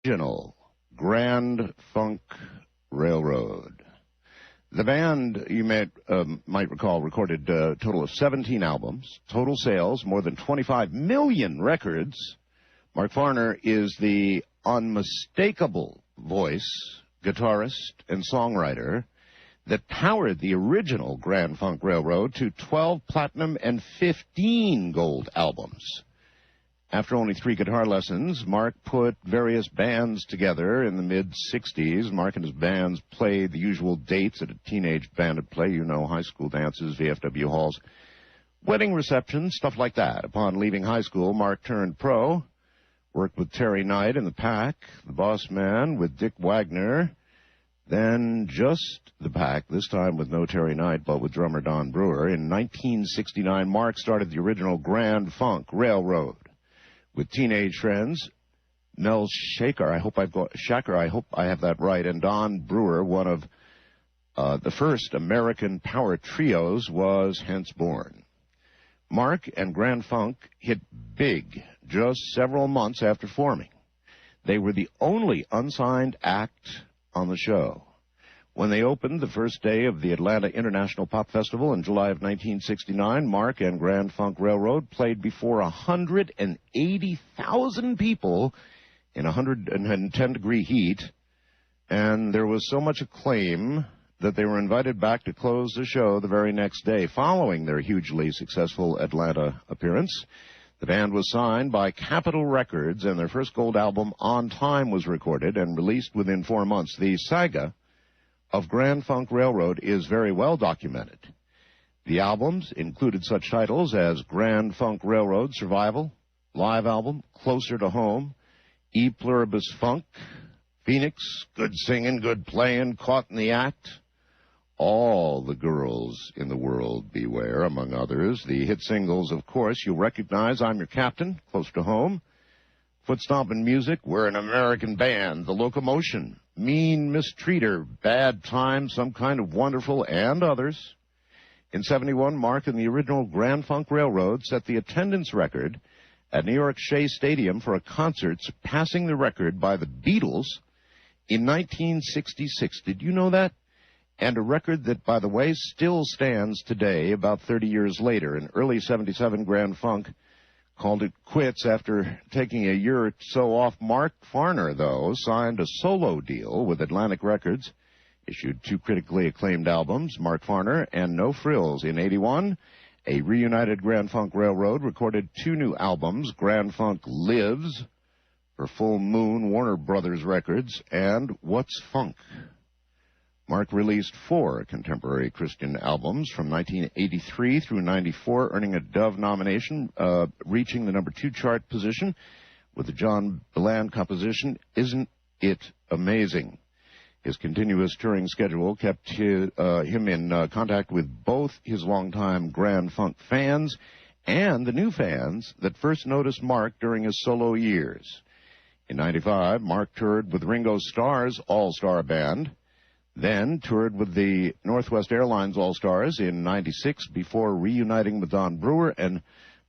Original Grand Funk Railroad. The band, you might recall, recorded a total of 17 albums, total sales, more than 25 million records. Mark Farner is the unmistakable voice, guitarist, and songwriter that powered the original Grand Funk Railroad to 12 platinum and 15 gold albums. After only 3 guitar lessons, Mark put various bands together in the mid-'60s. Mark and his bands played the usual dates at a teenage band would play, high school dances, VFW halls, wedding receptions, stuff like that. Upon leaving high school, Mark turned pro, worked with Terry Knight in the Pack, the Boss Man with Dick Wagner, then just the Pack, this time with no Terry Knight, but with drummer Don Brewer. In 1969, Mark started the original Grand Funk Railroad with teenage friends, Mel Shaker, I hope I have that right, and Don Brewer, one of the first American power trios, was hence born. Mark and Grand Funk hit big just several months after forming. They were the only unsigned act on the show. When they opened the first day of the Atlanta International Pop Festival in July of 1969, Mark and Grand Funk Railroad played before 180,000 people in 110-degree heat, and there was so much acclaim that they were invited back to close the show the very next day. Following their hugely successful Atlanta appearance, the band was signed by Capitol Records, and their first gold album, On Time, was recorded and released within 4 months. The saga of Grand Funk Railroad is very well documented. The albums included such titles as Grand Funk Railroad Survival, Live Album, Closer to Home, E Pluribus Funk, Phoenix, Good Singin', Good Playin', Caught in the Act, All the Girls in the World Beware, among others. The hit singles, of course, you'll recognize: I'm Your Captain, Close to Home, Foot Stompin' Music, We're an American Band, The Locomotion, Mean Mistreater, Bad Time, Some Kind of Wonderful, and others. In '71, Mark and the original Grand Funk Railroad set the attendance record at New York Shea Stadium for a concert, surpassing the record by the Beatles in 1966. Did you know that? And a record that, by the way, still stands today, about 30 years later. In early '77, Grand Funk called it quits after taking a year or so off. Mark Farner, though, signed a solo deal with Atlantic Records, issued 2 critically acclaimed albums, Mark Farner and No Frills. In '81, a reunited Grand Funk Railroad recorded 2 new albums, Grand Funk Lives for Full Moon Warner Brothers Records, and What's Funk? Mark released 4 contemporary Christian albums from 1983 through '94, earning a Dove nomination, reaching the #2 chart position with the John Beland composition, Isn't It Amazing? His continuous touring schedule kept him in contact with both his longtime Grand Funk fans and the new fans that first noticed Mark during his solo years. In '95, Mark toured with Ringo Starr's All-Star Band, then toured with the Northwest Airlines All-Stars in '96 before reuniting with Don Brewer and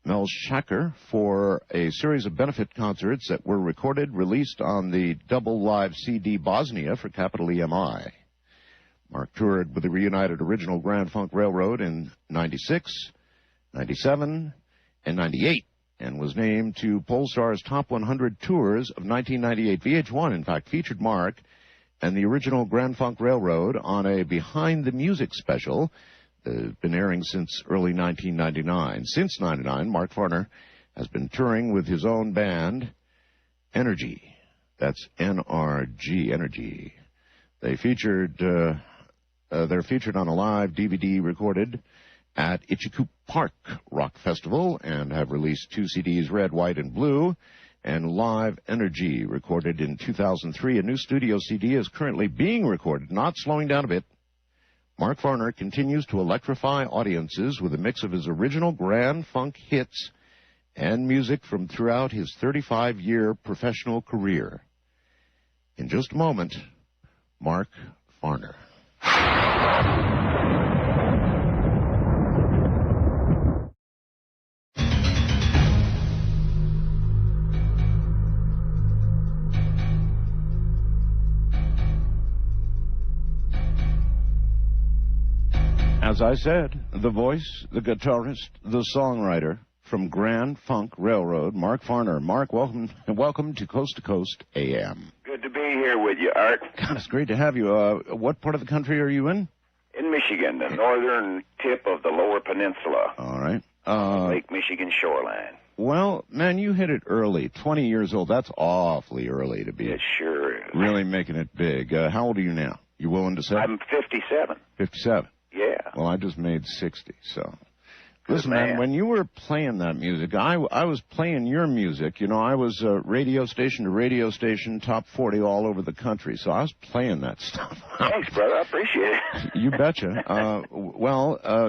Mel Shaker for a series of benefit concerts that were recorded, released on the double live CD Bosnia for capital EMI. Mark toured with the reunited original Grand Funk Railroad in '96, '97, and '98, and was named to Polestar's Top 100 Tours of 1998. VH1, in fact, featured Mark and the original Grand Funk Railroad on a Behind the Music special that has been airing since early 1999. Since '99, Mark Farner has been touring with his own band, Energy. That's NRG, Energy. They're featured on a live DVD recorded at Itchycoop Park Rock Festival and have released 2 CDs, Red, White, and Blue, and Live Energy, recorded in 2003. A new studio CD is currently being recorded, not slowing down a bit. Mark Farner continues to electrify audiences with a mix of his original Grand Funk hits and music from throughout his 35-year professional career. In just a moment, Mark Farner. as I said, the voice, the guitarist, the songwriter from Grand Funk Railroad, Mark Farner. Mark, welcome to Coast AM. Good to be here with you, Art. God, it's great to have you. What part of the country are you in? In Michigan, the northern tip of the Lower Peninsula. All right. Lake Michigan shoreline. Well, man, you hit it early. 20 years old. That's awfully early to be. It sure is. Really making it big. How old are you now? You willing to say? I'm 57. 57? Yeah. Well, I just made 60, so. Good Listen, man, when you were playing that music, I was playing your music. You know, I was radio station to radio station, top 40 all over the country, so I was playing that stuff. Thanks, brother. I appreciate it. You betcha.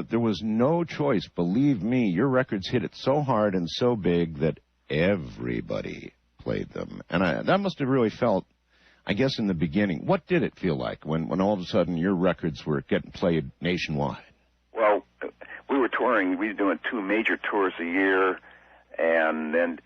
There was no choice. Believe me, your records hit it so hard and so big that everybody played them. And that must have really felt, I guess, in the beginning. What did it feel like when all of a sudden your records were getting played nationwide? Well, we were touring. We were doing 2 major tours a year, and then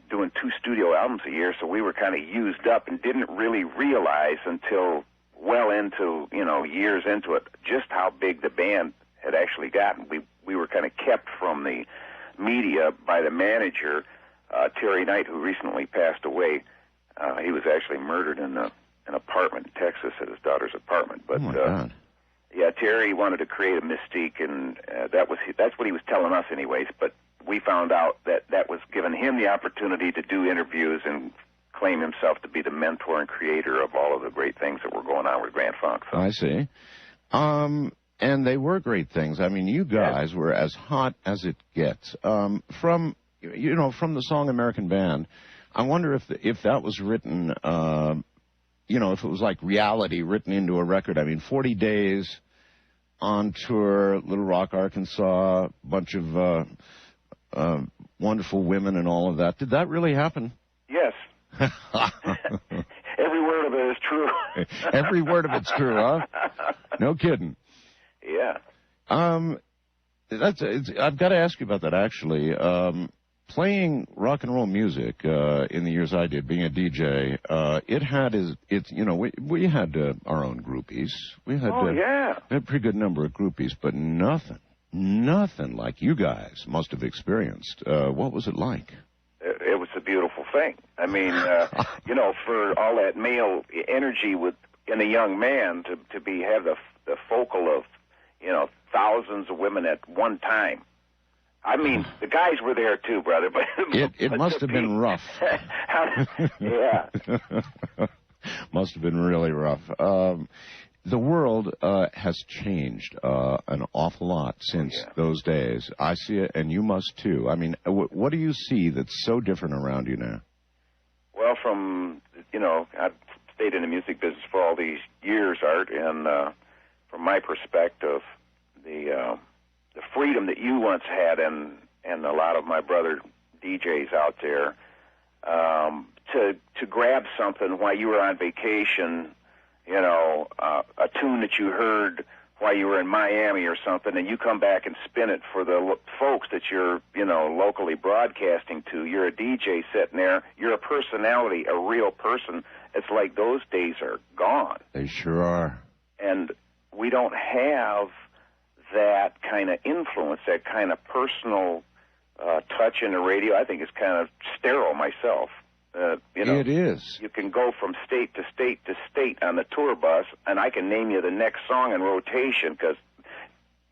doing 2 studio albums a year. So we were kind of used up and didn't really realize until well into, years into it, just how big the band had actually gotten. We were kind of kept from the media by the manager, Terry Knight, who recently passed away. He was actually murdered in an apartment in Texas at his daughter's apartment. But oh my God. Yeah, Terry wanted to create a mystique, and that's what he was telling us anyways. But we found out that was giving him the opportunity to do interviews and claim himself to be the mentor and creator of all of the great things that were going on with Grand Funk. So. I see. And they were great things. I mean, you guys were as hot as it gets. From the song American Band, I wonder if that was written, if it was like reality written into a record. I mean, 40 days on tour, Little Rock, Arkansas, a bunch of wonderful women and all of that. Did that really happen? Yes. Every word of it is true. Every word of it's true, huh? No kidding. Yeah. I've got to ask you about that, actually. Playing rock and roll music in the years I did, being a DJ, we had our own groupies. We had a pretty good number of groupies, but nothing like you guys must have experienced. What was it like? It was a beautiful thing. I mean, for all that male energy in a young man to have the focal of, thousands of women at one time. I mean, the guys were there too, brother. But it must have been rough. Yeah. Must have been really rough. The world has changed an awful lot since those days. I see it, and you must too. I mean, what do you see that's so different around you now? Well, I've stayed in the music business for all these years, Art, and from my perspective, the freedom that you once had, and a lot of my brother DJs out there, to grab something while you were on vacation, a tune that you heard while you were in Miami or something, and you come back and spin it for the folks that you're, locally broadcasting to. You're a DJ sitting there. You're a personality, a real person. It's like those days are gone. They sure are. And we don't have that kind of influence, that kind of personal touch in the radio. I think it's kind of sterile myself. It is. You can go from state to state to state on the tour bus, and I can name you the next song in rotation because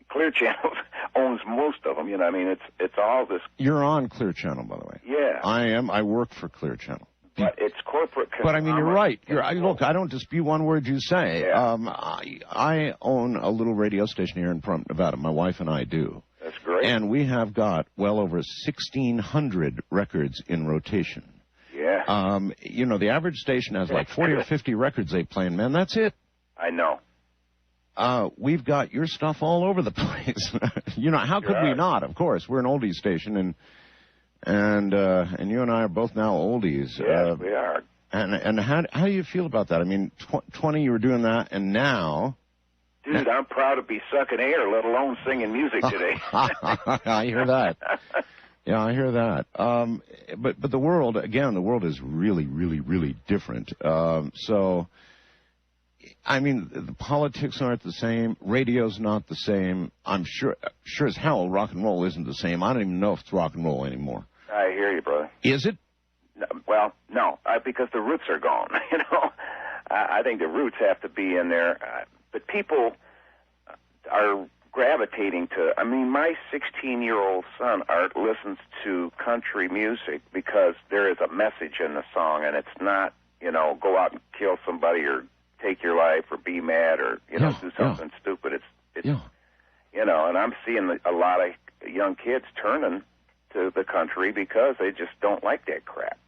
Clear Channel owns most of them. I mean, it's all this. You're on Clear Channel, by the way. Yeah. I am. I work for Clear Channel. But it's corporate. But I mean, you're right. Look, I don't dispute one word you say. Yeah. I own a little radio station here in Pahrump, Nevada. My wife and I do. That's great. And we have got well over 1,600 records in rotation. Yeah. The average station has like 40 or 50 records they play, and man, that's it. I know. We've got your stuff all over the place. How could we not? Of course, we're an oldies station, and you and I are both now oldies. Yes, we are. And how do you feel about that? I mean, 20 you were doing that, and now. Dude, I'm proud to be sucking air, let alone singing music today. I hear that. Yeah, I hear that. But the world is really, really, really different. So I mean, the politics aren't the same. Radio's not the same. I'm sure as hell rock and roll isn't the same. I don't even know if it's rock and roll anymore. I hear you, brother. Is it? Well, no, because the roots are gone. I think the roots have to be in there. But people are gravitating to. I mean, my 16-year-old son, Art, listens to country music because there is a message in the song, and it's not, go out and kill somebody or take your life or be mad or, do something stupid. It's and I'm seeing a lot of young kids turning to the country because they just don't like that crap.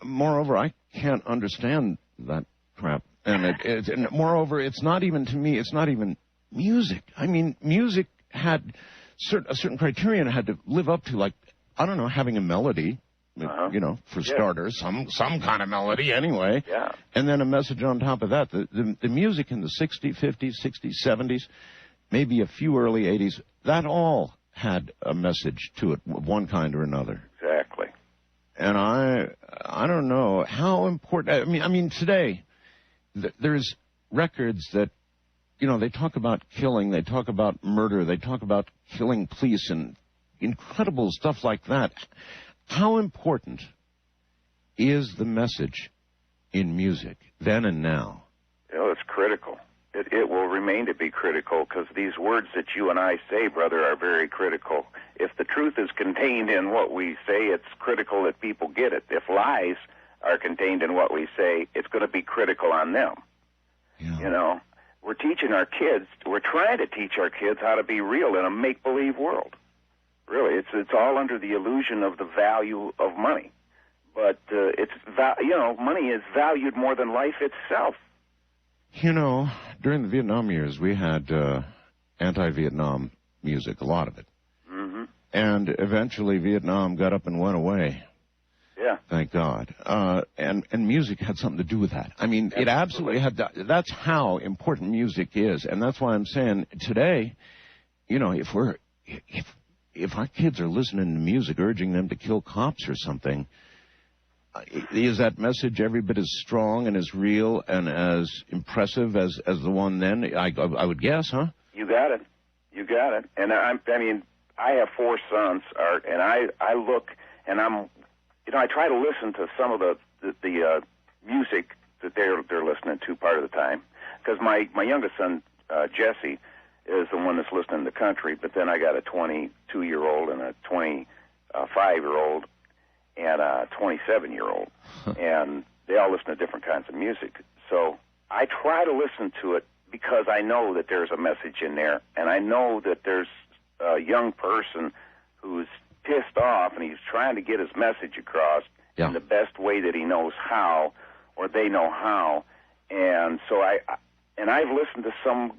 Moreover, I can't understand that crap. And moreover, it's not even, to me, it's not even music. I mean, music had a certain criterion it had to live up to, like, I don't know, having a melody, for starters, some kind of melody anyway. Yeah. And then a message on top of that. The music in the 60s, 50s, 60s, 70s, maybe a few early 80s, that all had a message to it of one kind or another. Exactly. And I don't know how important. I mean, today there's records that, they talk about killing, they talk about murder, they talk about killing police and incredible stuff like that. How important is the message in music then and now? It's critical. It will remain to be critical because these words that you and I say, brother, are very critical. If the truth is contained in what we say, it's critical that people get it. If lies are contained in what we say, it's going to be critical on them. Yeah. We're teaching our kids, we're trying to teach our kids how to be real in a make-believe world. Really, it's all under the illusion of the value of money. But money is valued more than life itself. During the Vietnam years, we had anti-Vietnam music, a lot of it. Mm-hmm. And eventually Vietnam got up and went away. Yeah. Thank God. And music had something to do with that. I mean, it absolutely had. That's how important music is. And that's why I'm saying today, if our kids are listening to music urging them to kill cops or something, is that message every bit as strong and as real and as impressive as the one then? I would guess, huh? You got it. And I have 4 sons, Art, and I look and I try to listen to some of the music that they're listening to part of the time, because my youngest son, Jesse, is the one that's listening to country, but then I got a 22-year-old and a 25-year-old and a 27-year-old, and they all listen to different kinds of music. So I try to listen to it because I know that there's a message in there, and I know that there's a young person who's pissed off and he's trying to get his message across in the best way that he knows how, or they know how. And so I've listened to some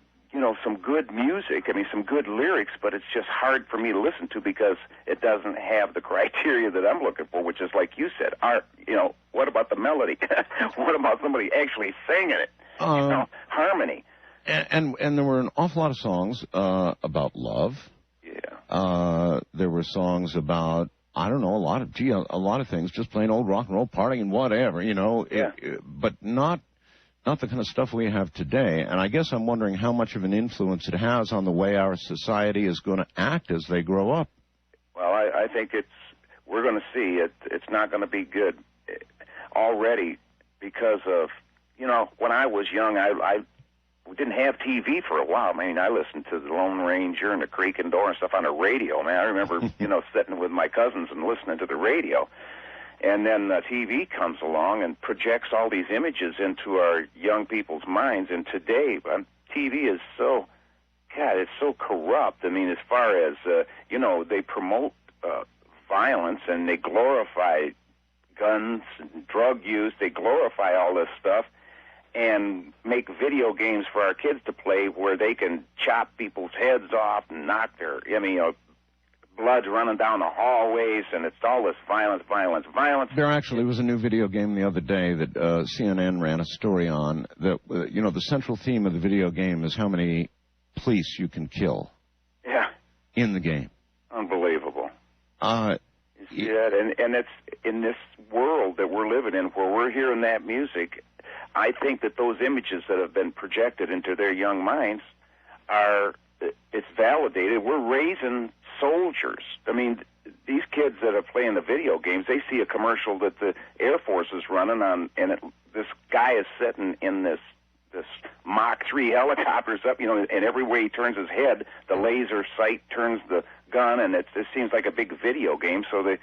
good music, some good lyrics, but it's just hard for me to listen to because it doesn't have the criteria that I'm looking for, which is, like you said, art. What about the melody? What about somebody actually singing it? Harmony. And there were an awful lot of songs about love. Yeah. There were songs about, I don't know, a lot of things, just plain old rock and roll, partying and whatever, but not the kind of stuff we have today. And I guess I'm wondering how much of an influence it has on the way our society is going to act as they grow up. Well, I think we're going to see it's not going to be good already because of, when I was young, we didn't have TV for a while. I listened to the Lone Ranger and the Creaking Door and stuff on the radio. I remember, sitting with my cousins and listening to the radio. And then TV comes along and projects all these images into our young people's minds. And today, TV is it's so corrupt. As far as, they promote violence and they glorify guns and drug use. They glorify all this stuff and make video games for our kids to play where they can chop people's heads off and knock their, blood's running down the hallways, and it's all this violence. There actually was a new video game the other day that CNN ran a story on that, the central theme of the video game is how many police you can kill. Yeah. In the game. Unbelievable. And it's in this world that we're living in where we're hearing that music. I think that those images that have been projected into their young minds it's validated. We're raising soldiers. I mean, these kids that are playing the video games, they see a commercial that the Air Force is running on, and this guy is sitting in this Mach 3 helicopters up, and every way he turns his head, the laser sight turns the gun, and it seems like a big video game. So they,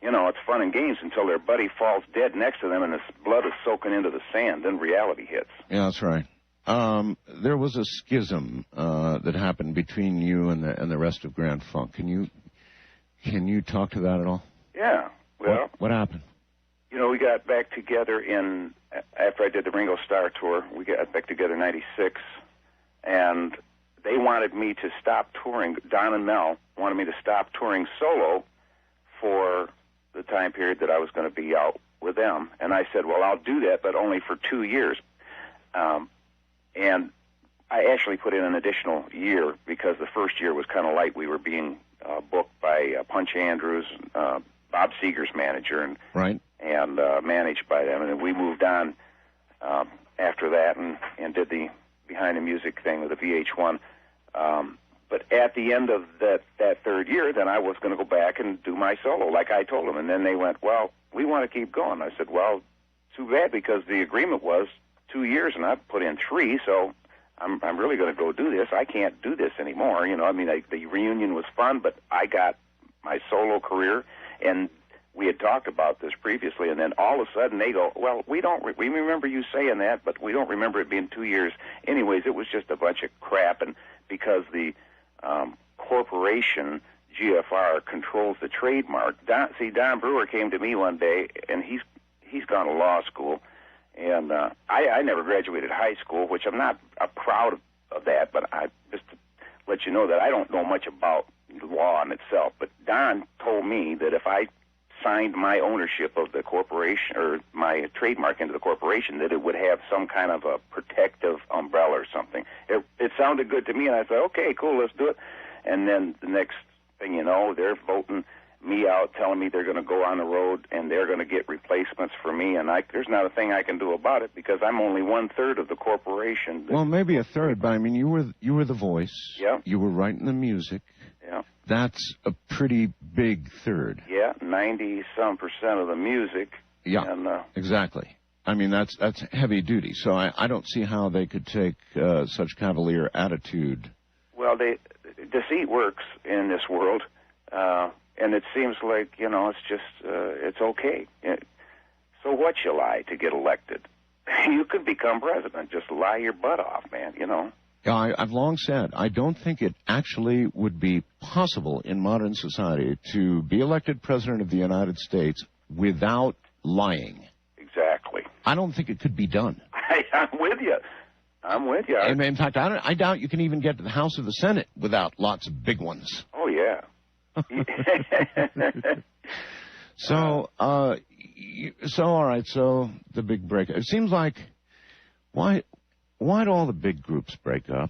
it's fun and games until their buddy falls dead next to them, and his blood is soaking into the sand. Then reality hits. Yeah, that's right. There was a schism that happened between you and the rest of Grand Funk. Can you talk to that at all? Yeah. Well, what happened? We got back together after I did the Ringo Starr tour. We got back together in '96, and they wanted me to stop touring. Don and Mel wanted me to stop touring solo for the time period that I was going to be out with them. And I said, well, I'll do that, but only for 2 years. And I actually put in an additional year because the first year was kind of light. We were being booked by Punch Andrews, Bob Seger's manager, and managed by them. And then we moved on after that and did the Behind the Music thing with the VH1. But at the end of that third year, then I was going to go back and do my solo, like I told them. And then they went, well, we want to keep going. I said, well, too bad, because the agreement was 2 years, and I've put in 3, so I'm really going to go do this. I can't do this anymore. The reunion was fun, but I got my solo career, and we had talked about this previously, and then all of a sudden they go, well, we remember you saying that, but we don't remember it being 2 years. Anyways, it was just a bunch of crap, and because the corporation, GFR, controls the trademark. Don Brewer came to me one day, and he's gone to law school, and I never graduated high school, which I'm not proud of that, but I just to let you know that I don't know much about law in itself. But Don told me that if I signed my ownership of the corporation, or my trademark into the corporation, that it would have some kind of a protective umbrella or something. It sounded good to me, and I said, okay, cool, let's do it. And then the next thing you know, they're voting me out, telling me they're going to go on the road and they're going to get replacements for me, and there's not a thing I can do about it because I'm only 1/3 of the corporation. Well, maybe a third, but I mean, you were the voice. Yeah. You were writing the music. Yeah. That's a pretty big third. Yeah, 90-some% of the music. Yeah, and, exactly. I mean, that's heavy duty. So I don't see how they could take such cavalier attitude. Well, deceit works in this world. And it seems like, it's just, it's okay. So what you lie to get elected? You could become president. Just lie your butt off, man, Yeah, I've long said, I don't think it actually would be possible in modern society to be elected president of the United States without lying. Exactly. I don't think it could be done. I'm with you. In fact, I doubt you can even get to the House or the Senate without lots of big ones. Oh, yeah. So all right, so the big break. It seems like, why do all the big groups break up?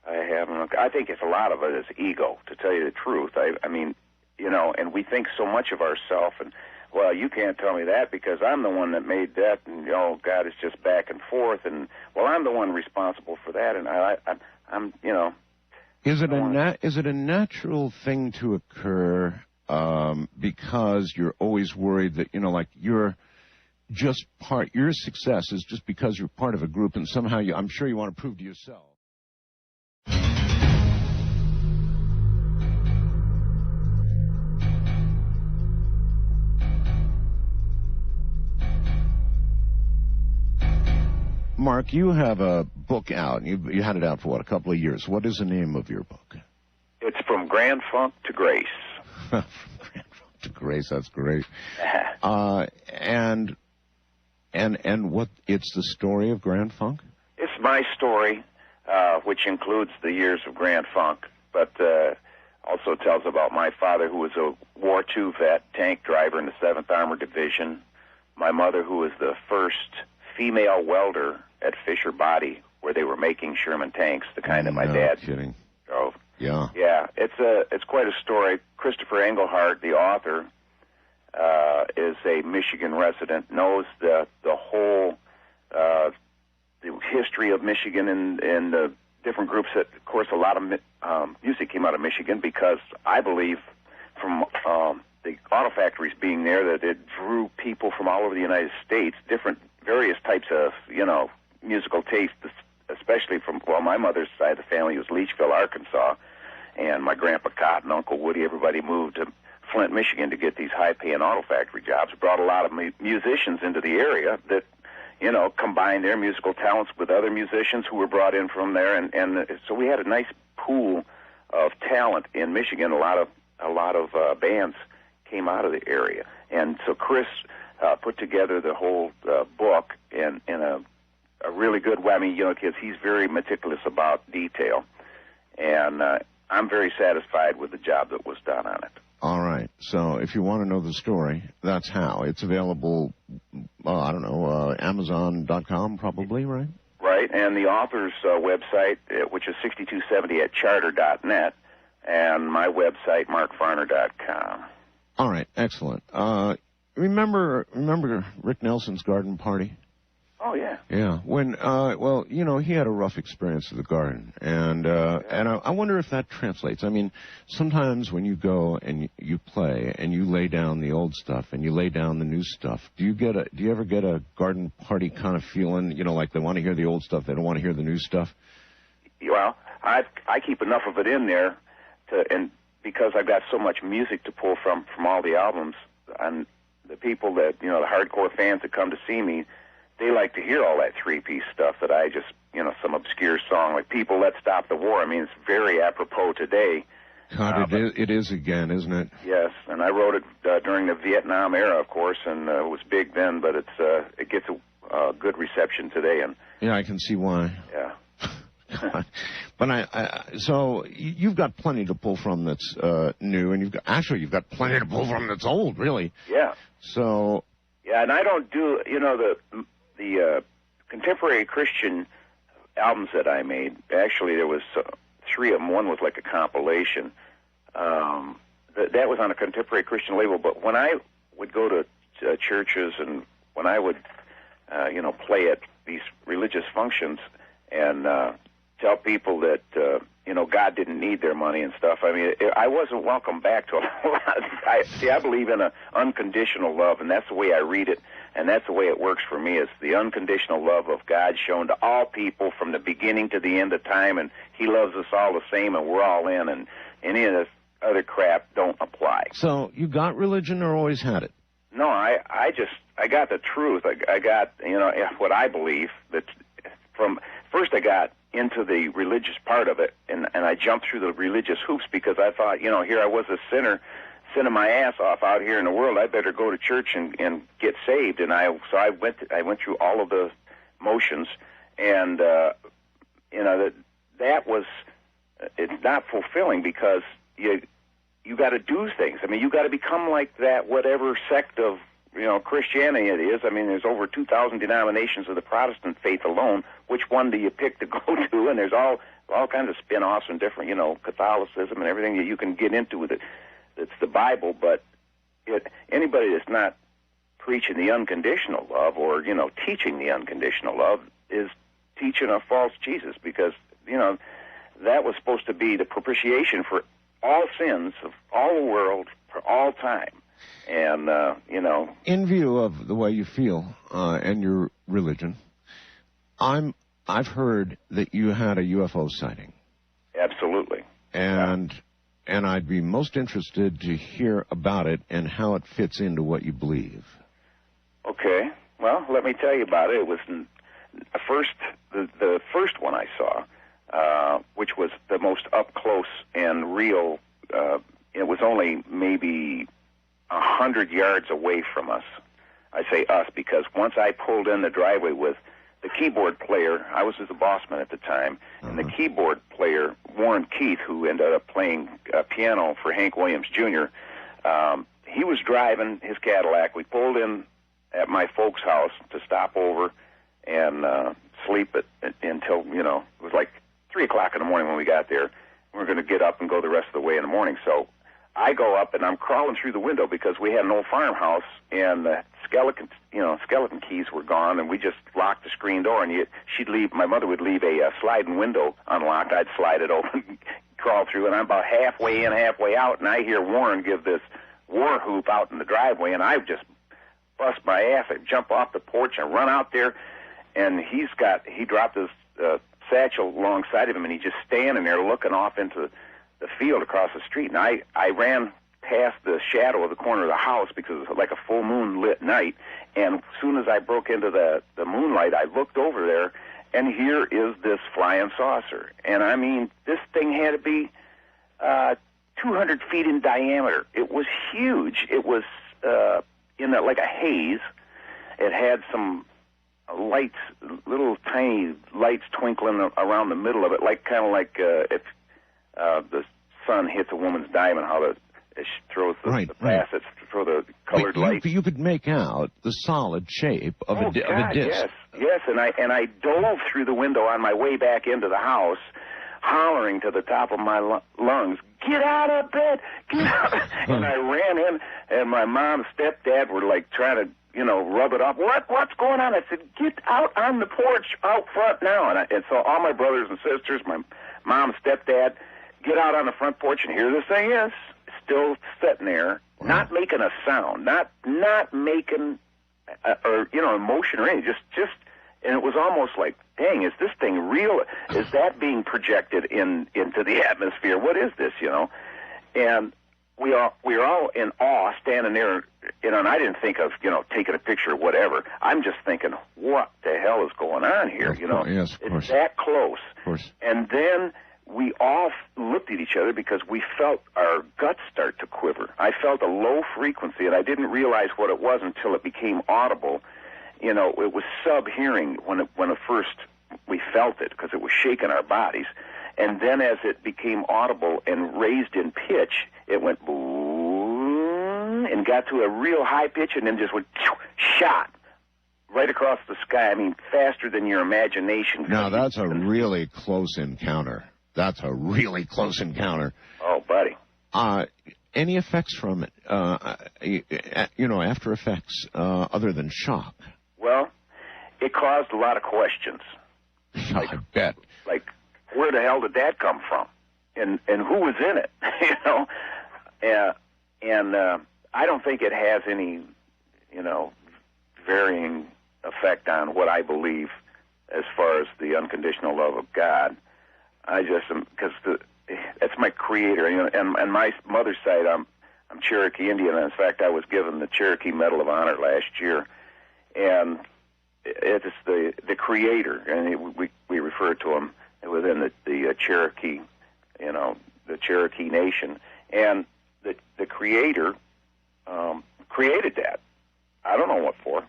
I think it's a lot of it is ego, to tell you the truth. I mean, and we think so much of ourselves, and, well, you can't tell me that because I'm the one that made that, and, God, it's just back and forth, and, well, I'm the one responsible for that, and I'm. Is it a natural thing to occur because you're always worried that, like your success is just because you're part of a group and somehow I'm sure you want to prove to yourself. Mark, you have a book out. You had it out for, a couple of years. What is the name of your book? It's From Grand Funk to Grace. From Grand Funk to Grace, that's great. And what, it's the story of Grand Funk? It's my story, which includes the years of Grand Funk, but also tells about my father, who was a War II vet, tank driver in the 7th Armored Division, my mother, who was the first female welder at Fisher Body, where they were making Sherman tanks, the kind that my dad drove. Yeah. Yeah, it's quite a story. Christopher Engelhardt, the author, is a Michigan resident, knows the whole the history of Michigan and the different groups. That, of course, a lot of music came out of Michigan because I believe from the auto factories being there that it drew people from all over the United States, various types of, musical tastes, especially from, my mother's side of the family was Leachville, Arkansas, and my Grandpa Cotton, Uncle Woody, everybody moved to Flint, Michigan to get these high-paying auto factory jobs. It brought a lot of musicians into the area that, combined their musical talents with other musicians who were brought in from there, and so we had a nice pool of talent in Michigan. A lot of bands came out of the area, and so Chris put together the whole book in a really good way. I mean, because he's very meticulous about detail, and I'm very satisfied with the job that was done on it. All right. So if you want to know the story, that's how. It's available, Amazon.com probably, right? Right, and the author's website, which is 6270@charter.net, and my website, markfarner.com. All right, excellent. Remember Rick Nelson's garden party? Oh, yeah. Yeah. When, he had a rough experience of the garden, and I wonder if that translates. I mean, sometimes when you go and you play and you lay down the old stuff and you lay down the new stuff, do you ever get a garden party kind of feeling, like they want to hear the old stuff, they don't want to hear the new stuff? Well, I keep enough of it in there and because I've got so much music to pull from all the albums, and the people that, the hardcore fans that come to see me, they like to hear all that three-piece stuff that I just, some obscure song like People Let's Stop the War. I mean, it's very apropos today. God, it is again, isn't it? Yes, and I wrote it during the Vietnam era, of course, and it was big then, but it gets a good reception today. And yeah, I can see why. Yeah. But so you've got plenty to pull from that's new, and you've got plenty to pull from that's old, really. Yeah. So. Yeah, and I don't do, the contemporary Christian albums that I made. Actually, there was 3 of them. One was like a compilation. That was on a contemporary Christian label. But when I would go to churches and when I would, play at these religious functions and tell people that, God didn't need their money and stuff, I mean, I wasn't welcome back to a lot. I believe in an unconditional love, and that's the way I read it, and that's the way it works for me. It's the unconditional love of God shown to all people from the beginning to the end of time, and He loves us all the same, and we're all in, and any of this other crap don't apply. So you got religion or always had it? No, I got the truth. I got, what I believe. That from first I got into the religious part of it, and I jumped through the religious hoops because I thought, here I was a sinner, sinning my ass off out here in the world. I better go to church and get saved. And I went through all of the motions, and that was, it's not fulfilling because you got to do things. I mean, you got to become like that whatever sect of Christianity it is. I mean, there's over 2,000 denominations of the Protestant faith alone. Which one do you pick to go to? And there's all kinds of spin-offs and different, Catholicism and everything that you can get into with it. It's the Bible, but anybody that's not preaching the unconditional love or, teaching the unconditional love is teaching a false Jesus because, that was supposed to be the propitiation for all sins of all the world for all time. And, in view of the way you feel and your religion, I've heard that you had a UFO sighting. Absolutely. And I'd be most interested to hear about it and how it fits into what you believe. Okay. Well, let me tell you about it. It was the first one I saw, which was the most up close and real. It was only maybe 100 yards away from us. I say us because once I pulled in the driveway with the keyboard player, I was the bossman at the time, and the keyboard player, Warren Keith, who ended up playing piano for Hank Williams Jr., he was driving his Cadillac. We pulled in at my folks' house to stop over and sleep until, it was like 3 o'clock in the morning when we got there. We were going to get up and go the rest of the way in the morning, so I go up, and I'm crawling through the window because we had an old farmhouse, and the skeleton keys were gone, and we just locked the screen door. And my mother would leave a sliding window unlocked. I'd slide it open, crawl through, and I'm about halfway in, halfway out, and I hear Warren give this war whoop out in the driveway, and I just bust my ass. I jump off the porch and run out there, and he dropped his satchel alongside of him, and he's just standing there looking off into the field across the street. And I ran past the shadow of the corner of the house because it was like a full moon lit night, and as soon as I broke into the moonlight, I looked over there, and here is this flying saucer. And I mean, this thing had to be 200 feet in diameter. It was huge. It was like a haze. It had some lights, little tiny lights twinkling around the middle of it, kind of like if the sun hits a woman's diamond, how it throws the facets, throw the colored lights. You could make out the solid shape of a disc. Yes, and I dove through the window on my way back into the house, hollering to the top of my lungs, "Get out of bed! Get out!" And I ran in, and my mom and stepdad were like trying to, rub it off. What's going on? I said, "Get out on the porch out front now." And so all my brothers and sisters, my mom and stepdad, get out on the front porch, and here this thing is, still sitting there, not making a sound, not making emotion or anything, just, and it was almost like, dang, is this thing real? Is that being projected into the atmosphere? What is this, And we were all in awe, standing there, and I didn't think of, taking a picture or whatever. I'm just thinking, what the hell is going on here, Yes, of course. It's that close. Of course. And then we all looked at each other because we felt our guts start to quiver. I felt a low frequency, and I didn't realize what it was until it became audible. It was sub-hearing when first we felt it, because it was shaking our bodies. And then as it became audible and raised in pitch, it went boom and got to a real high pitch, and then just went shot right across the sky. I mean, faster than your imagination. Now, that's a really close encounter. That's a really close encounter. Oh, buddy. Any effects from it? After effects, other than shock? Well, it caused a lot of questions. I bet. Like, where the hell did that come from? And who was in it? And I don't think it has any, varying effect on what I believe as far as the unconditional love of God. I just am, because that's my creator, and my mother's side, I'm Cherokee Indian, and in fact, I was given the Cherokee Medal of Honor last year, and it's the creator, and we refer to him within the Cherokee, the Cherokee Nation, and the creator created that. I don't know what for.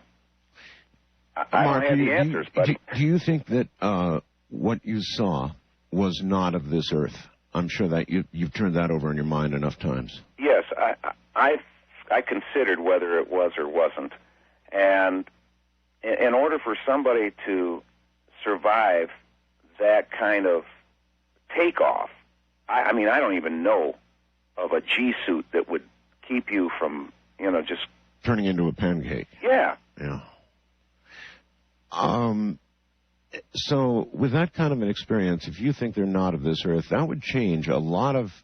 I Mark, don't have the answers, but do you think that what you saw was not of this earth? I'm sure that you've turned that over in your mind enough times. Yes, I considered whether it was or wasn't, and in order for somebody to survive that kind of takeoff, I mean, I don't even know of a G-suit that would keep you from, just turning into a pancake. Yeah. Yeah. So with that kind of an experience, if you think they're not of this earth, that would change a lot of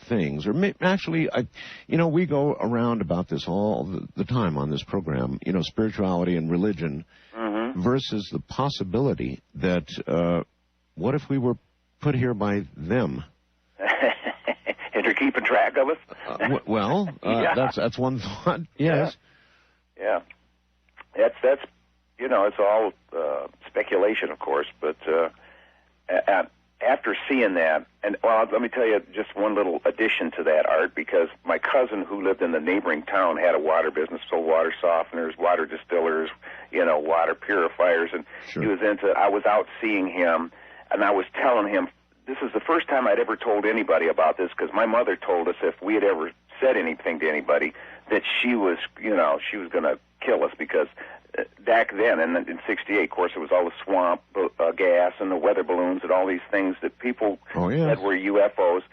things. Or actually, we go around about this all the time on this program. Spirituality and religion versus the possibility that what if we were put here by them? And they're keeping track of us. Yeah. That's one thought. Yes. Yeah. That's. It's all speculation, of course, but after seeing that, and let me tell you just one little addition to that, Art, because my cousin who lived in the neighboring town had a water business, sold water softeners, water distillers, water purifiers, and sure. He was I was out seeing him, and I was telling him, this is the first time I'd ever told anybody about this, because my mother told us if we had ever said anything to anybody that she was going to kill us, because back then, in '68, of course, it was all the swamp gas and the weather balloons and all these things that people said were UFOs,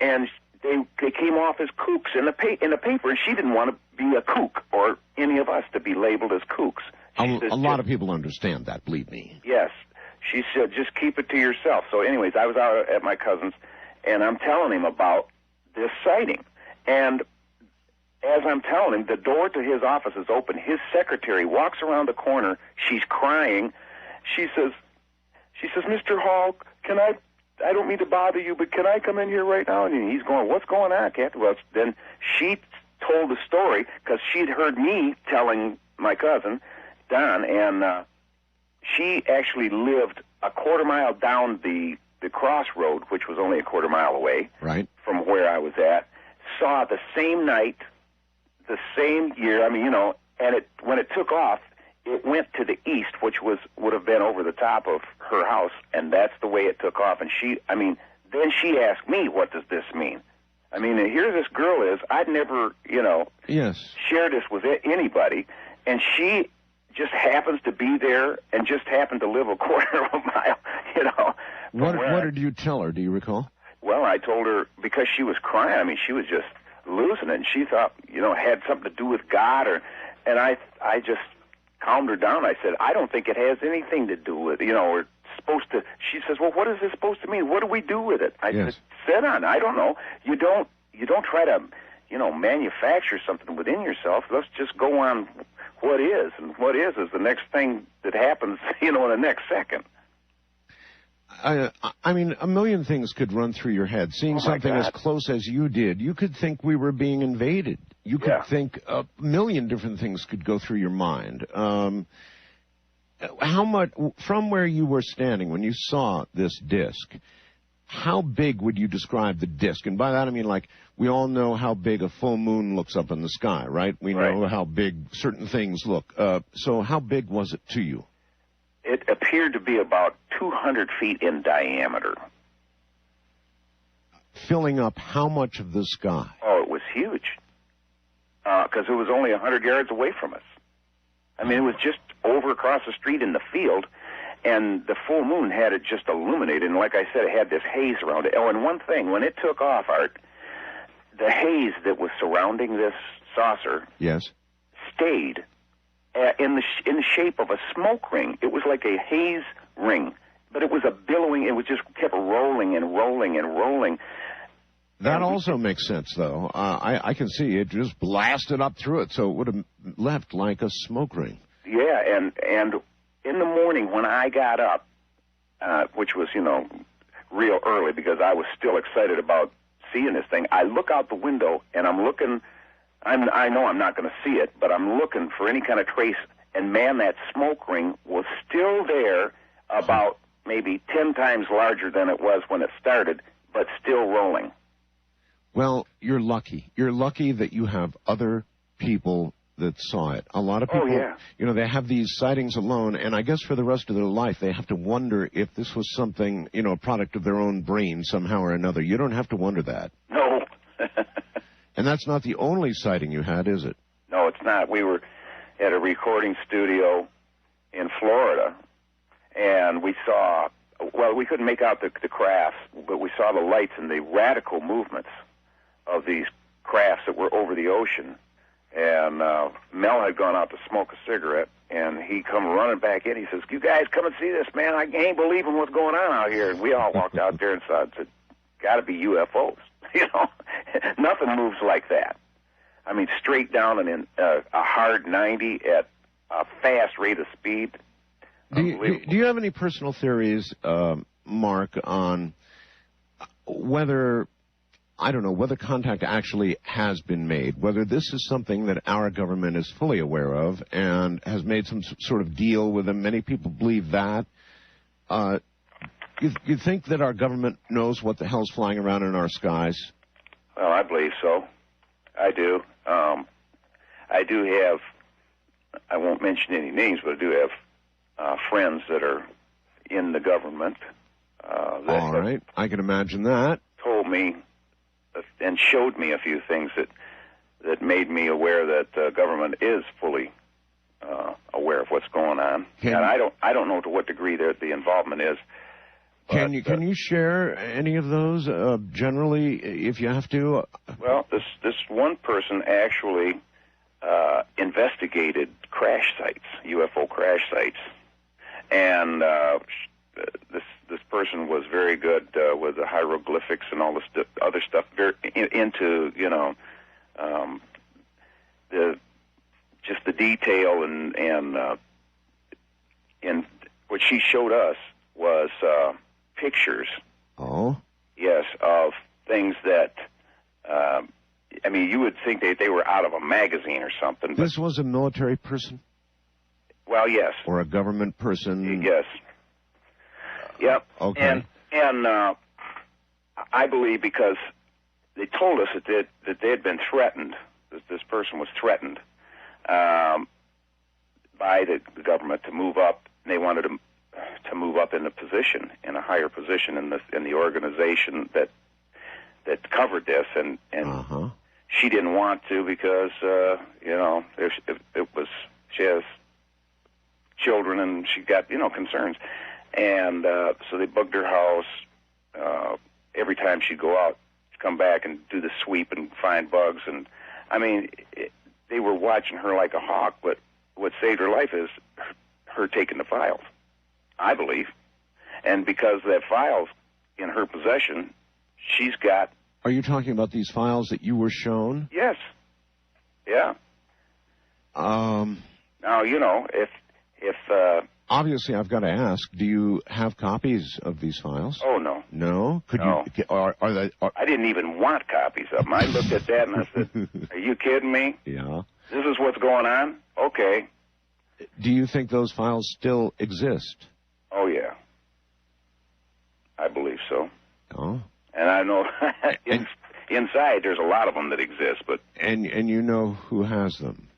and they came off as kooks in the paper, and she didn't want to be a kook or any of us to be labeled as kooks. A lot of people understand that, believe me. Yes. She said, just keep it to yourself. So anyways, I was out at my cousin's, and I'm telling him about this sighting. And as I'm telling him, the door to his office is open. His secretary walks around the corner. She's crying. She says, Mr. Hall, I don't mean to bother you, but can I come in here right now? And he's going, what's going on, Captain? Well, then she told the story because she'd heard me telling my cousin, Don, and she actually lived a quarter mile down the crossroad, which was only a quarter mile away from where I was at, saw the same night, the same year, and when it took off, it went to the east, which would have been over the top of her house, and that's the way it took off. And then she asked me, what does this mean? Here this girl is, I'd never, shared this with anybody, and she just happens to be there and just happened to live a quarter of a mile, What did you tell her? Do you recall? Well, I told her, because she was crying, she was just losing it, and she thought, it had something to do with God, and I just calmed her down. I said, I don't think it has anything to do with, or supposed to. She says, well, what is this supposed to mean? What do we do with it? I said, sit on. I don't know. You don't try to, manufacture something within yourself. Let's just go on what is, and what is the next thing that happens, in the next second. A million things could run through your head. Seeing something as close as you did, you could think we were being invaded. You could think a million different things could go through your mind. How much, from where you were standing when you saw this disc, how big would you describe the disc? And by that I mean, we all know how big a full moon looks up in the sky, right? We know how big certain things look. So how big was it to you? It appeared to be about 200 feet in diameter. Filling up how much of the sky? Oh, it was huge. Because it was only 100 yards away from us. It was just over across the street in the field, and the full moon had it just illuminated. And like I said, it had this haze around it. Oh, and one thing, when it took off, Art, the haze that was surrounding this saucer stayed in the shape of a smoke ring. It was like a haze ring, but it was a billowing. It was just kept rolling and rolling and rolling. That also makes sense, though. I can see it just blasted up through it, so it would have left like a smoke ring. Yeah, and in the morning when I got up, which was, real early because I was still excited about seeing this thing, I look out the window and I'm looking. I know I'm not going to see it, but I'm looking for any kind of trace, and man, that smoke ring was still there, about maybe 10 times larger than it was when it started, but still rolling. Well, you're lucky. You're lucky that you have other people that saw it. A lot of people, they have these sightings alone, and I guess for the rest of their life, they have to wonder if this was something, a product of their own brain somehow or another. You don't have to wonder that. No. And that's not the only sighting you had, is it? No, it's not. We were at a recording studio in Florida, and we saw, we couldn't make out the crafts, but we saw the lights and the radical movements of these crafts that were over the ocean. And Mel had gone out to smoke a cigarette, and he come running back in. He says, you guys come and see this, man. I ain't believing what's going on out here. And we all walked out there and said, got to be UFOs. Nothing moves like that. Straight down and in a hard 90 at a fast rate of speed. Do you have any personal theories, Mark, on whether contact actually has been made, whether this is something that our government is fully aware of and has made some sort of deal with them? Many people believe that. You think that our government knows what the hell's flying around in our skies? Well, I believe so. I do. I do have, I won't mention any names, but I do have friends that are in the government. All right. I can imagine that. Told me and showed me a few things that made me aware that the government is fully aware of what's going on. And I don't know to what degree the involvement is. Can you share any of those generally, if you have to? Well, this one person actually investigated crash sites, UFO crash sites, and this person was very good with the hieroglyphics and all this other stuff, very into just the detail and what she showed us was pictures. Oh. Yes, of things that. I mean, you would think they were out of a magazine or something. This was a military person? Well, yes. Or a government person? Yes. Yep. Okay. And I believe because they told us that they had been threatened, that this person was threatened by the government to move up. They wanted to move up in a higher position in the organization that covered this, and she didn't want to because she has children and she got concerns, and so they bugged her house every time she'd go out, come back and do the sweep and find bugs, and I mean they were watching her like a hawk. But what saved her life is her taking the files, I believe, and because that file's in her possession, she's got. Are you talking about these files that you were shown? Yes. Yeah. Now, if obviously, I've got to ask, do you have copies of these files? Oh, no. No? No. Are they... I didn't even want copies of them. I looked at that and I said, are you kidding me? Yeah. This is what's going on? Okay. Do you think those files still exist? Oh, yeah. I believe so. Oh. And I know inside there's a lot of them that exist, but... And you know who has them?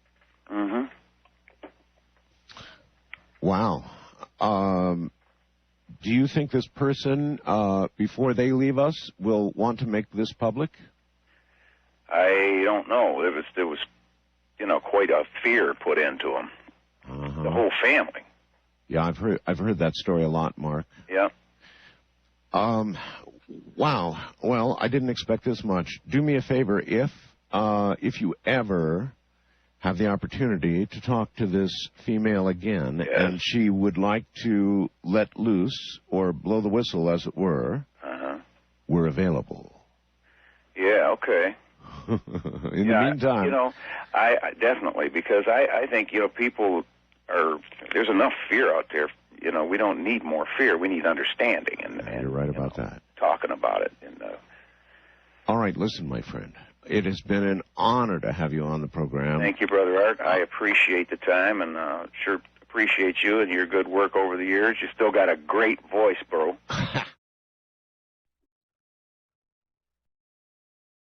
Mm-hmm. Wow. Do you think this person, before they leave us, will want to make this public? I don't know. There was quite a fear put into them. The whole family. Yeah, I've heard that story a lot, Mark. Yeah. Wow. Well, I didn't expect this much. Do me a favor, if you ever have the opportunity to talk to this female again, yes, and she would like to let loose or blow the whistle, as it were, we're available. Yeah. Okay. In the meantime, I definitely, because I think people are, there's enough fear out there. We don't need more fear. We need understanding, and you're right about that. Talking about it. All right, listen, my friend. It has been an honor to have you on the program. Thank you, Brother Art. I appreciate the time, and sure appreciate you and your good work over the years. You still got a great voice, bro.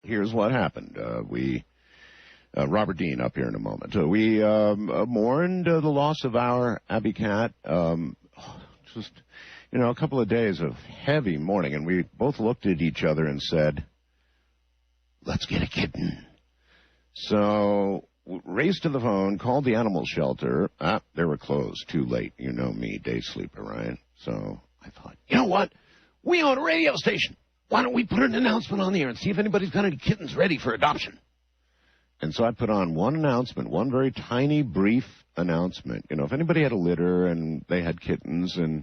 Here's what happened. Robert Dean up here in a moment. We mourned the loss of our Abby Cat. Just, a couple of days of heavy mourning, and we both looked at each other and said, let's get a kitten. So, raced to the phone, called the animal shelter. They were closed. Too late. You know me, day sleeper, right? So, I thought, you know what? We own a radio station. Why don't we put an announcement on the air and see if anybody's got any kittens ready for adoption? And so I put on one announcement, one very tiny, brief announcement. If anybody had a litter and they had kittens, and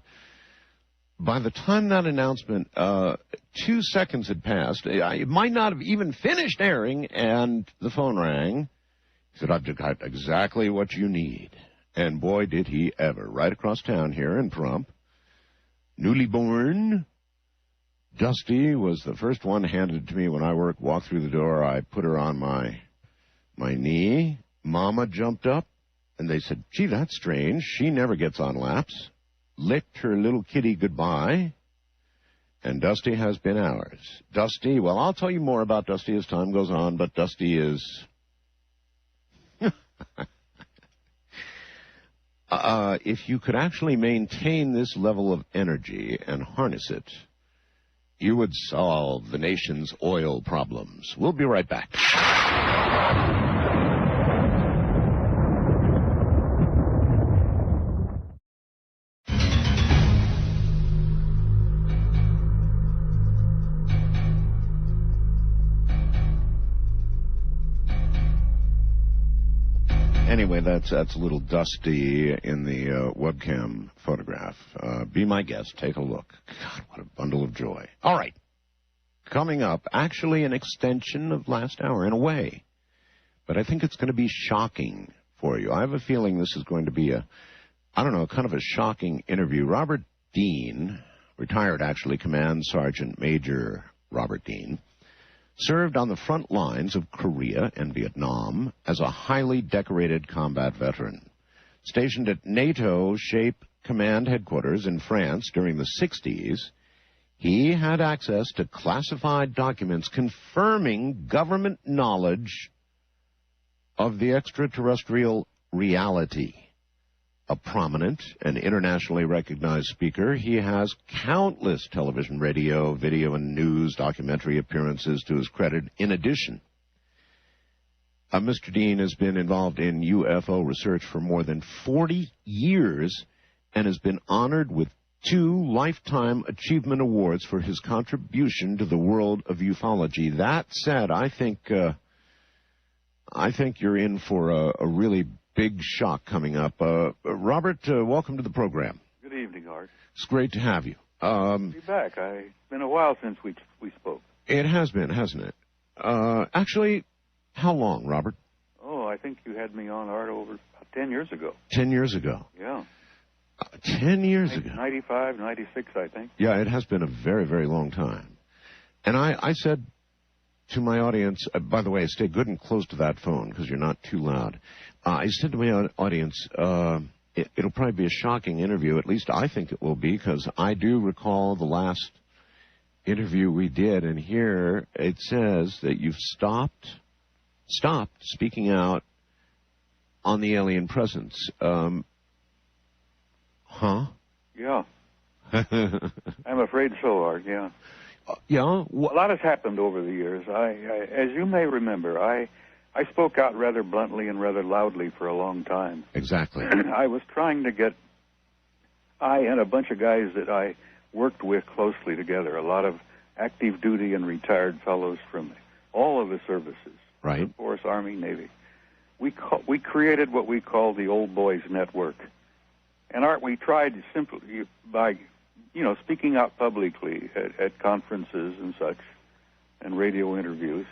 by the time that announcement, 2 seconds had passed, it might not have even finished airing, and the phone rang. He said, I've got exactly what you need. And boy, did he ever. Right across town here in Pahrump, newly born, Dusty was the first one handed to me when I walked through the door. I put her on my knee. Mama jumped up, and they said, gee, that's strange. She never gets on laps. Licked her little kitty goodbye, and Dusty has been ours. Dusty, well, I'll tell you more about Dusty as time goes on, but Dusty is... if you could actually maintain this level of energy and harness it, you would solve the nation's oil problems. We'll be right back. Anyway, that's a little dusty in the webcam photograph. Be my guest. Take a look. God, what a bundle of joy. All right. Coming up, actually an extension of last hour in a way. But I think it's going to be shocking for you. I have a feeling this is going to be kind of a shocking interview. Robert Dean, retired actually, Command Sergeant Major Robert Dean, served on the front lines of Korea and Vietnam as a highly decorated combat veteran. Stationed at NATO SHAPE Command Headquarters in France during the 60s, he had access to classified documents confirming government knowledge of the extraterrestrial reality. A prominent and internationally recognized speaker, he has countless television, radio, video, and news documentary appearances to his credit. In addition, Mr. Dean has been involved in UFO research for more than 40 years and has been honored with 2 Lifetime Achievement Awards for his contribution to the world of ufology. That said, I think you're in for a really big shock coming up. Robert, welcome to the program. Good evening, Art. It's great to have you. Be back. It's been a while since we spoke. It has been, hasn't it? Actually, how long, Robert? Oh, I think you had me on, Art, over about 10 years ago. 10 years ago? Yeah. 10 years ago? 95, 96, I think. Yeah, it has been a very, very long time. And I said to my audience, by the way, stay good and close to that phone because you're not too loud. I said to my audience, it'll probably be a shocking interview. At least I think it will be, because I do recall the last interview we did, and here it says that you've stopped speaking out on the alien presence. Huh? Yeah. I'm afraid so, Art, yeah. Yeah? A lot has happened over the years. As you may remember, I spoke out rather bluntly and rather loudly for a long time. Exactly. I was trying to get, I and a bunch of guys that I worked with closely together, a lot of active duty and retired fellows from all of the services. Right. Air Force, Army, Navy. We created what we call the Old Boys Network. And Art, we tried simply by, speaking out publicly at conferences and such, and radio interviews,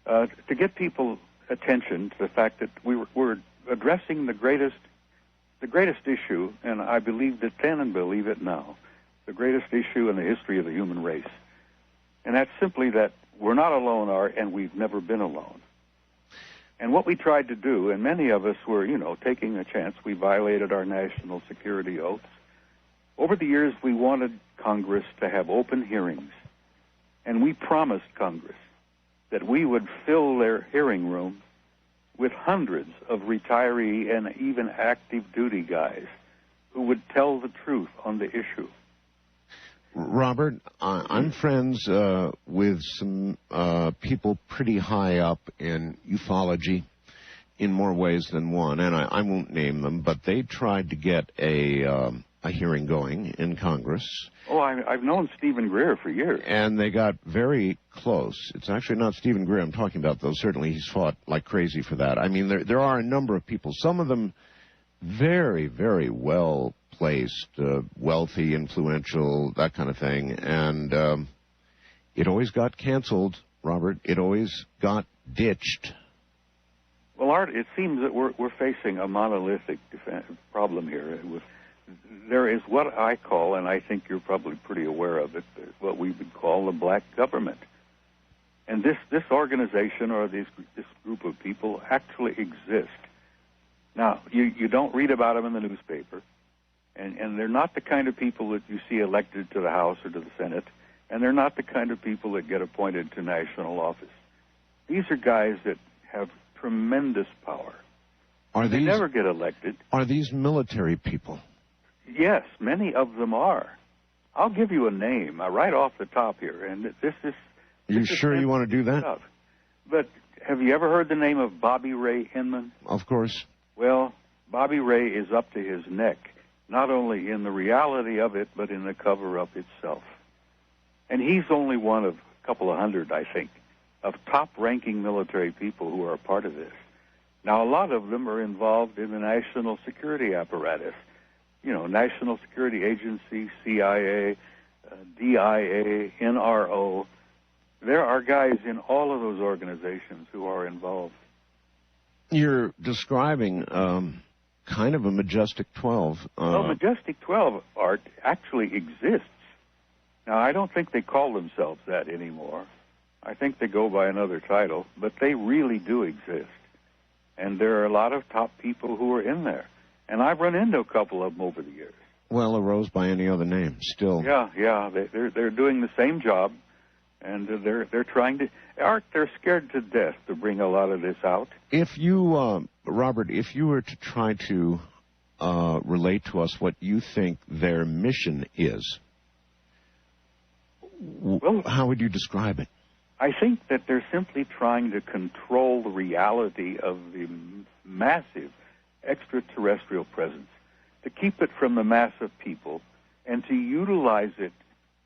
to get people attention to the fact that we're addressing the greatest issue, and I believed it then and believe it now, the greatest issue in the history of the human race. And that's simply that we're not alone, Art, and we've never been alone. And what we tried to do, and many of us were, taking a chance, we violated our national security oaths. Over the years, we wanted Congress to have open hearings, and we promised Congress that we would fill their hearing room with hundreds of retiree and even active duty guys who would tell the truth on the issue. Robert, I'm friends with some people pretty high up in ufology in more ways than one, and I won't name them, but they tried to get a hearing going in Congress. Oh, I've known Stephen Greer for years. And they got very close. It's actually not Stephen Greer I'm talking about, though. Certainly he's fought like crazy for that. I mean, there are a number of people, some of them very, very well-placed, wealthy, influential, that kind of thing. And it always got canceled, Robert. It always got ditched. Well, Art, it seems that we're facing a monolithic problem here. There is what I call, and I think you're probably pretty aware of it, what we would call the black government. And this organization or this group of people actually exist. Now, you don't read about them in the newspaper, and they're not the kind of people that you see elected to the House or to the Senate, and they're not the kind of people that get appointed to national office. These are guys that have tremendous power. They never get elected. Are these military people? Yes, many of them are. I'll give you a name right off the top here, and this is... You sure you want to do that? Stuff. But have you ever heard the name of Bobby Ray Inman? Of course. Well, Bobby Ray is up to his neck, not only in the reality of it, but in the cover-up itself. And he's only one of a couple of hundred, I think, of top-ranking military people who are a part of this. Now, a lot of them are involved in the national security apparatus. You know, National Security Agency, CIA, DIA, NRO. There are guys in all of those organizations who are involved. You're describing kind of a Majestic 12. Well, Majestic 12, Art, actually exists. Now, I don't think they call themselves that anymore. I think they go by another title, but they really do exist. And there are a lot of top people who are in there. And I've run into a couple of them over the years. Well, arose by any other name, still. Yeah, they're doing the same job, and they're trying to. Art, they're scared to death to bring a lot of this out. If you, Robert, if you were to try to relate to us what you think their mission is, well, how would you describe it? I think that they're simply trying to control the reality of the massive extraterrestrial presence, to keep it from the mass of people, and to utilize it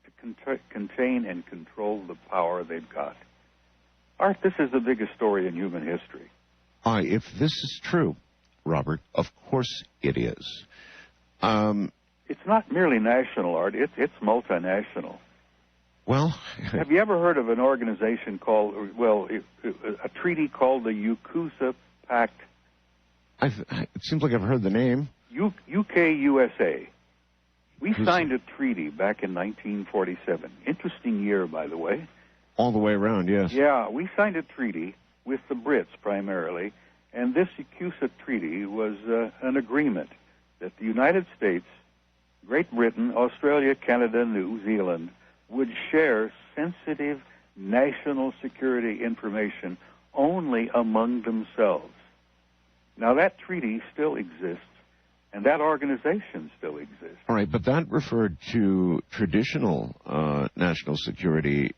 to contain and control the power they've got. Art, this is the biggest story in human history. If this is true, Robert, of course it is. It's not merely national, Art. It's multinational. Well, have you ever heard of an organization called, a treaty called the UKUSA Pact? It seems like I've heard the name. UK-USA. We signed a treaty back in 1947. Interesting year, by the way. All the way around, yes. Yeah, we signed a treaty with the Brits primarily, and this UKUSA treaty was an agreement that the United States, Great Britain, Australia, Canada, New Zealand would share sensitive national security information only among themselves. Now, that treaty still exists, and that organization still exists. All right, but that referred to traditional national security,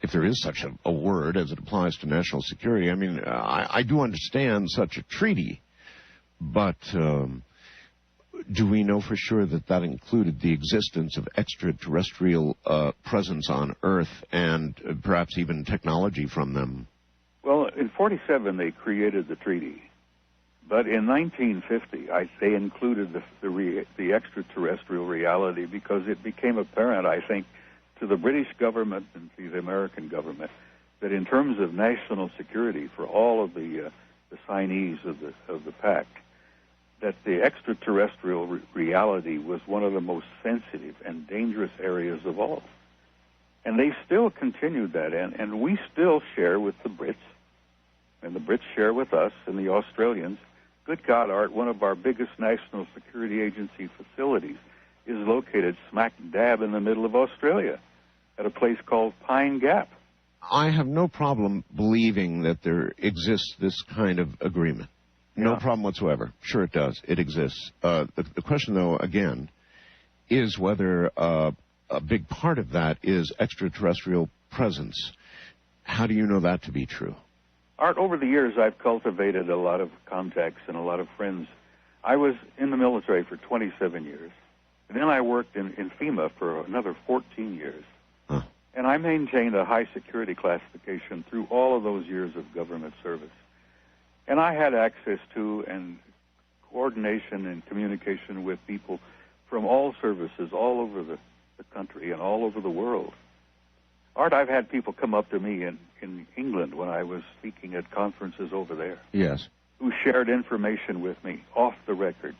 if there is such a word as it applies to national security. I mean, I do understand such a treaty, but do we know for sure that that included the existence of extraterrestrial presence on Earth and perhaps even technology from them? Well, in 47 they created the treaty. But in 1950, they included the extraterrestrial reality because it became apparent, I think, to the British government and to the American government that in terms of national security for all of the signees of the pact, that the extraterrestrial reality was one of the most sensitive and dangerous areas of all. And they still continued that, and we still share with the Brits, and the Brits share with us and the Australians. Good God, Art, one of our biggest national security agency facilities is located smack dab in the middle of Australia at a place called Pine Gap. I have no problem believing that there exists this kind of agreement. No problem whatsoever. Sure it does. It exists. The question, though, again, is whether a big part of that is extraterrestrial presence. How do you know that to be true? Art, over the years, I've cultivated a lot of contacts and a lot of friends. I was in the military for 27 years. And then I worked in FEMA for another 14 years. Huh. And I maintained a high security classification through all of those years of government service. And I had access to and coordination and communication with people from all services all over the country and all over the world. Art, I've had people come up to me in England when I was speaking at conferences over there. Yes. Who shared information with me off the record.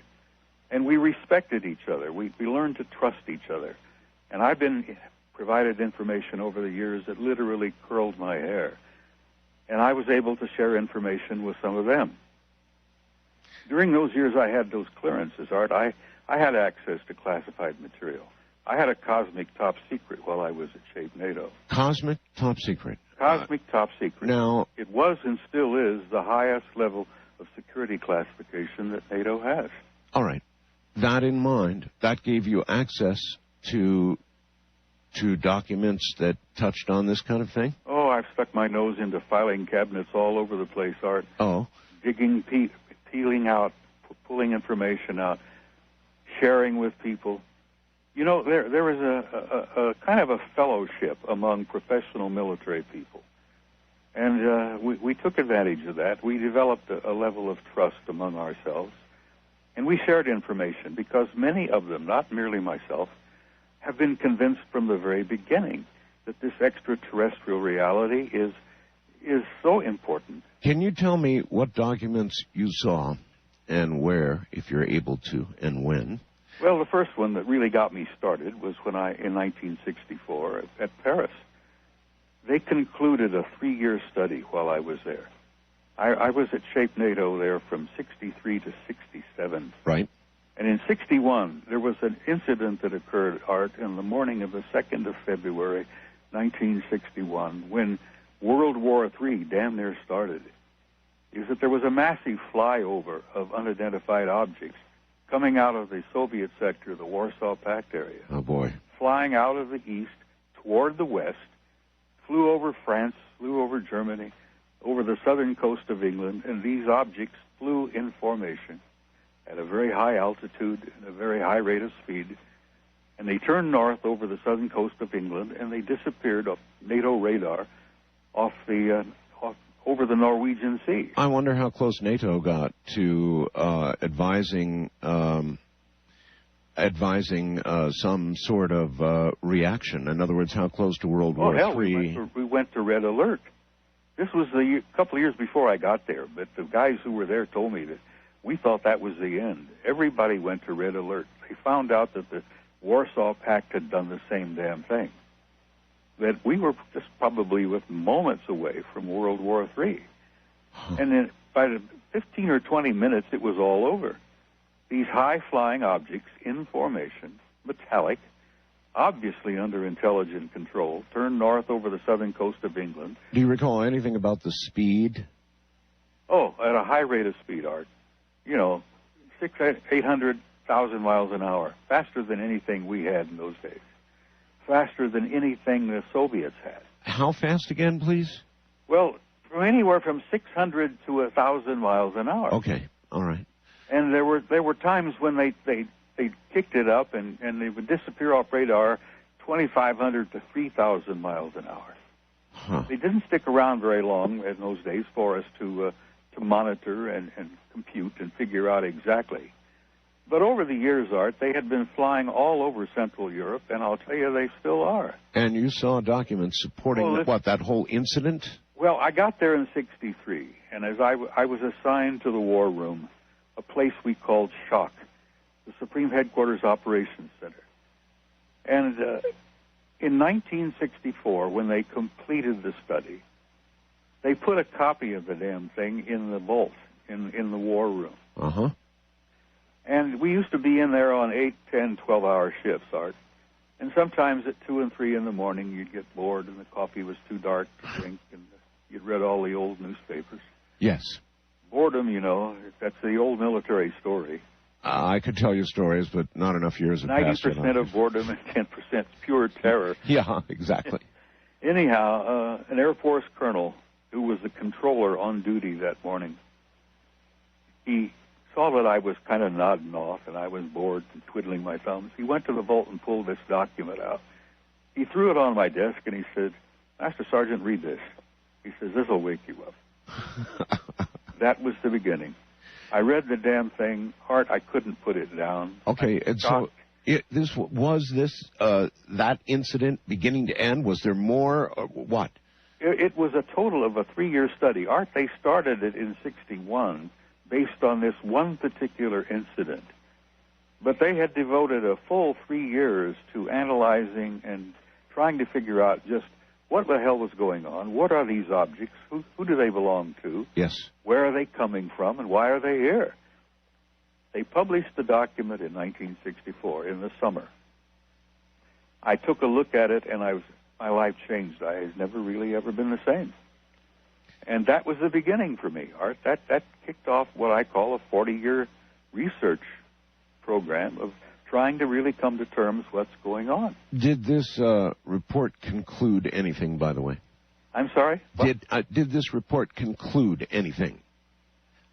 And we respected each other. We learned to trust each other. And I've been provided information over the years that literally curled my hair. And I was able to share information with some of them. During those years I had those clearances, Art, I had access to classified material. I had a cosmic top secret while I was at Shape NATO. Cosmic top secret? Cosmic top secret. Now, it was and still is the highest level of security classification that NATO has. All right. That in mind, that gave you access to documents that touched on this kind of thing? Oh, I've stuck my nose into filing cabinets all over the place, Art. Oh. Digging, peeling out, pulling information out, sharing with people. You know, there is a kind of a fellowship among professional military people. And we took advantage of that. We developed a level of trust among ourselves, and we shared information because many of them, not merely myself, have been convinced from the very beginning that this extraterrestrial reality is so important. Can you tell me what documents you saw and where, if you're able to, and when? Well, the first one that really got me started was when in 1964 at Paris. They concluded a 3-year study while I was there. I was at Shape NATO there from 63 to 67. Right. And in 61, there was an incident that occurred, Art, in the morning of the 2nd of February, 1961, when World War III damn near started. Is that there was a massive flyover of unidentified objects coming out of the Soviet sector, the Warsaw Pact area. Oh, boy. Flying out of the east toward the west, flew over France, flew over Germany, over the southern coast of England, and these objects flew in formation at a very high altitude and a very high rate of speed. And they turned north over the southern coast of England, and they disappeared off NATO radar over the Norwegian Sea. I wonder how close NATO got to advising some sort of reaction. In other words, how close to World War III? We went to red alert. This was a couple of years before I got there, but the guys who were there told me that we thought that was the end. Everybody went to red alert. They found out that the Warsaw Pact had done the same damn thing. That we were just probably with moments away from World War III. And then by the 15 or 20 minutes, it was all over. These high-flying objects in formation, metallic, obviously under intelligent control, turned north over the southern coast of England. Do you recall anything about the speed? Oh, at a high rate of speed, Art. 800,000 miles an hour, faster than anything we had in those days. Faster than anything the Soviets had. How fast again, please? Well, from anywhere from 600 to 1,000 miles an hour. Okay, all right. And there were times when they kicked it up and they would disappear off radar 2,500 to 3,000 miles an hour. Huh. They didn't stick around very long in those days for us to monitor and compute and figure out exactly. But over the years, Art, they had been flying all over Central Europe, and I'll tell you, they still are. And you saw documents supporting, that whole incident? Well, I got there in 63, and as I was assigned to the war room, a place we called SHOC, the Supreme Headquarters Operations Center. And in 1964, when they completed the study, they put a copy of the damn thing in the vault, in the war room. Uh-huh. And we used to be in there on 8, 10, 12-hour shifts, Art. And sometimes at 2 and 3 in the morning, you'd get bored and the coffee was too dark to drink, and you'd read all the old newspapers. Yes. Boredom, that's the old military story. I could tell you stories, but not enough years have passed. 90% of boredom and 10% pure terror. Yeah, exactly. Anyhow, an Air Force colonel who was the controller on duty that morning, he saw that I was kind of nodding off and I was bored and twiddling my thumbs. He went to the vault and pulled this document out. He threw it on my desk and he said, "Master Sergeant, read this." He says, "This will wake you up." That was the beginning. I read the damn thing. Art, I couldn't put it down. Okay, and so that incident beginning to end? Was there more? Or what? It was a total of a 3-year study. Art, they started it in 61 based on this one particular incident. But they had devoted a full 3 years to analyzing and trying to figure out just what the hell was going on. What are these objects? Who do they belong to? Yes. Where are they coming from, and why are they here? They published the document in 1964 in the summer. I took a look at it, and my life changed. I had never really ever been the same. And that was the beginning for me, Art. That kicked off what I call a 40-year research program of trying to really come to terms with what's going on. Did this report conclude anything, by the way? I'm sorry? Did this report conclude anything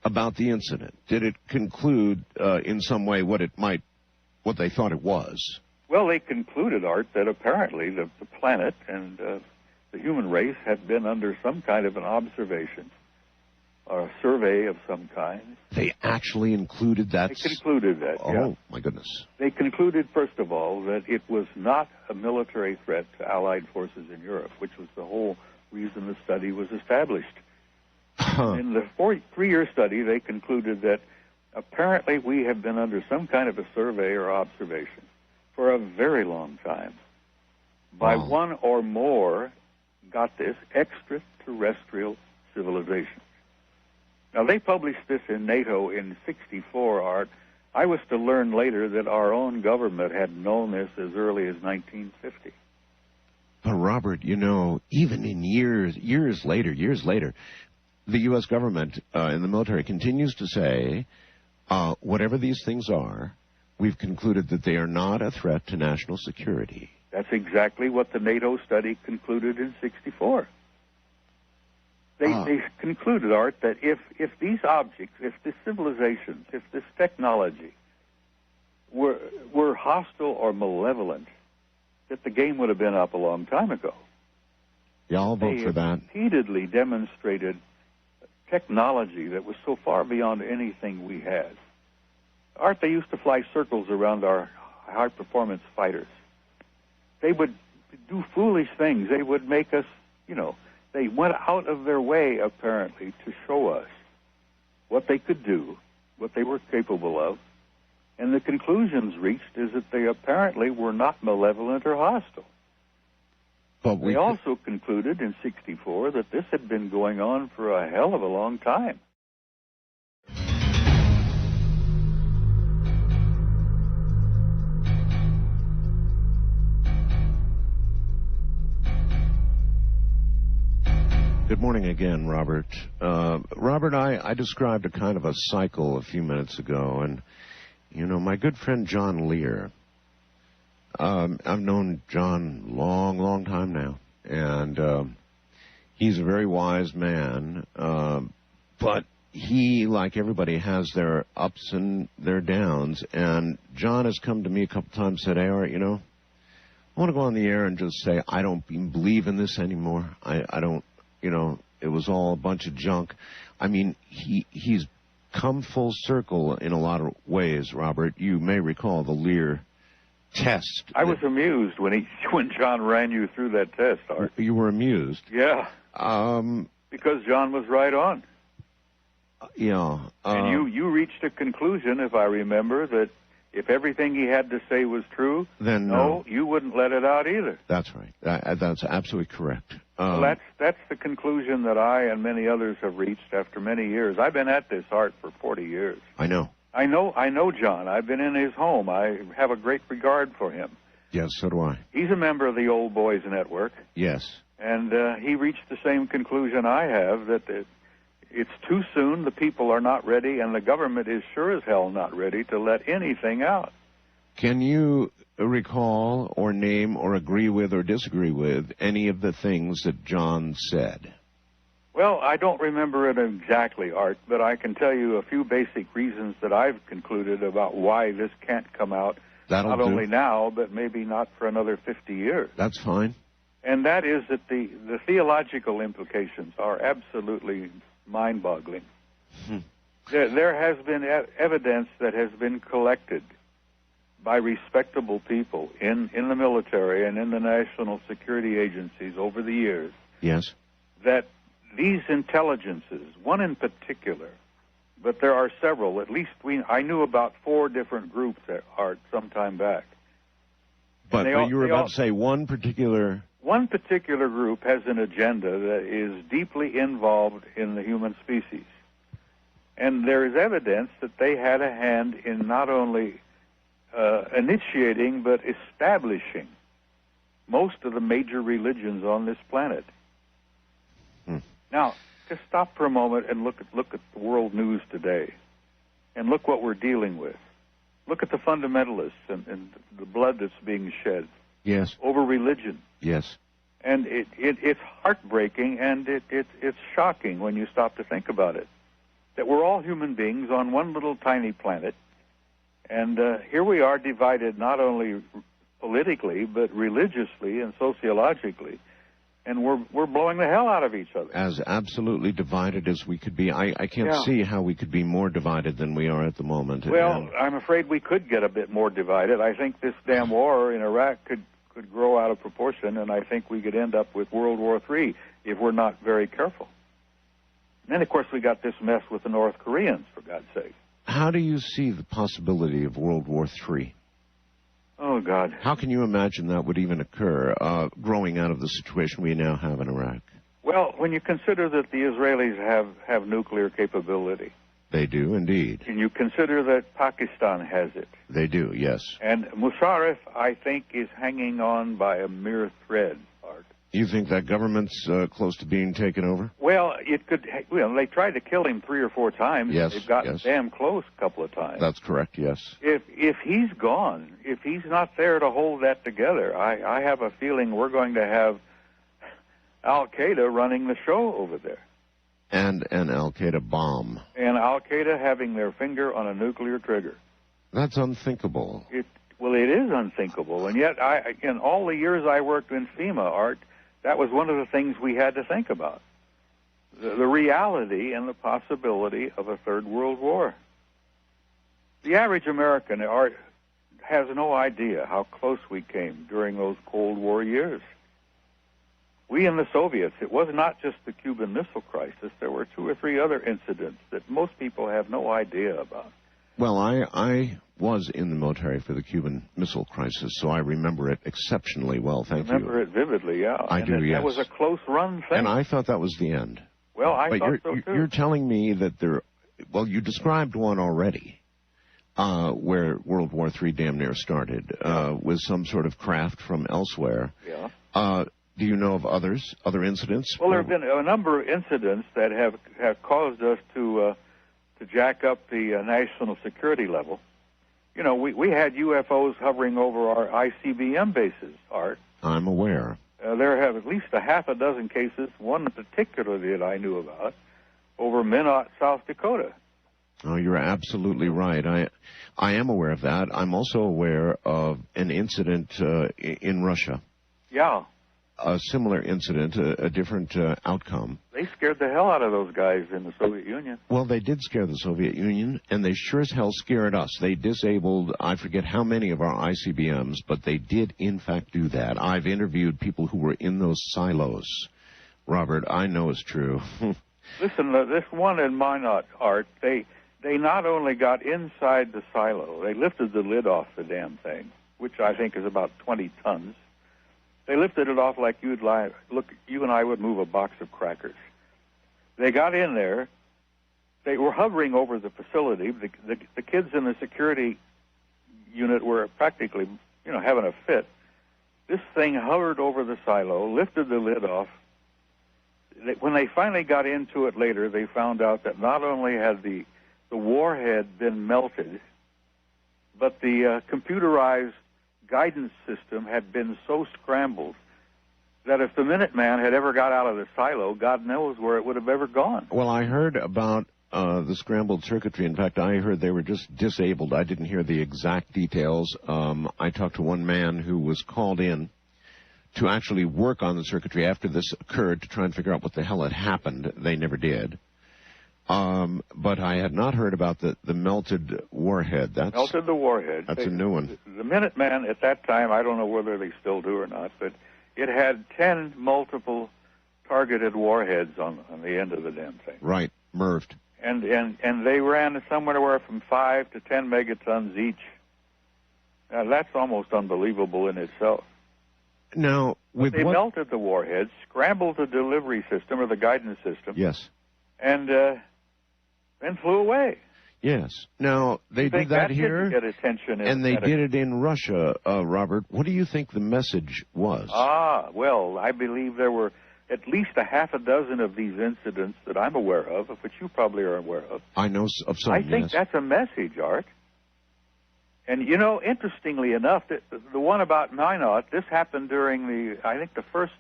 about the incident? Did it conclude in some way what they thought it was? Well, they concluded, Art, that apparently the planet and the human race had been under some kind of an observation or a survey of some kind. They actually included that? They concluded that, yeah. Oh, my goodness. They concluded, first of all, that it was not a military threat to Allied forces in Europe, which was the whole reason the study was established. In the 3-year study, they concluded that apparently we have been under some kind of a survey or observation for a very long time by one or more, got this, extraterrestrial civilization. Now, they published this in NATO in '64, Art. I was to learn later that our own government had known this as early as 1950. But, Robert, you know, even in years later, the U.S. government in the military continues to say, whatever these things are, we've concluded that they are not a threat to national security. That's exactly what the NATO study concluded in '64. They concluded, Art, that if these objects, if this civilizations, if this technology were hostile or malevolent, that the game would have been up a long time ago. Yeah, I'll vote for that. They repeatedly demonstrated technology that was so far beyond anything we had. Art, they used to fly circles around our high-performance fighters. They would do foolish things. They would make us, you know, they went out of their way, apparently, to show us what they could do, what they were capable of, and the conclusions reached is that they apparently were not malevolent or hostile. But they also concluded in '64 that this had been going on for a hell of a long time. Good morning again, Robert. Robert, I described a kind of a cycle a few minutes ago, and, you know, my good friend John Lear, I've known John long time now, and he's a very wise man, but he, like everybody, has their ups and their downs, and John has come to me a couple times and said, hey, Art, you know, I want to go on the air and just say I don't believe in this anymore. I don't. You know, it was all a bunch of junk. I mean, he's come full circle in a lot of ways, Robert. You may recall the Lear test. I was amused when John ran you through that test, Art. You were amused? Yeah. Because John was right on. Yeah. And you reached a conclusion, if I remember, that if everything he had to say was true, then no, you wouldn't let it out either. That's right. That's absolutely correct. Well, that's the conclusion that I and many others have reached after many years. I've been at this, Art, for 40 years. I know John. I've been in his home. I have a great regard for him. Yes, so do I. He's a member of the Old Boys Network. Yes. And he reached the same conclusion I have, that it's too soon, the people are not ready, and the government is sure as hell not ready to let anything out. Can you recall or name or agree with or disagree with any of the things that John said? Well, I don't remember it exactly, Art, but I can tell you a few basic reasons that I've concluded about why this can't come out, not only now, but maybe not for another 50 years. That's fine. And that is that the theological implications are absolutely mind-boggling. There has been evidence that has been collected by respectable people in the military and in the national security agencies over the years. Yes. That these intelligences, one in particular, but there are several, at least I knew about 4 different groups that are some time back. But you were about to say one particular... One particular group has an agenda that is deeply involved in the human species. And there is evidence that they had a hand in not only initiating but establishing most of the major religions on this planet. Now, just stop for a moment and look at the world news today, and look what we're dealing with. Look at the fundamentalists and the blood that's being shed. Yes. Over religion. Yes. And it's heartbreaking, and it's shocking when you stop to think about it, that we're all human beings on one little tiny planet, and here we are divided not only politically but religiously and sociologically, and we're blowing the hell out of each other. As absolutely divided as we could be. I can't see how we could be more divided than we are at the moment. Well, I'm afraid we could get a bit more divided. I think this damn war in Iraq could grow out of proportion, and I think we could end up with World War III if we're not very careful. And then, of course, we got this mess with the North Koreans, for God's sake. How do you see the possibility of World War III? Oh, God. How can you imagine that would even occur, growing out of the situation we now have in Iraq? Well, when you consider that the Israelis have nuclear capability. They do, indeed. And you consider that Pakistan has it. They do, yes. And Musharraf, I think, is hanging on by a mere thread, Art. You think that government's close to being taken over? Well, it could. Well, they tried to kill him 3 or 4 times. Yes, They've gotten damn close a couple of times. That's correct, yes. If he's gone, if he's not there to hold that together, I have a feeling we're going to have Al-Qaeda running the show over there. And an Al-Qaeda bomb. And Al-Qaeda having their finger on a nuclear trigger. That's unthinkable. Well, it is unthinkable. And yet, in all the years I worked in FEMA, Art, that was one of the things we had to think about. The reality and the possibility of a third world war. The average American, Art, has no idea how close we came during those Cold War years. We and the Soviets, it was not just the Cuban Missile Crisis. There were 2 or 3 other incidents that most people have no idea about. Well, I was in the military for the Cuban Missile Crisis, so I remember it exceptionally well. Thank you. Remember it vividly, yeah. I do, yes. That was a close-run thing. And I thought that was the end. Well, I thought so, too. You're telling me that well, you described one already, where World War III damn near started, with some sort of craft from elsewhere. Yeah. Do you know of other incidents? Well, there have been a number of incidents that have caused us to jack up the national security level. You know, we had UFOs hovering over our ICBM bases, Art. I'm aware. There have at least a half a dozen cases, one in particular that I knew about, over Minot, South Dakota. Oh, you're absolutely right. I am aware of that. I'm also aware of an incident in Russia. Yeah. A similar incident, a different outcome. They scared the hell out of those guys in the Soviet Union. Well, they did scare the Soviet Union, and they sure as hell scared us. They disabled, I forget how many of our ICBMs, but they did, in fact, do that. I've interviewed people who were in those silos. Robert, I know it's true. Listen, this one in Minot, Art, they not only got inside the silo, they lifted the lid off the damn thing, which I think is about 20 tons. They lifted it off like you and I would move a box of crackers. They got in there. They were hovering over the facility. The kids in the security unit were practically, having a fit. This thing hovered over the silo, lifted the lid off. When they finally got into it later, they found out that not only had the warhead been melted, but the computerized guidance system had been so scrambled that if the Minuteman had ever got out of the silo, God knows where it would have ever gone. Well, I heard about the scrambled circuitry. In fact, I heard they were just disabled. I didn't hear the exact details. I talked to one man who was called in to actually work on the circuitry after this occurred to try and figure out what the hell had happened. They never did. But I had not heard about the melted warhead. Melted the warhead. That's a new one. The Minuteman at that time, I don't know whether they still do or not, but it had 10 multiple targeted warheads on the end of the damn thing. Right, MIRVed. And they ran somewhere from 5 to 10 megatons each. Now, that's almost unbelievable in itself. Now, they melted the warheads, scrambled the delivery system or the guidance system. Yes. And then flew away. Yes. Now, they did that here, get attention and they did it in Russia, Robert. What do you think the message was? Well, I believe there were at least a half a dozen of these incidents that I'm aware of which you probably are aware of. I know of some, I think that's a message, Art. And, interestingly enough, the one about Minot, this happened during the first,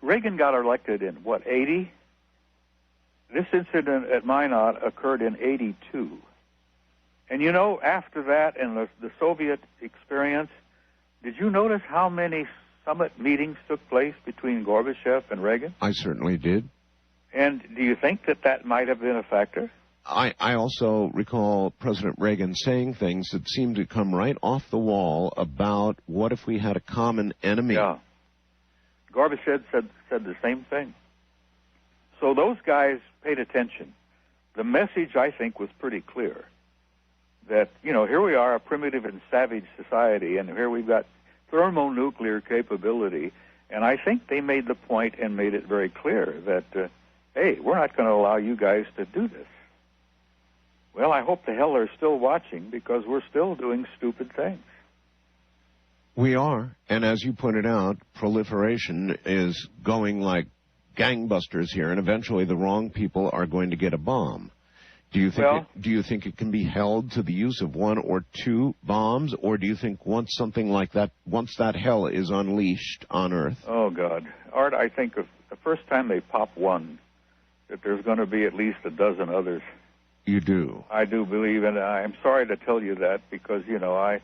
Reagan got elected in, 80? This incident at Minot occurred in 82. And after that and the Soviet experience, did you notice how many summit meetings took place between Gorbachev and Reagan? I certainly did. And do you think that that might have been a factor? I also recall President Reagan saying things that seemed to come right off the wall about what if we had a common enemy. Yeah. Gorbachev said the same thing. So those guys paid attention. The message, I think, was pretty clear. That, you know, here we are, a primitive and savage society, and here we've got thermonuclear capability. And I think they made the point and made it very clear that, hey, we're not going to allow you guys to do this. Well, I hope the hell they're still watching, because we're still doing stupid things. We are, and as you pointed out, proliferation is going like gangbusters here, and eventually the wrong people are going to get a bomb. Do you think it can be held to the use of 1 or 2 bombs, or do you think once that hell is unleashed on Earth? Oh, God. Art, I think if the first time they pop one, that there's going to be at least a dozen others. You do? I do believe, and I'm sorry to tell you that, because, you know, I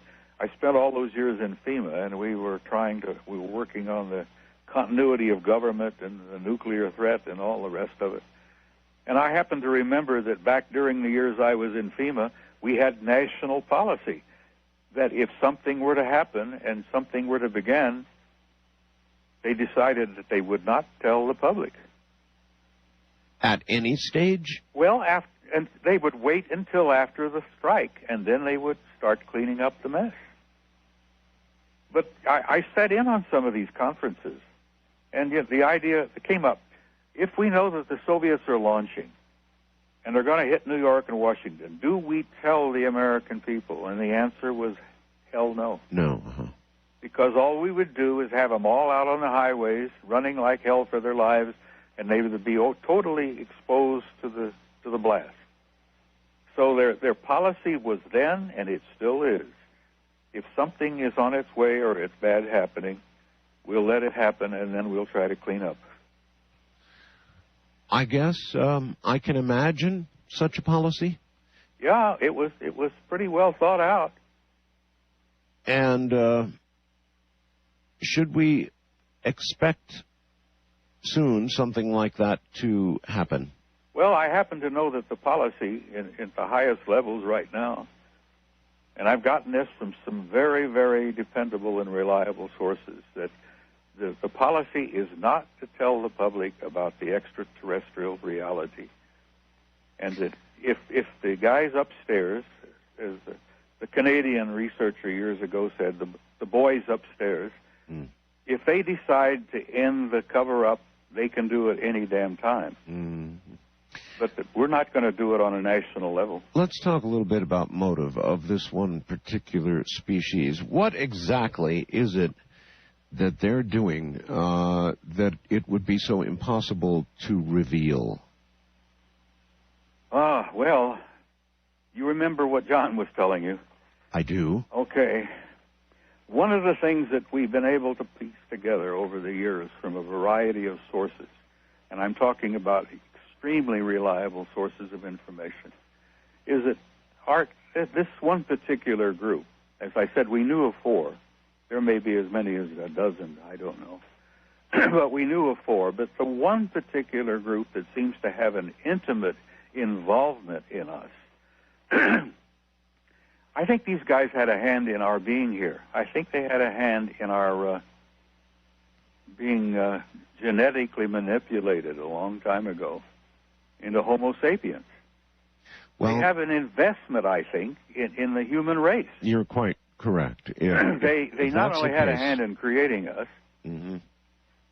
spent all those years in FEMA, and we were working on the continuity of government and the nuclear threat and all the rest of it. And I happen to remember that back during the years I was in FEMA, we had national policy that if something were to happen and something were to begin, they decided that they would not tell the public. At any stage? Well, and they would wait until after the strike, and then they would start cleaning up the mess. But I sat in on some of these conferences, and yet the idea that came up, if we know that the Soviets are launching, and they're going to hit New York and Washington, do we tell the American people? And the answer was, hell no. No. Because all we would do is have them all out on the highways, running like hell for their lives, and they would be totally exposed to the blast. So their policy was then, and it still is, if something is on its way or it's bad happening, we'll let it happen, and then we'll try to clean up. I guess I can imagine such a policy. Yeah, it was pretty well thought out. And should we expect soon something like that to happen? Well, I happen to know that the policy in the highest levels right now, and I've gotten this from some very, very dependable and reliable sources, that the policy is not to tell the public about the extraterrestrial reality. And that if the guys upstairs, as the Canadian researcher years ago said, the boys upstairs, if they decide to end the cover-up, they can do it any damn time. But we're not going to do it on a national level. Let's talk a little bit about motive of this one particular species. What exactly is it that they're doing that it would be so impossible to reveal? Well, you remember what John was telling you. I do. Okay. One of the things that we've been able to piece together over the years from a variety of sources, and I'm talking about extremely reliable sources of information, is that this one particular group, as I said, we knew of 4. There may be as many as a dozen, I don't know. But we knew of 4. But the one particular group that seems to have an intimate involvement in us, I think these guys had a hand in our being here. I think they had a hand in our being genetically manipulated a long time ago into Homo sapiens. Well, they have an investment, I think, in the human race. You're quite correct. Yeah. They not only had a hand in creating us,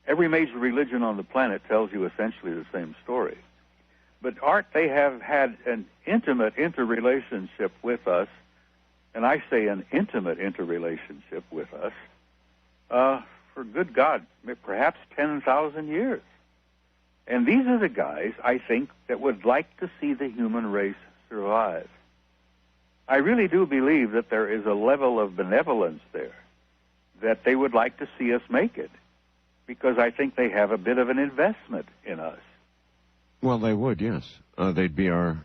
every major religion on the planet tells you essentially the same story. But they have had an intimate interrelationship with us, and I say an intimate interrelationship with us, for good God, perhaps 10,000 years. And these are the guys, I think, that would like to see the human race survive. I really do believe that there is a level of benevolence there, that they would like to see us make it, because I think they have a bit of an investment in us. Well, they would, yes. They'd be our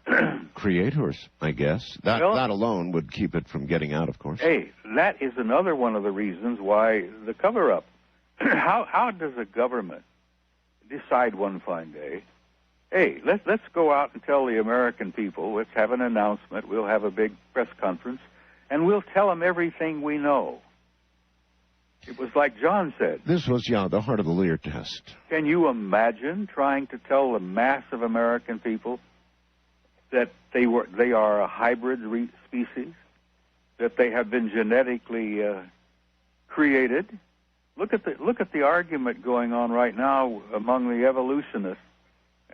creators, I guess. That alone would keep it from getting out, of course. Hey, that is another one of the reasons why the cover-up how does a government decide one fine day, hey, let's go out and tell the American people, let's have an announcement, we'll have a big press conference, and we'll tell them everything we know. It was like John said. This was, the heart of the Lear test. Can you imagine trying to tell the mass of American people that they are a hybrid species, that they have been genetically created? Look at the argument going on right now among the evolutionists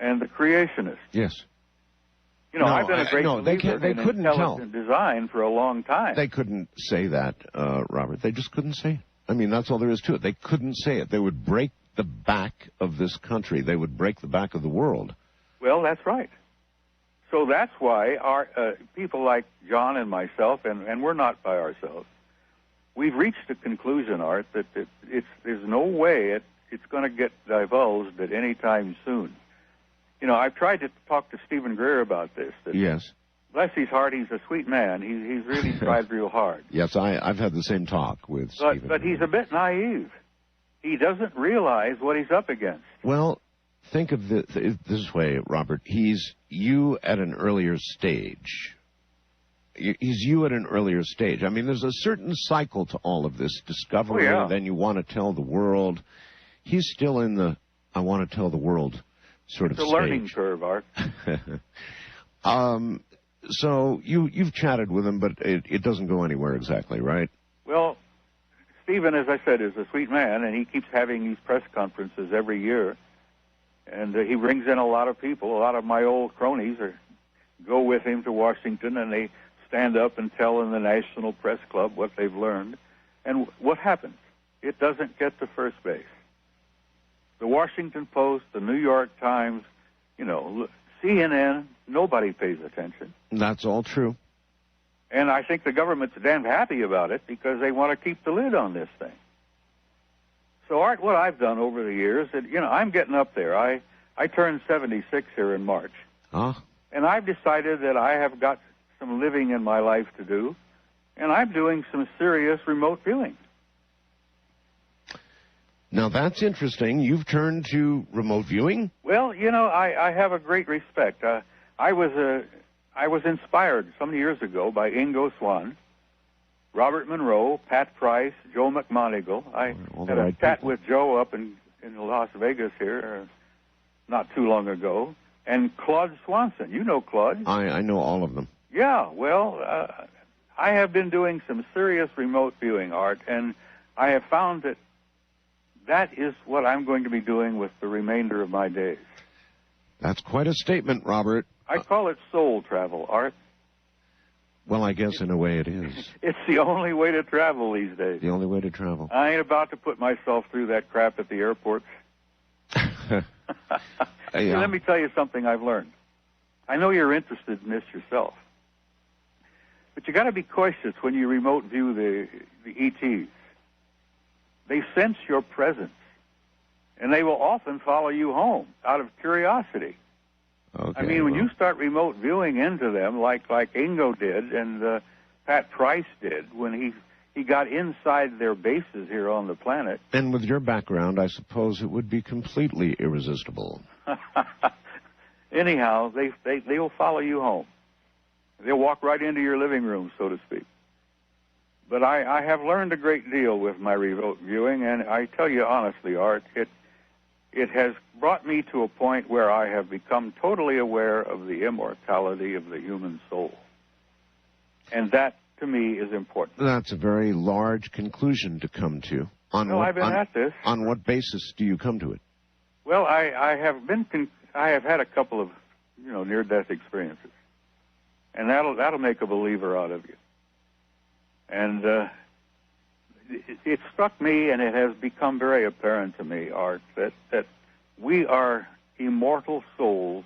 and the creationists. Yes. I've been a great believer in intelligent design for a long time. They couldn't say that, Robert. They just couldn't say it. I mean, that's all there is to it. They couldn't say it. They would break the back of this country. They would break the back of the world. Well, that's right. So that's why our people like John and myself, and we're not by ourselves, we've reached a conclusion, Art, that there's no way it's going to get divulged at any time soon. I've tried to talk to Stephen Greer about this. Yes. Bless his heart, he's a sweet man. He's really tried real hard. Yes, I've had the same talk with Stephen. But he's a bit naive. He doesn't realize what he's up against. Well, think of this way, Robert. He's you at an earlier stage. He's you at an earlier stage. I mean, there's a certain cycle to all of this discovery. Oh, yeah. Then you want to tell the world. He's still in the I want to tell the world sort of stage. It's a learning curve, Art. So you've chatted with him, but it doesn't go anywhere exactly, right? Well, Stephen, as I said, is a sweet man, and he keeps having these press conferences every year. And he brings in a lot of people. A lot of my old cronies go with him to Washington, and they stand up and tell in the National Press Club what they've learned. And what happens? It doesn't get to first base. The Washington Post, the New York Times, CNN, nobody pays attention. That's all true. And I think the government's damn happy about it because they want to keep the lid on this thing. So, Art, what I've done over the years, I'm getting up there. I turned 76 here in March. And I've decided that I have got some living in my life to do, and I'm doing some serious remote viewing. Now, that's interesting. You've turned to remote viewing? Well, I have a great respect. I was inspired some years ago by Ingo Swann, Robert Monroe, Pat Price, Joe McMonigle. I had a chat with Joe up in Las Vegas here not too long ago. And Claude Swanson. You know Claude. I know all of them. Yeah, well, I have been doing some serious remote viewing, Art, and I have found that is what I'm going to be doing with the remainder of my days. That's quite a statement, Robert. I call it soul travel, Art. Well, I guess in a way it is. It's the only way to travel these days. The only way to travel. I ain't about to put myself through that crap at the airports. Yeah. Let me tell you something I've learned. I know you're interested in this yourself. But you got to be cautious when you remote view the ETs. They sense your presence, and they will often follow you home out of curiosity. Okay, I mean, when you start remote viewing into them, like Ingo did and Pat Price did when he got inside their bases here on the planet. And with your background, I suppose it would be completely irresistible. Anyhow, they will follow you home. They'll walk right into your living room, so to speak. But I have learned a great deal with my remote viewing, and I tell you honestly, Art, it has brought me to a point where I have become totally aware of the immortality of the human soul. And that, to me, is important. That's a very large conclusion to come to. I've been at this. On what basis do you come to it? Well, I have had a couple of, near-death experiences. And that'll make a believer out of you. And it struck me, and it has become very apparent to me, Art, that we are immortal souls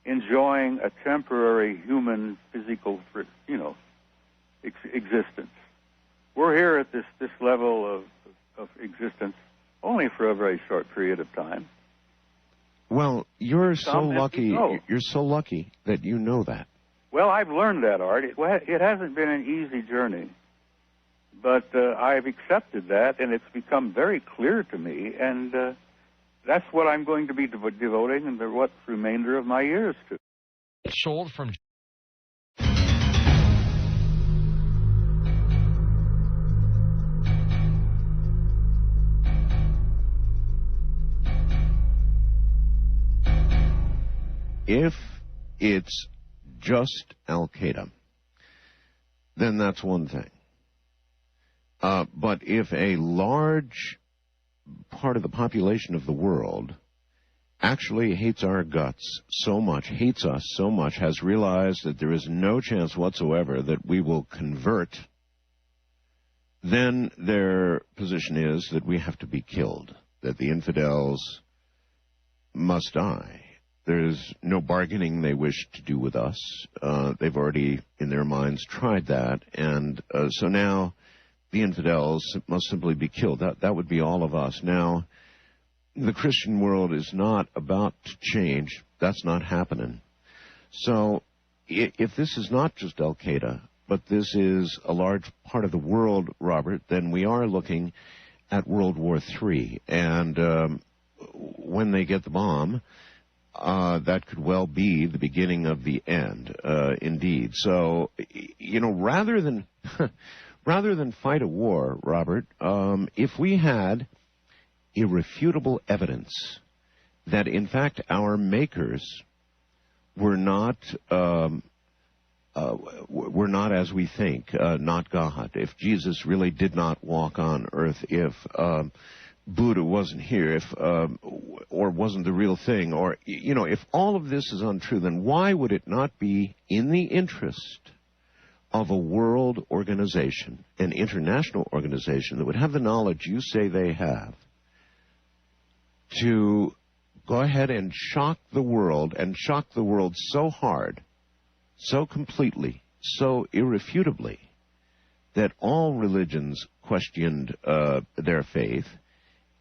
enjoying a temporary human physical, existence. We're here at this level of existence only for a very short period of time. Well, you're so lucky. You're so lucky that you know that. Well, I've learned that, Art. It hasn't been an easy journey, But I've accepted that, and it's become very clear to me, and that's what I'm going to be devoting the remainder of my years to. Sold from... If it's just Al-Qaeda, then that's one thing. But if a large part of the population of the world actually hates our guts so much, hates us so much, has realized that there is no chance whatsoever that we will convert, then their position is that we have to be killed, that the infidels must die. There's no bargaining they wish to do with us. They've already, in their minds, tried that, and so now the infidels must simply be killed. That would be all of us. Now, the Christian world is not about to change. That's not happening. So if this is not just Al-Qaeda, but this is a large part of the world, Robert, then we are looking at World War III. And when they get the bomb, that could well be the beginning of the end, indeed. So, you know, rather than fight a war, Robert, if we had irrefutable evidence that, in fact, our makers were not as we think, not God, if Jesus really did not walk on earth, if Buddha wasn't here, if or wasn't the real thing, or, you know, if all of this is untrue, then why would it not be in the interest of a world organization, an international organization that would have the knowledge you say they have, to go ahead and shock the world, and shock the world so hard, so completely, so irrefutably, that all religions questioned their faith,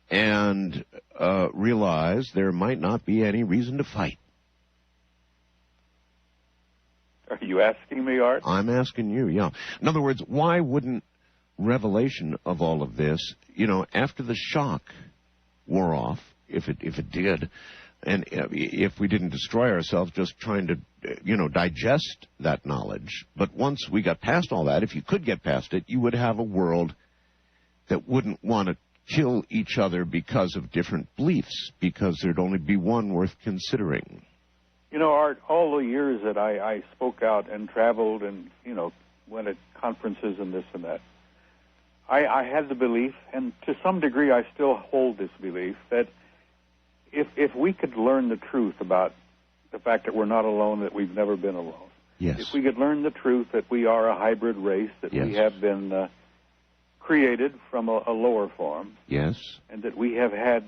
and realized there might not be any reason to fight? Are you asking me, Art? I'm asking you, yeah. In other words, why wouldn't revelation of all of this, you know, after the shock wore off, if it did, and if we didn't destroy ourselves just trying to, you know, digest that knowledge, but once we got past all that, if you could get past it, you would have a world that wouldn't want to kill each other because of different beliefs, because there'd only be one worth considering. You know, Art, all the years that I spoke out and traveled and, you know, went at conferences and this and that, I had the belief, and to some degree I still hold this belief, that if we could learn the truth about the fact that we're not alone, that we've never been alone, yes, if we could learn the truth that we are a hybrid race, that yes, we have been created from a lower form, yes, and that we have had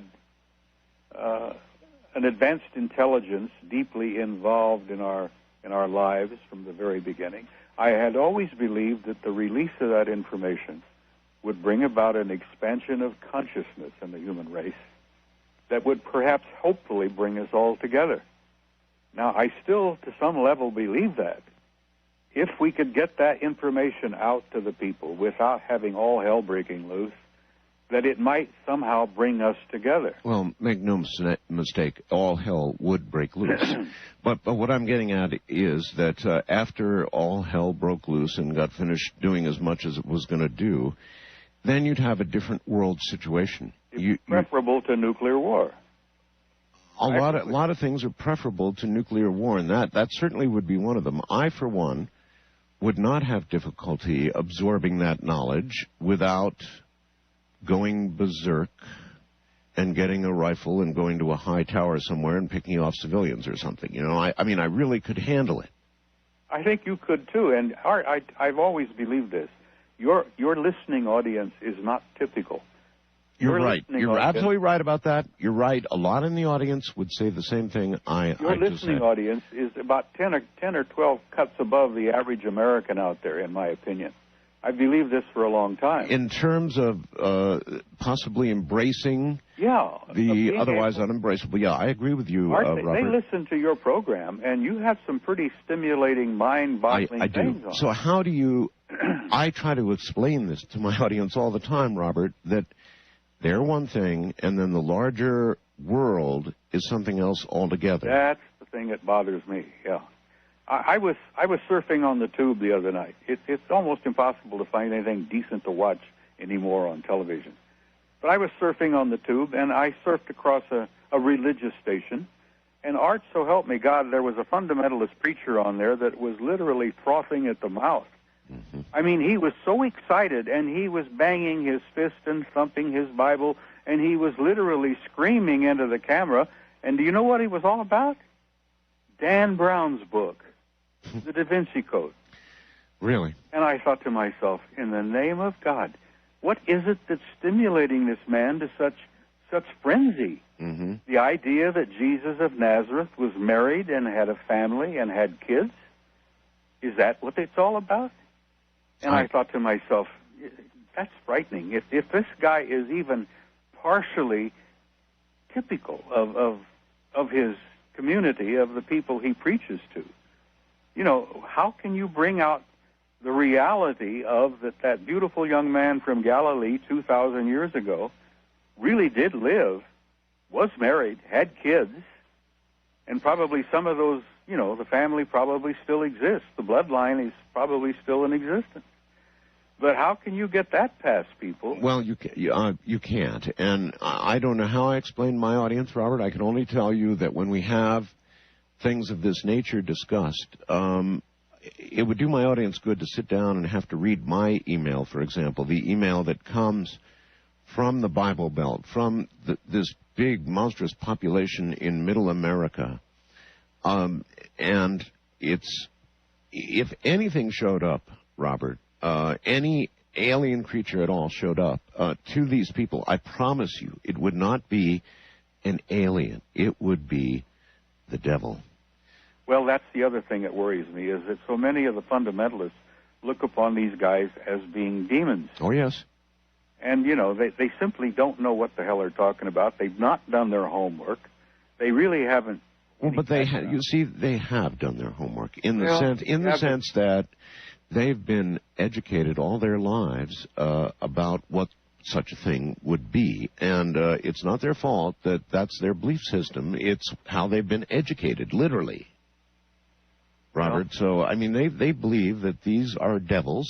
an advanced intelligence deeply involved in our lives from the very beginning, I had always believed that the release of that information would bring about an expansion of consciousness in the human race that would perhaps hopefully bring us all together. Now, I still, to some level, believe that. If we could get that information out to the people without having all hell breaking loose, that it might somehow bring us together. Well, make no mistake, all hell would break loose. But what I'm getting at is that after all hell broke loose and got finished doing as much as it was going to do, then you'd have a different world situation. It's preferable to nuclear war. A lot of things are preferable to nuclear war, and that certainly would be one of them. I, for one, would not have difficulty absorbing that knowledge without going berserk and getting a rifle and going to a high tower somewhere and picking off civilians or something. You know, I mean, I really could handle it. I think you could too, and Art, I've always believed this. Your listening audience is not typical. You're right. You're absolutely right about that. You're right. A lot in the audience would say the same thing Your listening audience is about 10 or 12 cuts above the average American out there, in my opinion. I believe this for a long time. In terms of possibly embracing the otherwise unembraceable. Yeah, I agree with you, Robert. Robert. They listen to your program, and you have some pretty stimulating, mind-boggling things on. So how do you I try to explain this to my audience all the time, Robert, that they're one thing, and then the larger world is something else altogether. That's the thing that bothers me, yeah. I was surfing on the tube the other night. It's almost impossible to find anything decent to watch anymore on television. But I was surfing on the tube, and I surfed across a religious station. And Art, so help me God, there was a fundamentalist preacher on there that was literally frothing at the mouth. Mm-hmm. I mean, he was so excited, and he was banging his fist and thumping his Bible, and he was literally screaming into the camera. And do you know what he was all about? Dan Brown's book, The Da Vinci Code. Really? And I thought to myself, in the name of God, what is it that's stimulating this man to such frenzy? Mm-hmm. The idea that Jesus of Nazareth was married and had a family and had kids? Is that what it's all about? And I thought to myself, that's frightening. If this guy is even partially typical of his community, of the people he preaches to, you know, how can you bring out the reality of that beautiful young man from Galilee 2,000 years ago really did live, was married, had kids, and probably some of those, you know, the family probably still exists. The bloodline is probably still in existence. But how can you get that past people? Well, you can't. And I don't know how I explain to my audience, Robert. I can only tell you that when we have things of this nature discussed, it would do my audience good to sit down and have to read my email, for example, the email that comes from the Bible Belt, from this big, monstrous population in Middle America. And if anything showed up, Robert, any alien creature at all showed up to these people, I promise you, it would not be an alien. It would be the devil. Well, that's the other thing that worries me, is that so many of the fundamentalists look upon these guys as being demons. Oh, yes. And, you know, they simply don't know what the hell they're talking about. They've not done their homework. They really haven't. Well, but you see, they have done their homework in the sense that they've been educated all their lives about what such a thing would be. And it's not their fault that that's their belief system. It's how they've been educated, literally. Robert, so, I mean, they believe that these are devils.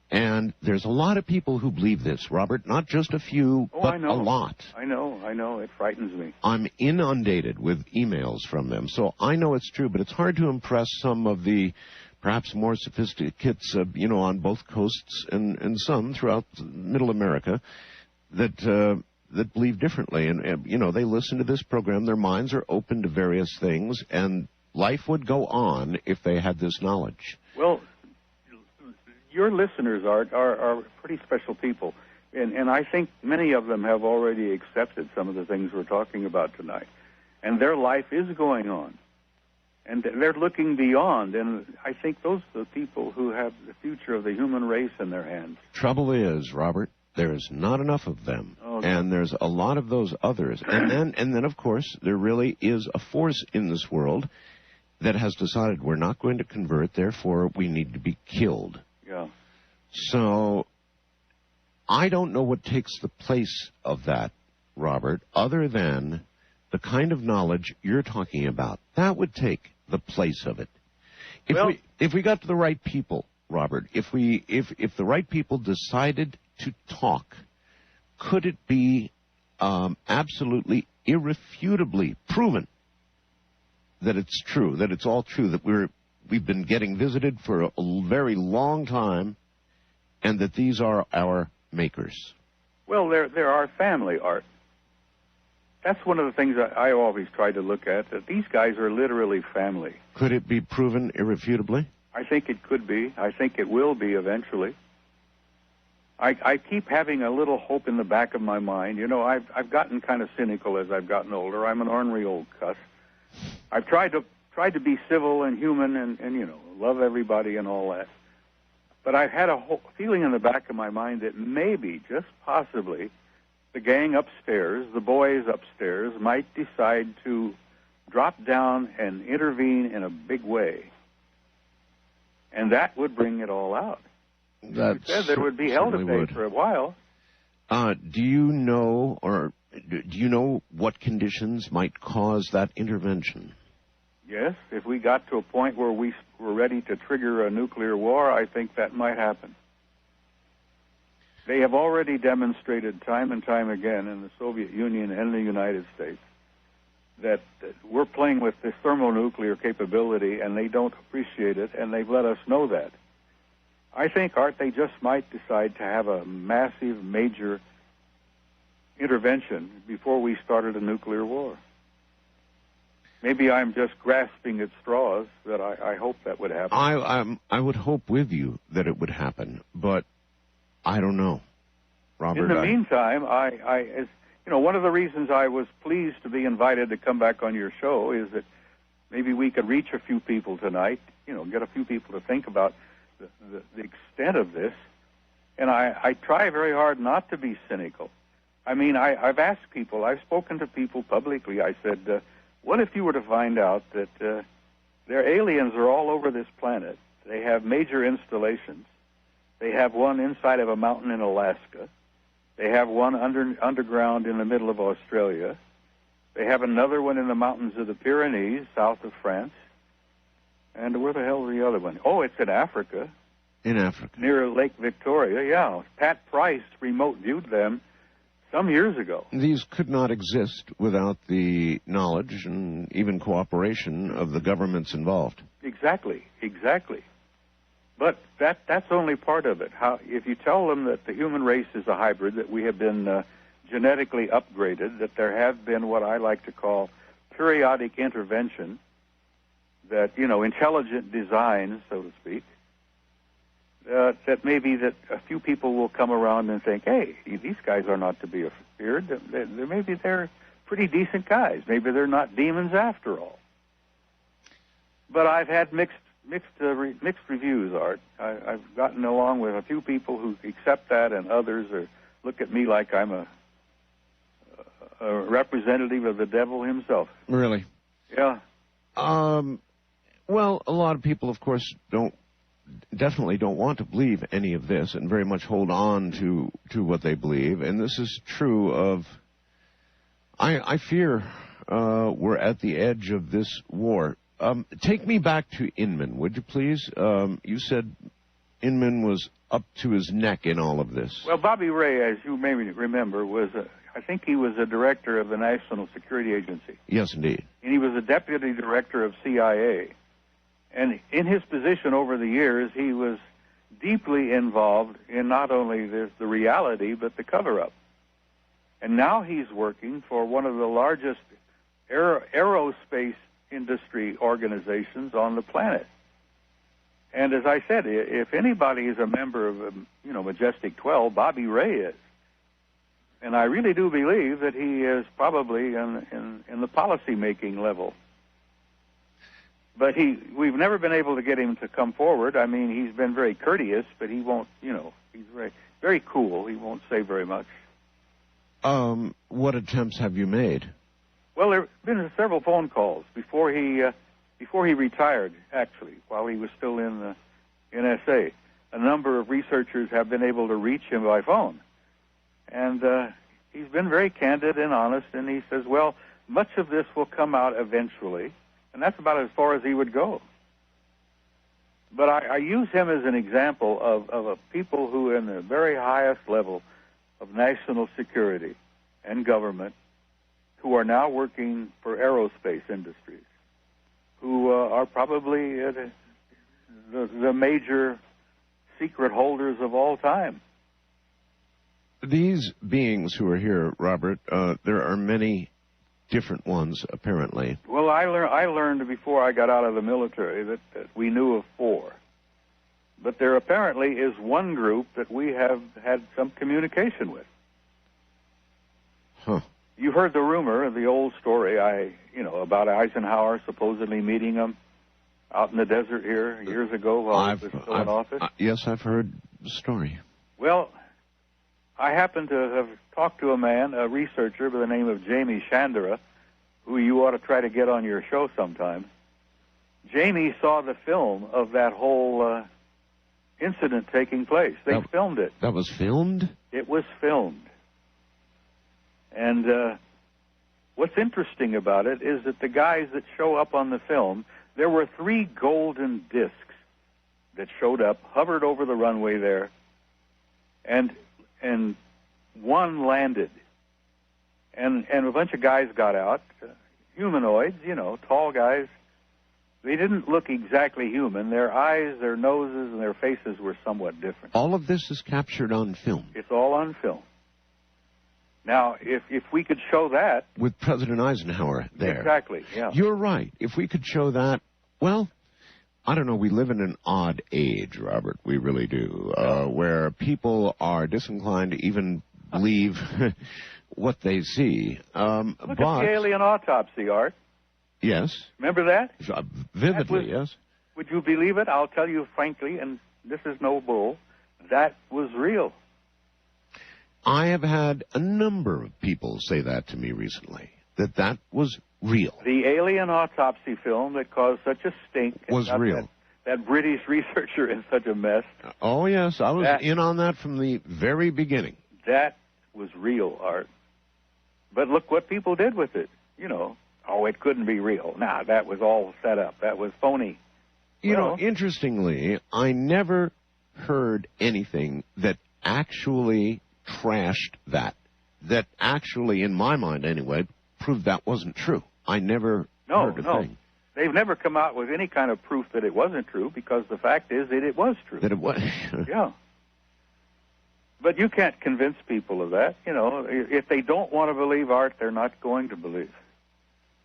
And there's a lot of people who believe this, Robert, not just a few, but a lot. I know. It frightens me. I'm inundated with emails from them, so I know it's true, but it's hard to impress some of the perhaps more sophisticates, on both coasts and some throughout Middle America that believe differently. And, they listen to this program. Their minds are open to various things, and life would go on if they had this knowledge. Well, your listeners are pretty special people, and I think many of them have already accepted some of the things we're talking about tonight, and their life is going on, and they're looking beyond, and I think those are the people who have the future of the human race in their hands. Trouble is, Robert, there's not enough of them, and there's a lot of those others, and then of course there really is a force in this world that has decided we're not going to convert, therefore we need to be killed. Yeah. So I don't know what takes the place of that, Robert, other than the kind of knowledge you're talking about. That would take the place of it. If we got to the right people, Robert, if the right people decided to talk, could it be absolutely irrefutably proven that it's true, that it's all true, that we've been getting visited for a very long time, and that these are our makers? Well, they're our family, Art. That's one of the things that I always try to look at, that these guys are literally family. Could it be proven irrefutably? I think it could be. I think it will be eventually. I keep having a little hope in the back of my mind. I've gotten kind of cynical as I've gotten older. I'm an ornery old cuss. I've tried to be civil and human and love everybody and all that. But I've had a whole feeling in the back of my mind that maybe, just possibly, the gang upstairs, the boys upstairs, might decide to drop down and intervene in a big way. And that would bring it all out. That said there would be hell to pay for a while. Do you know, or do you know what conditions might cause that intervention? Yes, if we got to a point where we were ready to trigger a nuclear war, I think that might happen. They have already demonstrated time and time again in the Soviet Union and the United States that we're playing with this thermonuclear capability, and they don't appreciate it, and they've let us know that. I think, Art, they just might decide to have a massive, major intervention before we started a nuclear war. Maybe I'm just grasping at straws, but I hope that would happen. I would hope with you that it would happen, but I don't know, Robert. In the meantime, one of the reasons I was pleased to be invited to come back on your show is that maybe we could reach a few people tonight, get a few people to think about the extent of this. And I try very hard not to be cynical. I mean, I've asked people, I've spoken to people publicly. I said, what if you were to find out that their aliens are all over this planet? They have major installations. They have one inside of a mountain in Alaska. They have one underground in the middle of Australia. They have another one in the mountains of the Pyrenees, south of France. And where the hell is the other one? Oh, it's in Africa. In Africa. Near Lake Victoria, yeah. Pat Price remote viewed them some years ago. These could not exist without the knowledge and even cooperation of the governments involved. Exactly. But that's only part of it. If you tell them that the human race is a hybrid, that we have been genetically upgraded, that there have been what I like to call periodic intervention, that, intelligent design, so to speak, that maybe that a few people will come around and think, hey, these guys are not to be feared. Maybe they're pretty decent guys. Maybe they're not demons after all. But I've had mixed reviews, Art. I've gotten along with a few people who accept that, and others look at me like I'm a representative of the devil himself. Really? Yeah. Well, a lot of people, of course, definitely don't want to believe any of this and very much hold on to what they believe. And this is true of, I fear we're at the edge of this war. Take me back to Inman, would you please? You said Inman was up to his neck in all of this. Well, Bobby Ray, as you may remember, I think he was a director of the National Security Agency. Yes, indeed. And he was a deputy director of CIA. And in his position over the years, he was deeply involved in not only the reality, but the cover-up. And now he's working for one of the largest aerospace industry organizations on the planet. And as I said, if anybody is a member of, Majestic 12, Bobby Ray is. And I really do believe that he is probably in the policy-making level. But we've never been able to get him to come forward. I mean, he's been very courteous, but he won't, he's very, very cool. He won't say very much. What attempts have you made? Well, there have been several phone calls before he retired, actually, while he was still in the NSA. A number of researchers have been able to reach him by phone. And he's been very candid and honest, and he says, well, much of this will come out eventually. And that's about as far as he would go. But I use him as an example of people who, in the very highest level of national security and government, who are now working for aerospace industries, who are probably the major secret holders of all time. These beings who are here, Robert, there are many different ones, apparently. Well, I learned before I got out of the military that we knew of 4. But there apparently is one group that we have had some communication with. Huh. You heard the rumor, the old story, about Eisenhower supposedly meeting them out in the desert here years ago while he was still in office? Yes, I've heard the story. Well, I happen to have talked to a researcher by the name of Jamie Chandra, who you ought to try to get on your show sometime. Jamie saw the film of that whole incident taking place. They filmed it. That was filmed? It was filmed. And what's interesting about it is that the guys that show up on the film, there were 3 golden discs that showed up, hovered over the runway there, and one landed. And a bunch of guys got out, humanoids, tall guys. They didn't look exactly human. Their eyes, their noses, and their faces were somewhat different. All of this is captured on film. It's all on film. Now, if we could show that... With President Eisenhower there. Exactly, yeah. You're right. If we could show that, well, I don't know, we live in an odd age, Robert. We really do. Where people are disinclined to even believe what they see. Look at the alien autopsy, Art. Yes. Remember that? Vividly, yes. Would you believe it? I'll tell you frankly, and this is no bull, that was real. I have had a number of people say that to me recently, that was real. The alien autopsy film that caused such a stink was real. That British researcher in such a mess. Oh, yes. I was in on that from the very beginning. That was real, Art. But look what people did with it. Oh, it couldn't be real. Nah, that was all set up. That was phony. Interestingly, I never heard anything that actually trashed that actually, in my mind anyway, proved that wasn't true. I never heard a thing. They've never come out with any kind of proof that it wasn't true, because the fact is that it was true. That it was. Yeah. But you can't convince people of that. If they don't want to believe, Art, they're not going to believe.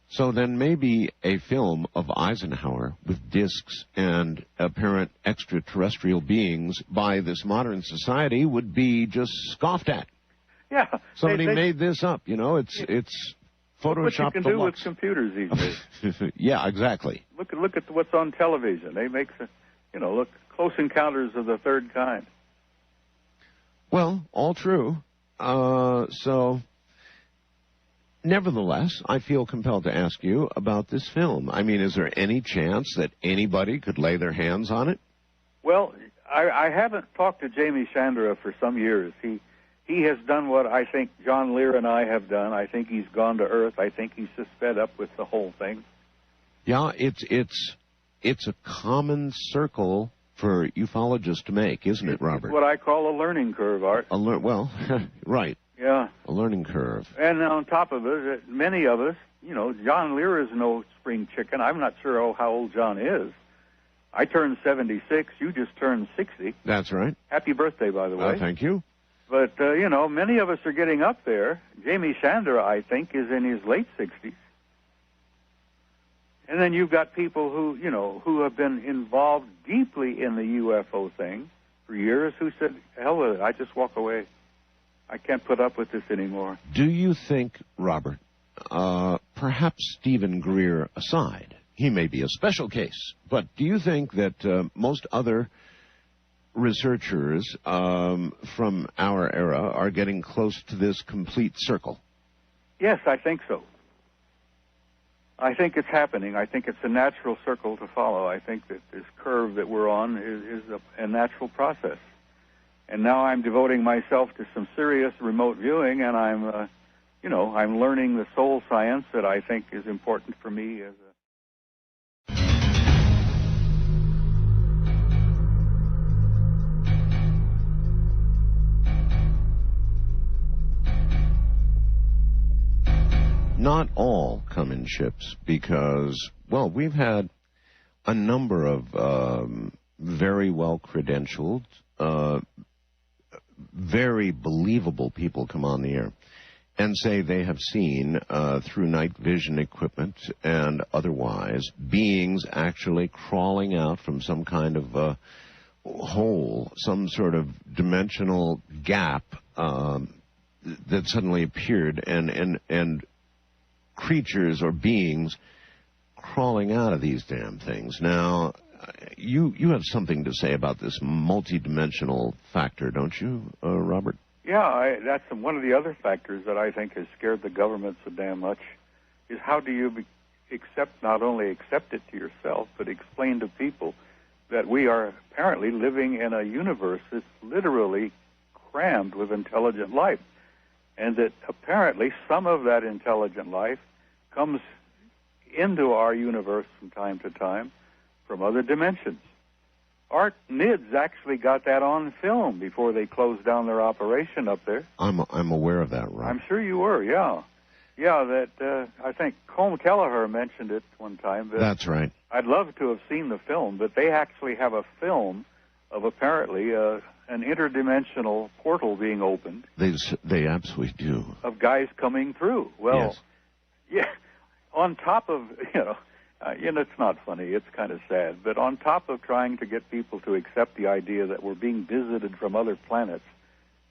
So then maybe a film of Eisenhower with discs and apparent extraterrestrial beings by this modern society would be just scoffed at. Yeah. Somebody made this up, it's Photoshopped. What you can do with computers these days. Yeah, exactly. Look at what's on television. They make, look, Close Encounters of the Third Kind. Well, all true. So... Nevertheless, I feel compelled to ask you about this film. I mean, is there any chance that anybody could lay their hands on it? Well, I haven't talked to Jamie Chandra for some years. He has done what I think John Lear and I have done. I think he's gone to Earth. I think he's just fed up with the whole thing. Yeah, it's a common circle for ufologists to make, isn't it, Robert? It's what I call a learning curve, Art. Well, right. Yeah. A learning curve. And on top of it, many of us, John Lear is no spring chicken. I'm not sure how old John is. I turned 76. You just turned 60. That's right. Happy birthday, by the way. Thank you. But, many of us are getting up there. Jamie Chandra, I think, is in his late 60s. And then you've got people who have been involved deeply in the UFO thing for years who said, hell with it, I just walk away. I can't put up with this anymore. Do you think, Robert, perhaps Stephen Greer aside, he may be a special case, but do you think that most other researchers from our era are getting close to this complete circle? Yes, I think so. I think it's happening. I think it's a natural circle to follow. I think that this curve that we're on is a natural process. And now I'm devoting myself to some serious remote viewing, and I'm learning the soul science that I think is important for me as a... Not all come in ships because, well, we've had a number of very well-credentialed, very believable people come on the air and say they have seen, through night vision equipment and otherwise, beings actually crawling out from some kind of hole, some sort of dimensional gap that suddenly appeared, and creatures or beings crawling out of these damn things. Now, you have something to say about this multidimensional factor, don't you, Robert? Yeah, that's one of the other factors that I think has scared the government so damn much, is how do you not only accept it to yourself, but explain to people that we are apparently living in a universe that's literally crammed with intelligent life, and that apparently some of that intelligent life comes into our universe from time to time from other dimensions. Art NIDS actually got that on film before they closed down their operation up there. I'm aware of that, Rob. I'm sure you were, yeah. Yeah, that I think Colm Kelleher mentioned it one time. That's right. I'd love to have seen the film, but they actually have a film of apparently an interdimensional portal being opened. They absolutely do. Of guys coming through. Well, yes. Yeah, on top of, it's not funny, it's kind of sad, but on top of trying to get people to accept the idea that we're being visited from other planets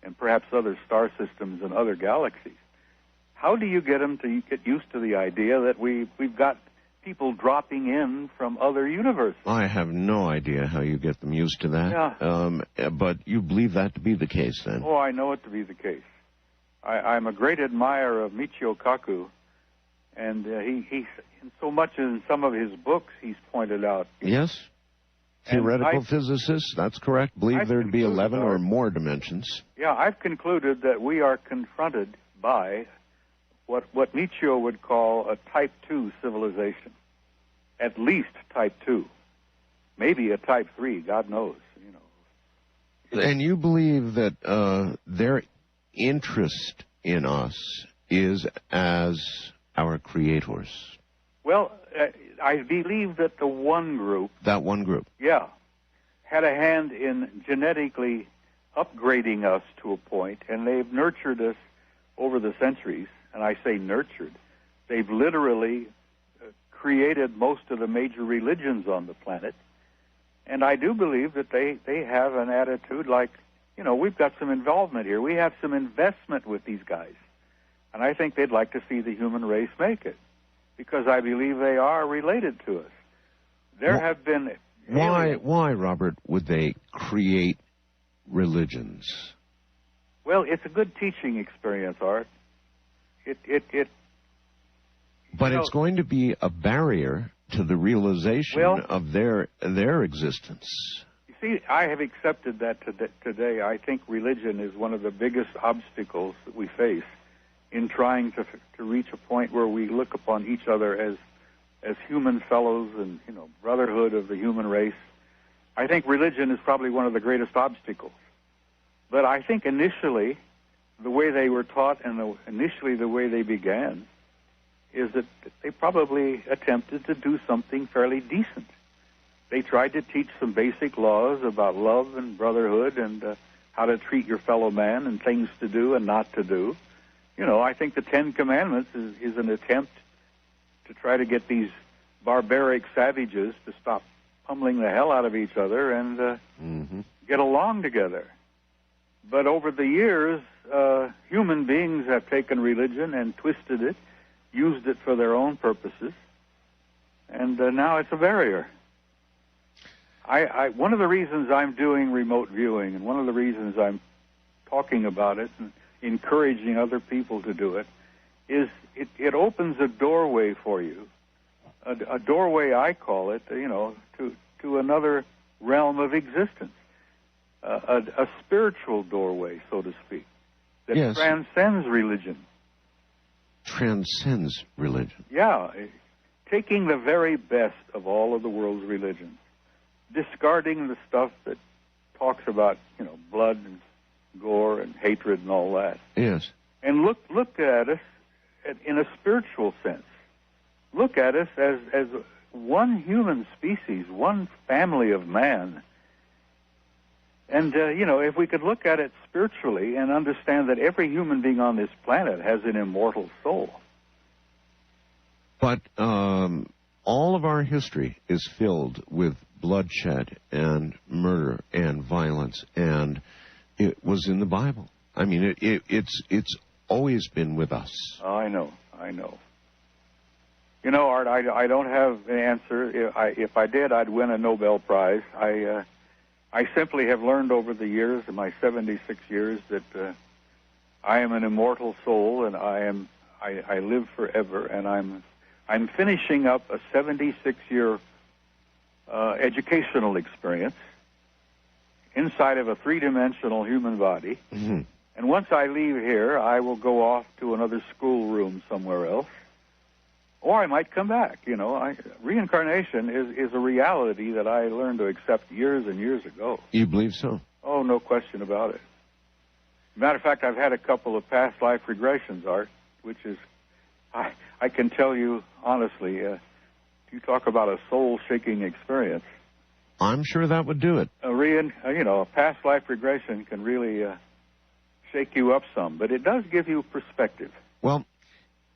and perhaps other star systems and other galaxies, how do you get them to get used to the idea that we've got people dropping in from other universes? I have no idea how you get them used to that. Yeah. But you believe that to be the case, then? Oh, I know it to be the case. I'm a great admirer of Michio Kaku, and he so much in some of his books he's pointed out. Yes. Theoretical physicists, that's correct, believe there'd be 11 or more dimensions. Yeah, I've concluded that we are confronted by what Michio would call a Type 2 civilization. At least Type 2. Maybe a Type 3, God knows. And you believe that their interest in us is as our creators? Well, I believe that the one group... That one group? Yeah. Had a hand in genetically upgrading us to a point, and they've nurtured us over the centuries. And I say nurtured. They've literally created most of the major religions on the planet. And I do believe that they have an attitude like, we've got some involvement here. We have some investment with these guys. And I think they'd like to see the human race make it, because I believe they are related to us. There have been... Why, Robert, would they create religions? Well, it's a good teaching experience, Art. But it's going to be a barrier to the realization of their existence. You see, I have accepted that today. I think religion is one of the biggest obstacles that we face in trying to reach a point where we look upon each other as human fellows and, brotherhood of the human race. I think religion is probably one of the greatest obstacles. But I think initially, the way they were taught and initially the way they began is that they probably attempted to do something fairly decent. They tried to teach some basic laws about love and brotherhood and how to treat your fellow man and things to do and not to do. I think the Ten Commandments is an attempt to try to get these barbaric savages to stop pummeling the hell out of each other and get along together. But over the years, human beings have taken religion and twisted it, used it for their own purposes, and now it's a barrier. One of the reasons I'm doing remote viewing, and one of the reasons I'm talking about it and encouraging other people to do it, is it opens a doorway for you, a doorway, I call it, to another realm of existence, a spiritual doorway, so to speak, that transcends religion. Transcends religion. Yeah, taking the very best of all of the world's religions, discarding the stuff that talks about, blood and gore and hatred and all that. Yes. And look at us in a spiritual sense. Look at us as one human species, one family of man. And, if we could look at it spiritually and understand that every human being on this planet has an immortal soul. But all of our history is filled with bloodshed and murder and violence, and it was in the Bible. I mean, it's always been with us. I know. Art, I don't have an answer. If I did, I'd win a Nobel Prize. I simply have learned over the years, in my 76 years, that I am an immortal soul, and I live forever, and I'm finishing up a 76-year educational experience inside of a three-dimensional human body. Mm-hmm. And once I leave here, I will go off to another schoolroom somewhere else. Or I might come back. You know, reincarnation is a reality that I learned to accept years and years ago. You believe so? Oh, no question about it. Matter of fact, I've had a couple of past life regressions, Art, which is, I can tell you honestly, you talk about a soul-shaking experience. I'm sure that would do it. A past life regression can really shake you up some, but it does give you perspective. Well,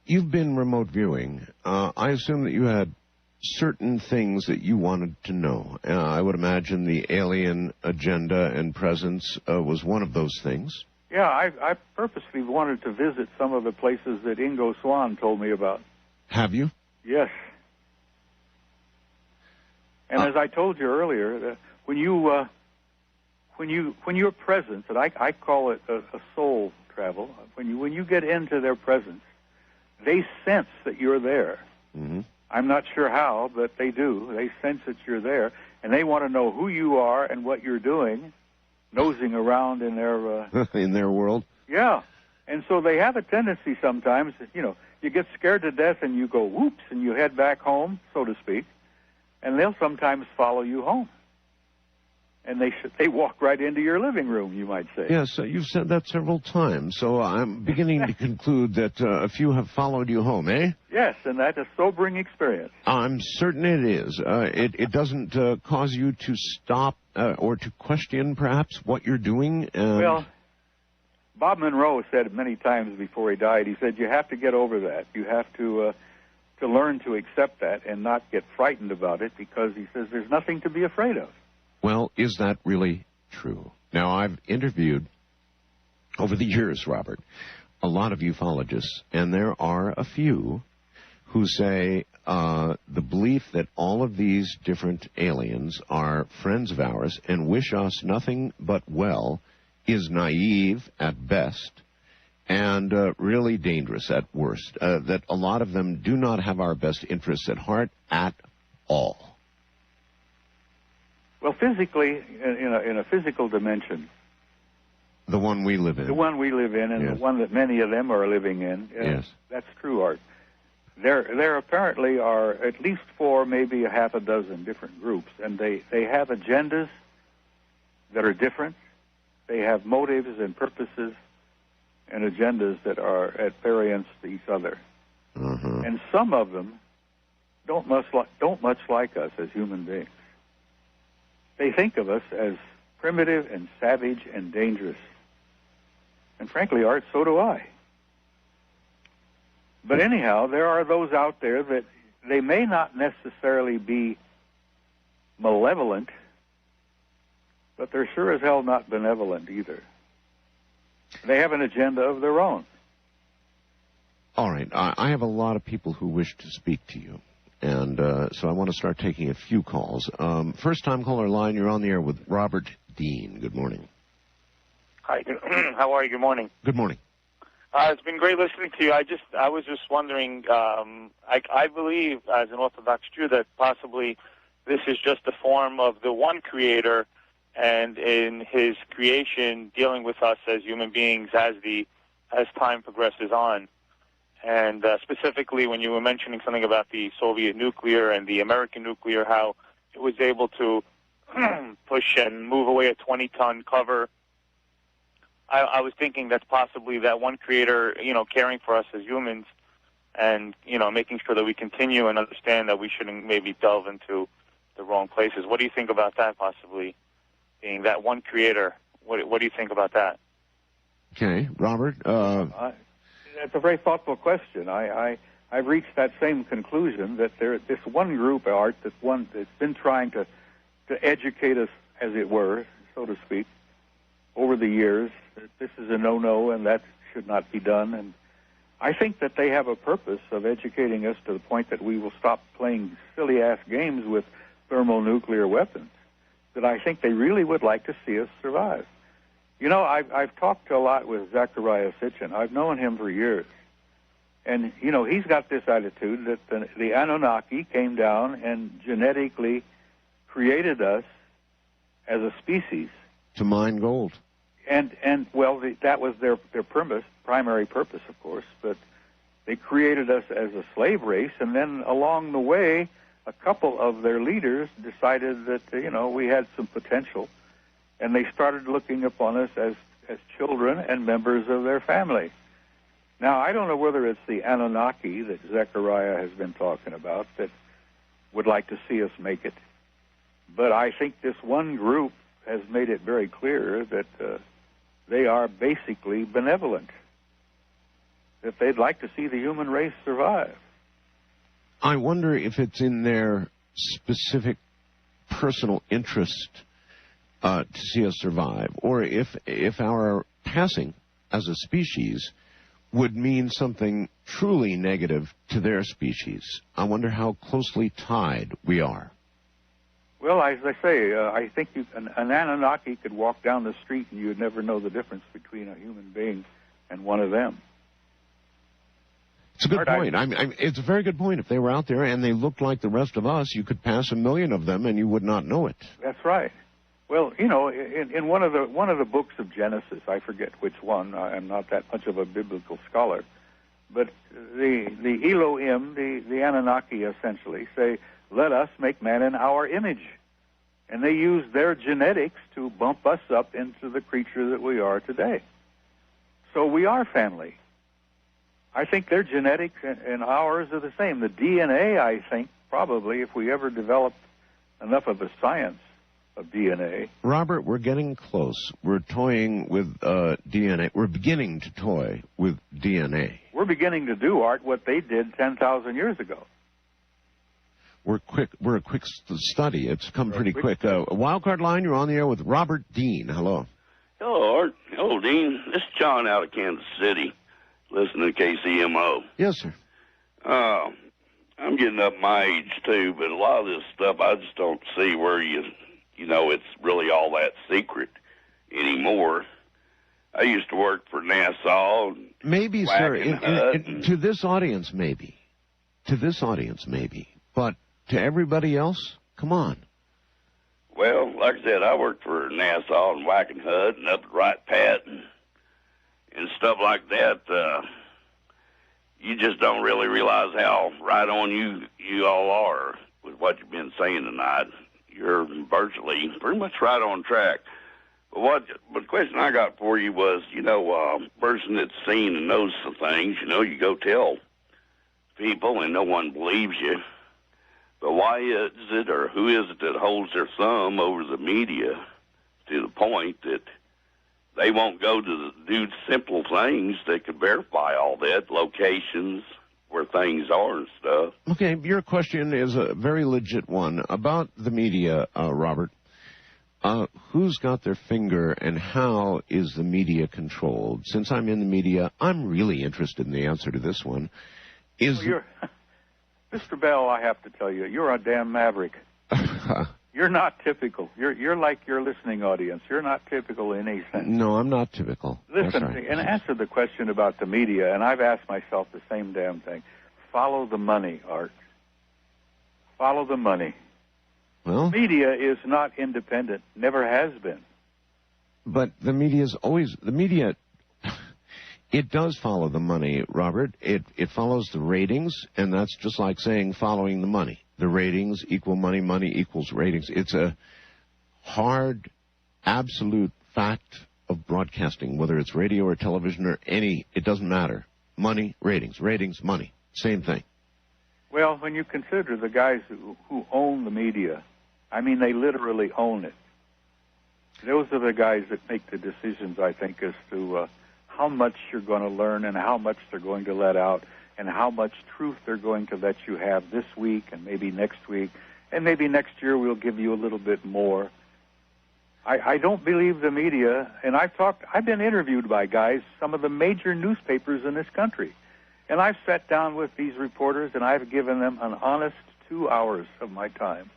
you've been remote viewing. I assume that you had certain things that you wanted to know. I would imagine the alien agenda and presence was one of those things. Yeah, I purposely wanted to visit some of the places that Ingo Swann told me about. Have you? Yes. And as I told you earlier, when your presence, and I call it a soul travel, when you get into their presence, they sense that you're there. Mm-hmm. I'm not sure how, but they do. They sense that you're there, and they want to know who you are and what you're doing, nosing around in their in their world. Yeah, and so they have a tendency sometimes. You get scared to death and you go whoops and you head back home, so to speak, and they'll sometimes follow you home. And they walk right into your living room, you might say. Yes, you've said that several times, so I'm beginning to conclude that a few have followed you home, eh? Yes, and that's a sobering experience. I'm certain it is. It doesn't cause you to stop or to question, perhaps, what you're doing? Well, Bob Monroe said many times before he died, he said, you have to get over that. You have to learn to accept that and not get frightened about it, because he says there's nothing to be afraid of. Well, is that really true? Now, I've interviewed, over the years, Robert, a lot of ufologists, and there are a few who say the belief that all of these different aliens are friends of ours and wish us nothing but well is naive at best and really dangerous at worst, that a lot of them do not have our best interests at heart at all. Well, physically, in a physical dimension. The one we live in. The one we live in, and yes. The one that many of them are living in. Yes. That's true, Art. There apparently are at least 4, maybe a half a dozen different groups, and they have agendas that are different. They have motives and purposes and agendas that are at variance to each other. Uh-huh. And some of them don't much like us as human beings. They think of us as primitive and savage and dangerous. And frankly, Art, so do I. But anyhow, there are those out there that they may not necessarily be malevolent, but they're sure as hell not benevolent either. They have an agenda of their own. All right. I have a lot of people who wish to speak to you. And so I want to start taking a few calls. First-time caller line, you're on the air with Robert Dean. Good morning. Hi. How are you? Good morning. Good morning. It's been great listening to you. I was just wondering, I believe, as an Orthodox Jew, that possibly this is just a form of the one Creator, and in His creation, dealing with us as human beings as time progresses on. And specifically, when you were mentioning something about the Soviet nuclear and the American nuclear, how it was able to push and move away a 20-ton cover, I was thinking that's possibly that one Creator, caring for us as humans and, making sure that we continue and understand that we shouldn't maybe delve into the wrong places. What do you think about that, possibly being that one Creator? What do you think about that? Okay. Robert? That's a very thoughtful question. I've reached that same conclusion, that this one group, Art, that's been trying to educate us, as it were, so to speak, over the years. This is a no-no, and that should not be done. And I think that they have a purpose of educating us to the point that we will stop playing silly-ass games with thermonuclear weapons, that I think they really would like to see us survive. I've talked a lot with Zachariah Sitchin. I've known him for years. And, you know, he's got this attitude that the Anunnaki came down and genetically created us as a species. To mine gold. And well, that was their primary purpose, of course, but they created us as a slave race, and then along the way, a couple of their leaders decided that, you know, we had some potential, and they started looking upon us as children and members of their family. Now, I don't know whether it's the Anunnaki that Zechariah has been talking about that would like to see us make it, but I think this one group has made it very clear that they are basically benevolent, that they'd like to see the human race survive. I wonder if it's in their specific personal interest to see us survive, or if our passing as a species would mean something truly negative to their species. I wonder how closely tied we are. Well, as I say, I think an Anunnaki could walk down the street and you would never know the difference between a human being and one of them. It's a good point. It's a very good point. If they were out there and they looked like the rest of us, you could pass 1 million of them and you would not know it. That's right. Well, you know, in one of the books of Genesis, I forget which one. I'm not that much of a biblical scholar, but the Elohim, the Anunnaki, essentially say, "Let us make man in our image," and they use their genetics to bump us up into the creature that we are today. So we are family. I think their genetics and ours are the same. The DNA, I think, probably, if we ever developed enough of a science of DNA. Robert, we're getting close. We're toying with DNA. We're beginning to toy with DNA. We're beginning to do, Art, what they did 10,000 years ago. We're a quick study. It's come pretty quick. Wildcard line, you're on the air with Robert Dean. Hello. Hello, Art. Hello, Dean. This is John out of Kansas City, listening to KCMO. Yes, sir. I'm getting up my age, too, but a lot of this stuff I just don't see where you know, it's really all that secret anymore. I used to work for NASA. Maybe, sir. To this audience, maybe. To this audience, maybe. But to everybody else, come on. Well, like I said, I worked for NASA and Whacking Hut and up at Wright Pat and stuff like that. You just don't really realize how right on you all are with what you've been saying tonight. You're virtually pretty much right on track. But the question I got for you was, you know, a person that's seen and knows some things, you know, you go tell people and no one believes you. But why is it, or who is it that holds their thumb over the media to the point that they won't go to do simple things that could verify all that, locations, where things are and stuff? Okay, your question is a very legit one. About the media, Robert, who's got their finger and how is the media controlled? Since I'm in the media, I'm really interested in the answer to this one. Mr. Bell, I have to tell you, you're a damn maverick. You're not typical. You're like your listening audience. You're not typical in any sense. No, I'm not typical. Listen, That's right. and answer the question about the media, and I've asked myself the same damn thing. Follow the money, Art. Follow the money. Well, media is not independent. Never has been. But the media's always... The media... It does follow the money, Robert. It follows the ratings, and that's just like saying following the money. The ratings equal money, money equals ratings. It's a hard, absolute fact of broadcasting, whether it's radio or television or it doesn't matter. Money, ratings, money, same thing. Well, when you consider the guys who own the media, I mean, they literally own it. Those are the guys that make the decisions, I think, as to how much you're going to learn and how much they're going to let out and how much truth they're going to let you have this week and maybe next week. And maybe next year we'll give you a little bit more. I don't believe the media, and I've been interviewed by guys, some of the major newspapers in this country. And I've sat down with these reporters and I've given them an honest 2 hours of my time.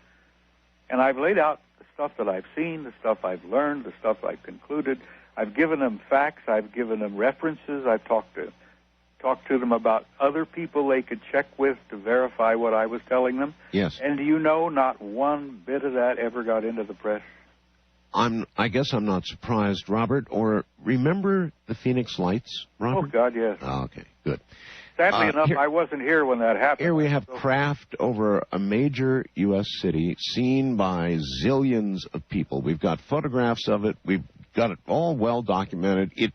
And I've laid out the stuff that I've seen, the stuff I've learned, the stuff I've concluded. I've given them facts. I've given them references. I've talked to talked to them about other people they could check with to verify what I was telling them. Yes. And do you know, not one bit of that ever got into the press. I guess I'm not surprised, Robert. Or remember the Phoenix Lights, Robert? Oh, God, yes. Oh, okay, good. Sadly enough, I wasn't here when that happened. Here we have craft over a major U.S. city seen by zillions of people. We've got photographs of it. We've got it all well documented. It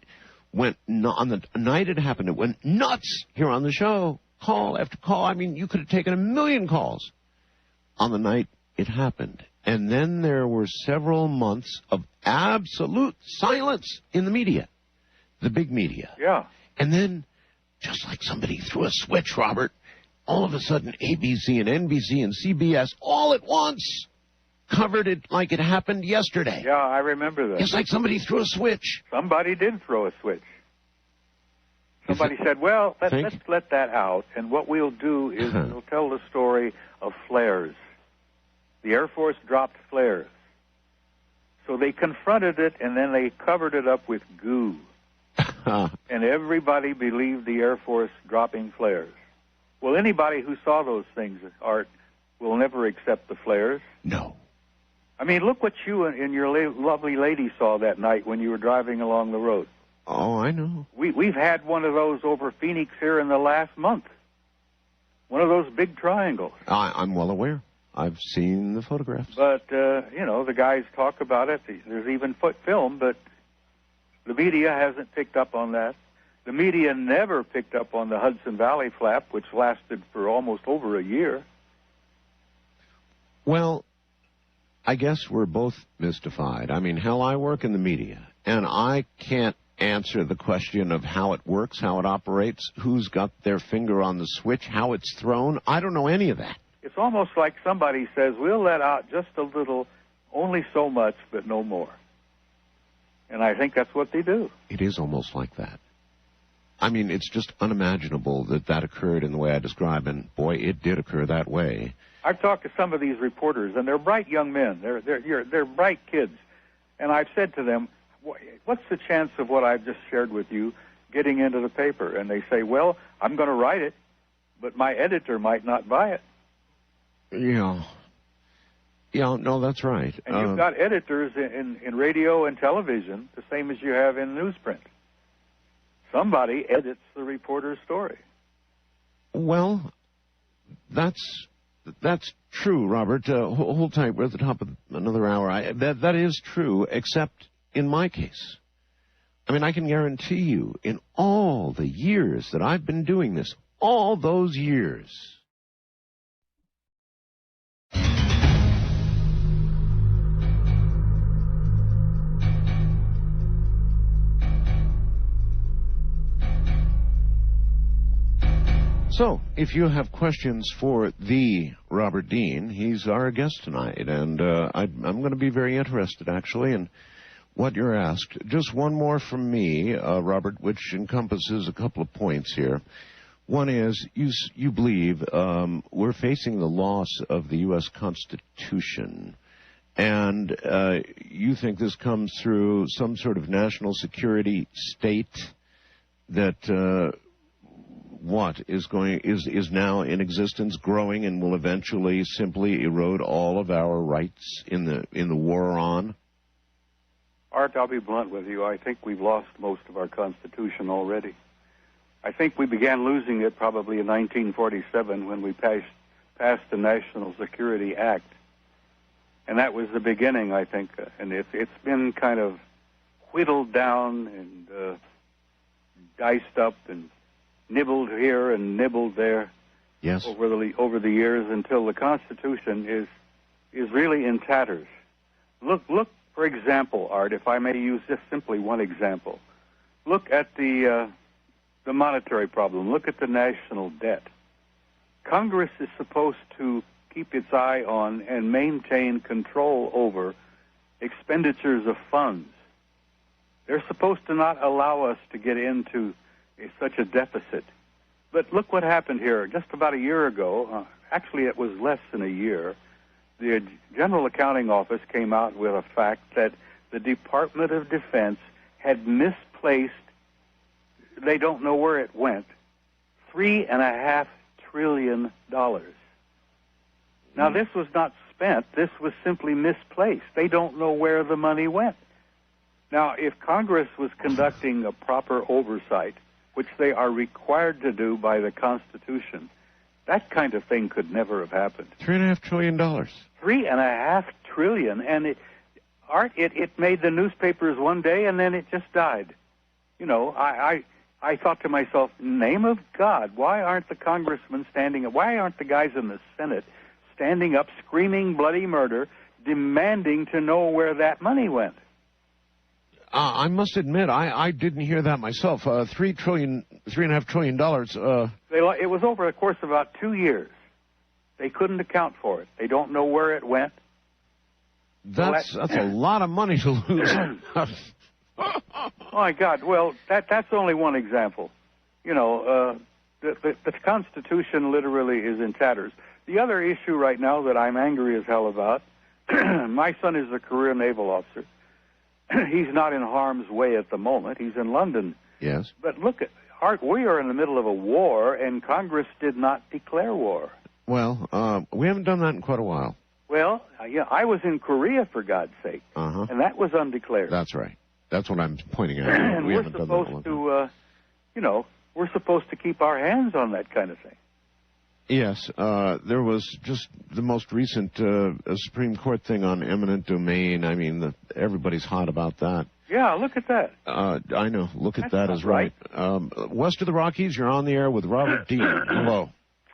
went, on the night it happened, it went nuts here on the show. Call after call. I mean, you could have taken 1 million calls on the night it happened. And then there were several months of absolute silence in the media, the big media. Yeah. And then, just like somebody threw a switch, Robert, all of a sudden ABC and NBC and CBS all at once covered it like it happened yesterday. Yeah, I remember that. It's like somebody threw a switch. Somebody did throw a switch. Somebody said, well, let's let that out, and what we'll do is we'll tell the story of flares. The Air Force dropped flares. So they confronted it, and then they covered it up with goo. And everybody believed the Air Force dropping flares. Well, anybody who saw those things, Art, will never accept the flares. No. I mean, look what you and your lovely lady saw that night when you were driving along the road. Oh, I know. We've had one of those over Phoenix here in the last month. One of those big triangles. I'm well aware. I've seen the photographs. But, the guys talk about it. There's even film, but the media hasn't picked up on that. The media never picked up on the Hudson Valley flap, which lasted for almost over a year. Well, I guess we're both mystified. I mean, hell, I work in the media, and I can't answer the question of how it works, how it operates, who's got their finger on the switch, how it's thrown. I don't know any of that. It's almost like somebody says, we'll let out just a little, only so much, but no more. And I think that's what they do. It is almost like that. I mean, it's just unimaginable that that occurred in the way I describe, and boy, it did occur that way. I've talked to some of these reporters, and they're bright young men. They're bright kids. And I've said to them, what's the chance of what I've just shared with you getting into the paper? And they say, well, I'm going to write it, but my editor might not buy it. Yeah, no, that's right. And you've got editors in radio and television, the same as you have in newsprint. Somebody edits the reporter's story. Well, that's true, Robert. Hold tight. We're at the top of another hour. That is true, except in my case. I mean, I can guarantee you, in all the years that I've been doing this, all those years, so, if you have questions for the Robert Dean, he's our guest tonight, and I'm going to be very interested, actually, in what you're asked. Just one more from me, Robert, which encompasses a couple of points here. One is, you believe we're facing the loss of the U.S. Constitution, and you think this comes through some sort of national security state that... is now in existence, growing, and will eventually simply erode all of our rights in the war on? Art, I'll be blunt with you. I think we've lost most of our Constitution already. I think we began losing it probably in 1947 when we passed the National Security Act. And that was the beginning, I think. And it's been kind of whittled down and diced up and nibbled here and nibbled there. Yes. Over the years until the Constitution is really in tatters. Look, for example, Art, if I may use just simply one example. Look at the monetary problem. Look at the national debt. Congress is supposed to keep its eye on and maintain control over expenditures of funds. They're supposed to not allow us to get into such a deficit. But look what happened here. Just about a year ago, actually it was less than a year, the General Accounting Office came out with a fact that the Department of Defense had misplaced, they don't know where it went, $3.5 trillion. Now, this was not spent. This was simply misplaced. They don't know where the money went. Now, if Congress was conducting a proper oversight, which they are required to do by the Constitution, that kind of thing could never have happened. $3.5 trillion. $3.5 trillion, and it made the newspapers one day, and then it just died. You know, I thought to myself, name of God, why aren't the congressmen standing up? Why aren't the guys in the Senate standing up, screaming bloody murder, demanding to know where that money went? I must admit, I didn't hear that myself. $3.5 trillion. It was over the course of about 2 years. They couldn't account for it. They don't know where it went. That's a lot of money to lose. Oh my God! Well, that's only one example. You know, the Constitution literally is in tatters. The other issue right now that I'm angry as hell about, my son is a career naval officer. He's not in harm's way at the moment. He's in London. Yes. But look, Art, we are in the middle of a war, and Congress did not declare war. Well, we haven't done that in quite a while. Well, yeah, I was in Korea, for God's sake, and that was undeclared. That's right. That's what I'm pointing out. And we're supposed to, you know, we're supposed to keep our hands on that kind of thing. Yes, there was just the most recent Supreme Court thing on eminent domain. I mean, everybody's hot about that. Yeah, look at that. I know. Look at That's that is right. West of the Rockies, you're on the air with Robert Dean. Hello.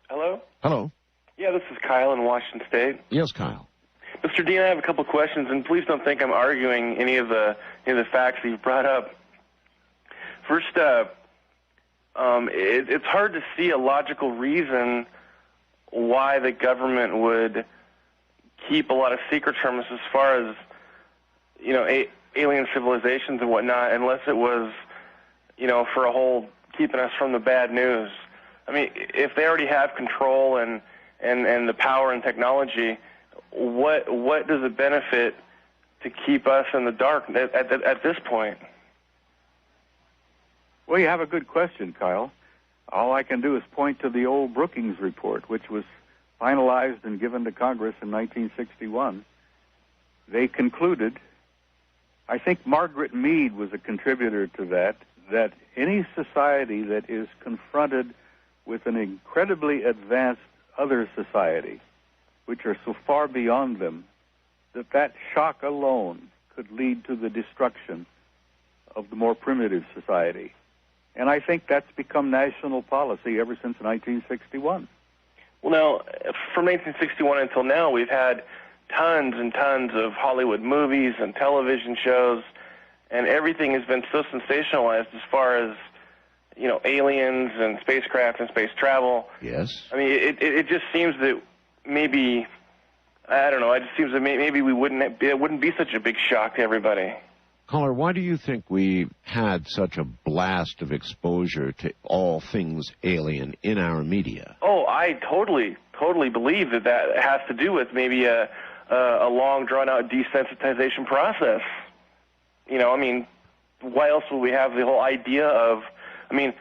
Hello? Hello. Yeah, this is Kyle in Washington State. Yes, Kyle. Mr. Dean, I have a couple questions, and please don't think I'm arguing any of the facts that you've brought up. First, it's hard to see a logical reason why the government would keep a lot of secrets from us as far as, you know, alien civilizations and whatnot, unless it was, you know, for a whole keeping us from the bad news. I mean, if they already have control and the power and technology, what does it benefit to keep us in the dark at this point? Well, you have a good question, Kyle. All I can do is point to the old Brookings report, which was finalized and given to Congress in 1961. They concluded, I think Margaret Mead was a contributor to that any society that is confronted with an incredibly advanced other society, which are so far beyond them, that shock alone could lead to the destruction of the more primitive society. And I think that's become national policy ever since 1961. Well, now, from 1961 until now, we've had tons and tons of Hollywood movies and television shows, and everything has been so sensationalized as far as, you know, aliens and spacecraft and space travel. Yes. I mean, it just seems that maybe, I don't know, it just seems that maybe it wouldn't be such a big shock to everybody. Caller, why do you think we had such a blast of exposure to all things alien in our media? Oh, I totally believe that has to do with maybe a long, drawn-out desensitization process. You know, I mean, why else would we have the whole idea of, I mean,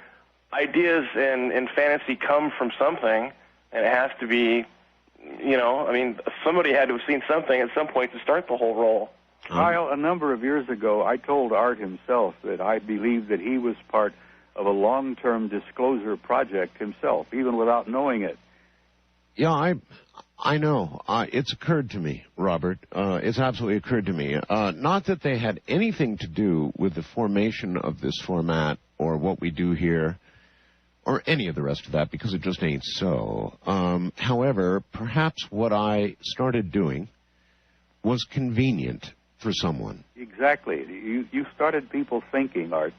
ideas and fantasy come from something, and it has to be, you know, I mean, somebody had to have seen something at some point to start the whole roll. Kyle, a number of years ago, I told Art himself that I believed that he was part of a long-term disclosure project himself, even without knowing it. Yeah, I know. It's occurred to me, Robert. It's absolutely occurred to me. Not that they had anything to do with the formation of this format or what we do here or any of the rest of that, because it just ain't so. However, perhaps what I started doing was convenient for someone. Exactly. You started people thinking, Art.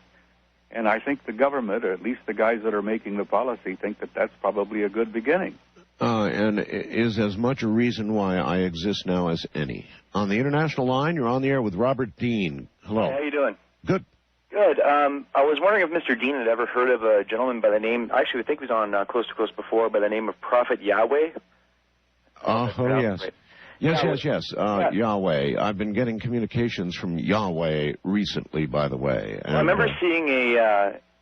And I think the government, or at least the guys that are making the policy, think that that's probably a good beginning. And is as much a reason why I exist now as any. On the international line, you're on the air with Robert Dean. Hello. Hey, how you doing? Good. Good. I was wondering if Mr. Dean had ever heard of a gentleman by the name, actually I think he was on Close to Close before, by the name of Prophet Yahweh. Oh, yes. Right. Yes. Yahweh. I've been getting communications from Yahweh recently, by the way. And, I remember seeing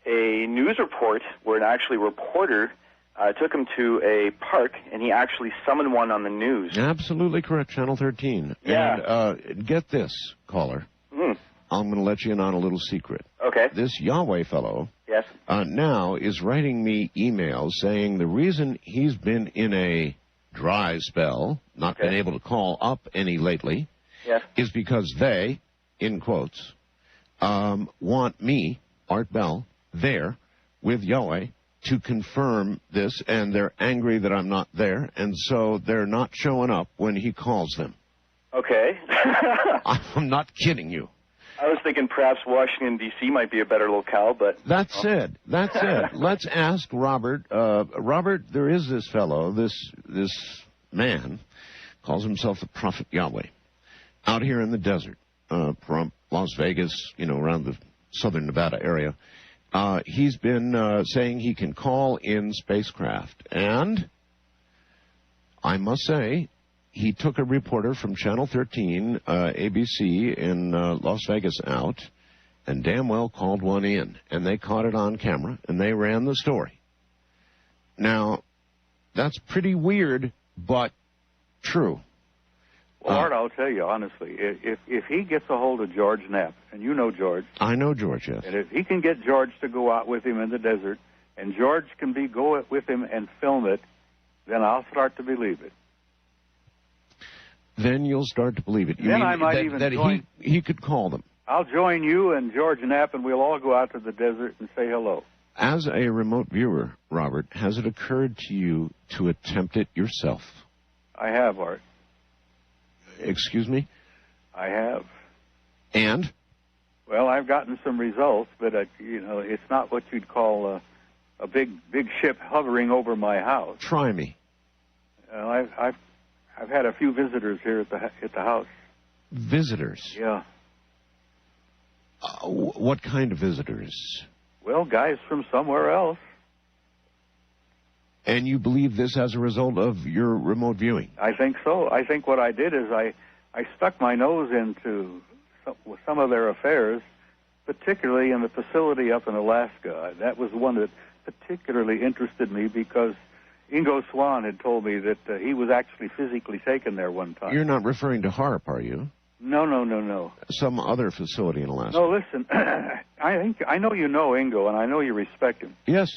a news report where an actually reporter took him to a park, and he actually summoned one on the news. Absolutely correct, Channel 13. Yeah. And get this, caller. I'm going to let you in on a little secret. Okay. This Yahweh fellow Yes. now is writing me emails saying the reason he's been in a dry spell, not been able to call up any lately, Yes. is because they, in quotes, want me, Art Bell, there with Yahweh to confirm this, and they're angry that I'm not there, and so they're not showing up when he calls them. Okay. I'm not kidding you. I was thinking perhaps Washington, D.C. might be a better locale, but... That said, let's ask Robert. Robert, there is this fellow, this man, calls himself the Prophet Yahweh, out here in the desert from Las Vegas, around the southern Nevada area. He's been saying he can call in spacecraft. And I must say, he took a reporter from Channel 13, ABC in Las Vegas out, and damn well called one in. And they caught it on camera, and they ran the story. Now, that's pretty weird, but true. Well, Art, I'll tell you honestly, if he gets a hold of George Knapp, and you know George. I know George, yes. And if he can get George to go out with him in the desert, and George can go with him and film it, then I'll start to believe it. Then you'll start to believe it. You then mean I might even that join. he could call them. I'll join you and George Knapp, and we'll all go out to the desert and say hello. As a remote viewer, Robert, has it occurred to you to attempt it yourself? I have, Art. Excuse me? I have. And? Well, I've gotten some results, but it's not what you'd call a big ship hovering over my house. Try me. I've had a few visitors here at the house. Visitors? Yeah. What kind of visitors? Well, guys from somewhere else. And you believe this as a result of your remote viewing? I think so. I think what I did is I stuck my nose into some of their affairs, particularly in the facility up in Alaska. That was one that particularly interested me because Ingo Swann had told me that he was actually physically taken there one time. You're not referring to HARP, are you? No. Some other facility in Alaska. No, listen, I know you know Ingo, and I know you respect him. Yes.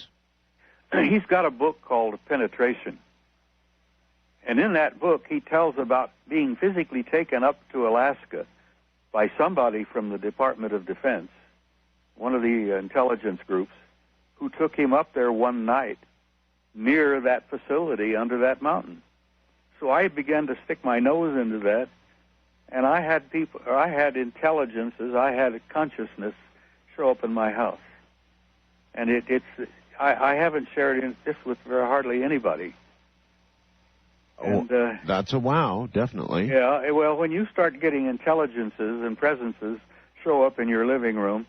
He's got a book called Penetration. And in that book, he tells about being physically taken up to Alaska by somebody from the Department of Defense, one of the intelligence groups, who took him up there one night near that facility under that mountain. So I began to stick my nose into that, and I had intelligences, I had consciousness show up in my house. And I haven't shared this with hardly anybody. And, that's a wow, definitely. Yeah, well, when you start getting intelligences and presences show up in your living room,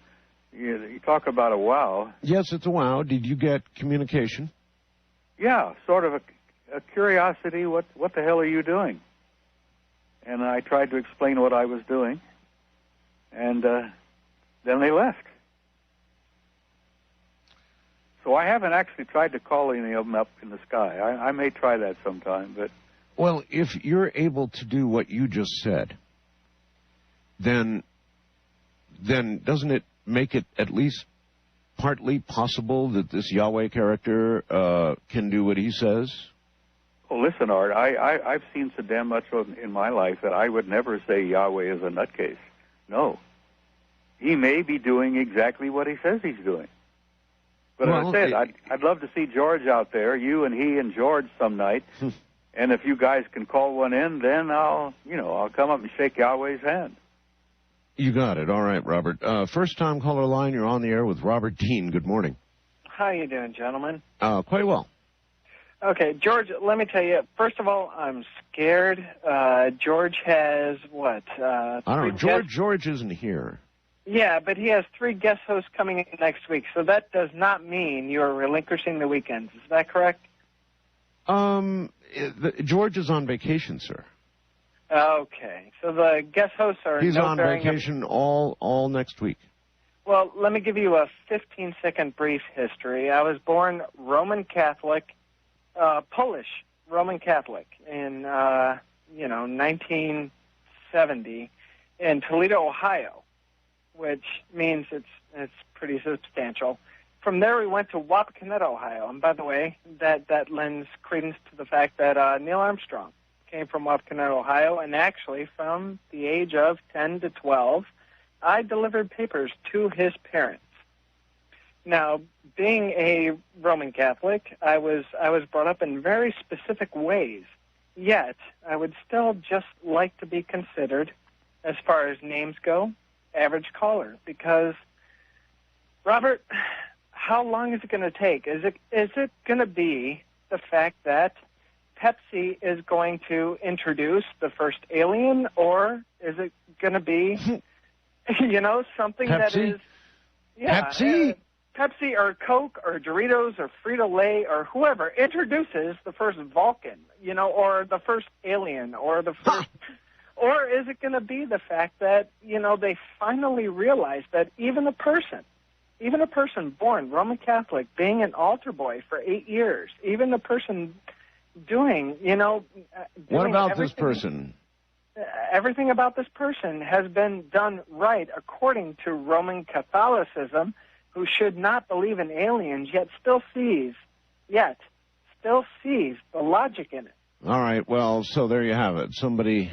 you talk about a wow. Yes, it's a wow. Did you get communication? Yeah, sort of a curiosity, what the hell are you doing? And I tried to explain what I was doing, and then they left. So I haven't actually tried to call any of them up in the sky. I may try that sometime, but... Well, if you're able to do what you just said, then doesn't it make it at least partly possible that this Yahweh character can do what he says? Well, listen, Art, I've seen so damn much in my life that I would never say Yahweh is a nutcase. No. He may be doing exactly what he says he's doing. But as I said, I'd love to see George out there, you and he and George some night. And if you guys can call one in, then I'll come up and shake Yahweh's hand. You got it. All right, Robert. First-time caller line, you're on the air with Robert Dean. Good morning. How you doing, gentlemen? Quite well. Okay, George, let me tell you, first of all, I'm scared. George has, what? I don't know. George isn't here. Yeah, but he has 3 guest hosts coming in next week, so that does not mean you're relinquishing the weekends. Is that correct? George is on vacation, sir. Okay, so the guest hosts are... He's on vacation all next week. Well, let me give you a 15-second brief history. I was born Roman Catholic, Polish Roman Catholic in, 1970 in Toledo, Ohio, which means it's pretty substantial. From there, we went to Wapakoneta, Ohio. And by the way, that lends credence to the fact that Neil Armstrong came from Wapakoneta, Ohio, and actually from the age of 10 to 12, I delivered papers to his parents. Now, being a Roman Catholic, I was brought up in very specific ways, yet I would still just like to be considered, as far as names go, average caller, because, Robert, how long is it going to take? Is it going to be the fact that Pepsi is going to introduce the first alien, or is it going to be, something Pepsi? that is, Pepsi? Pepsi or Coke or Doritos or Frito-Lay or whoever introduces the first Vulcan, or the first alien or the first, or is it going to be the fact that, they finally realize that even a person born Roman Catholic, being an altar boy for 8 years, even a person doing, What about this person? Everything about this person has been done right according to Roman Catholicism, who should not believe in aliens, yet still sees the logic in it. All right, well, so there you have it. Somebody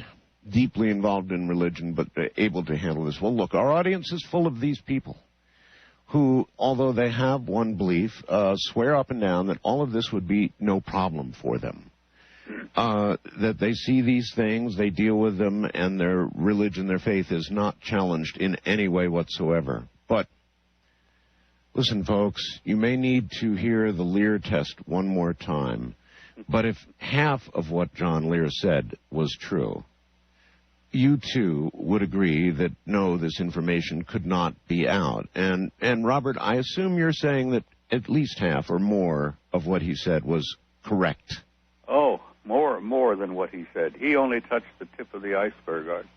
deeply involved in religion, but able to handle this. Well, look, our audience is full of these people who, although they have one belief, swear up and down that all of this would be no problem for them. That they see these things, they deal with them, and their religion, their faith is not challenged in any way whatsoever. But listen, folks, you may need to hear the Lear test one more time. But if half of what John Lear said was true, you too would agree that no, this information could not be out. And Robert, I assume you're saying that at least half or more of what he said was correct. Oh, more than what he said. He only touched the tip of the iceberg, Art.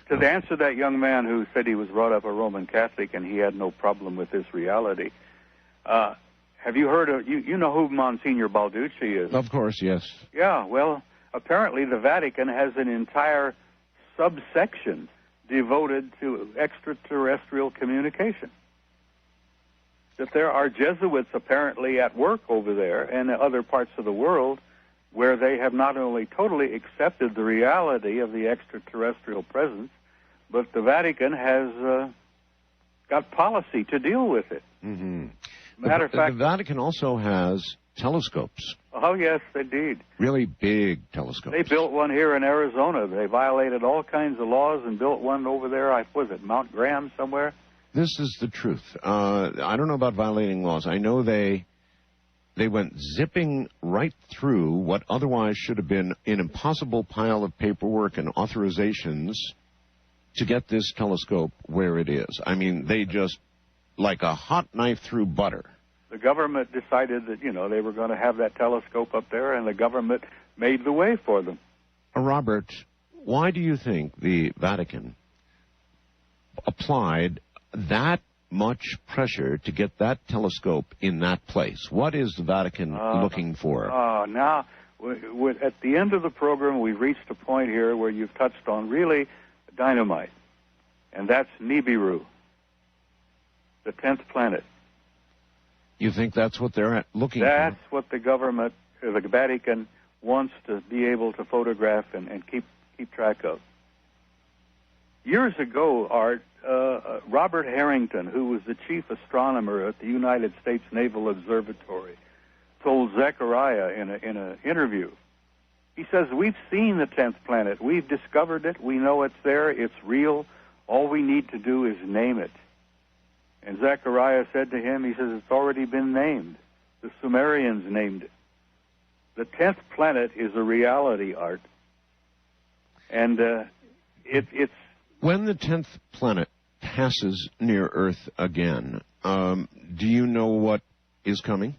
To answer that young man who said he was brought up a Roman Catholic and he had no problem with this reality, have you heard of, you know who Monsignor Balducci is? Of course, yes. Yeah, well, apparently the Vatican has an entire subsection devoted to extraterrestrial communication. That there are Jesuits apparently at work over there and in other parts of the world where they have not only totally accepted the reality of the extraterrestrial presence, but the Vatican has got policy to deal with it. Mm-hmm. Matter of fact, the Vatican also has telescopes. Oh, yes, indeed. Really big telescopes. They built one here in Arizona. They violated all kinds of laws and built one over there, was it Mount Graham somewhere? This is the truth. I don't know about violating laws. I know they went zipping right through what otherwise should have been an impossible pile of paperwork and authorizations to get this telescope where it is. I mean, they just, like a hot knife through butter. The government decided that, they were going to have that telescope up there, and the government made the way for them. Robert, why do you think the Vatican applied that much pressure to get that telescope in that place? What is the Vatican looking for? Now, at the end of the program, we've reached a point here where you've touched on really dynamite, and that's Nibiru, the 10th planet. You think that's what they're looking for? That's what the government, the Vatican, wants to be able to photograph and keep track of. Years ago, Art, Robert Harrington, who was the chief astronomer at the United States Naval Observatory, told Zechariah in an interview, he says, we've seen the 10th planet. We've discovered it. We know it's there. It's real. All we need to do is name it. And Zechariah said to him, he says, it's already been named. The Sumerians named it. The 10th planet is a reality, Art. And it's... When the 10th planet passes near Earth again, do you know what is coming?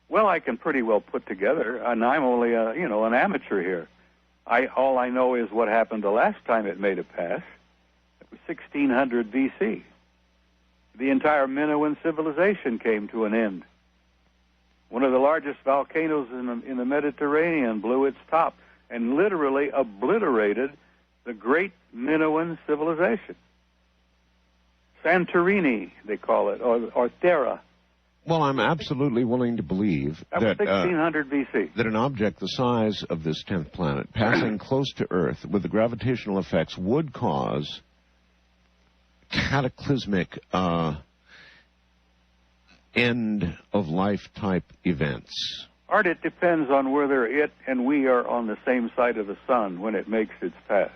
Well, I can pretty well put together, and I'm only an amateur here. All I know is what happened the last time it made a pass. It was 1600 BC. The entire Minoan civilization came to an end. One of the largest volcanoes in the Mediterranean blew its top and literally obliterated the great Minoan civilization. Santorini, they call it, or Thera. Well, I'm absolutely willing to believe That was 1600 BC. that an object the size of this 10th planet passing close to Earth with the gravitational effects would cause cataclysmic end-of-life type events. Art, it depends on whether it and we are on the same side of the sun when it makes its pass.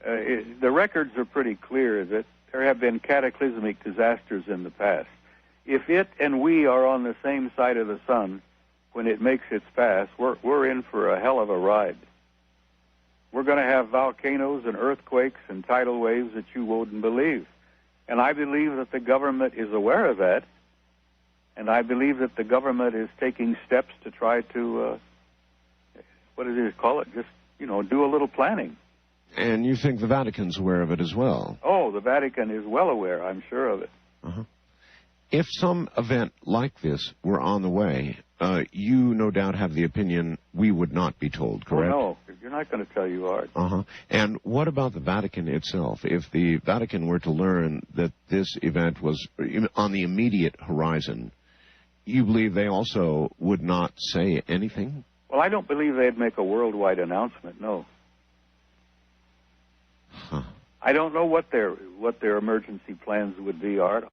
The records are pretty clear that there have been cataclysmic disasters in the past. If it and we are on the same side of the sun when it makes its pass, we're in for a hell of a ride. We're going to have volcanoes and earthquakes and tidal waves that you wouldn't believe. And I believe that the government is aware of that. And I believe that the government is taking steps to try to, what do you call it? Just, do a little planning. And you think the Vatican's aware of it as well? Oh, the Vatican is well aware, I'm sure of it. If some event like this were on the way, you no doubt have the opinion we would not be told, correct? Oh, no, you're not going to tell you, Art. And what about the Vatican itself? If the Vatican were to learn that this event was on the immediate horizon, you believe they also would not say anything? Well, I don't believe they'd make a worldwide announcement, no. I don't know what their emergency plans would be, Art.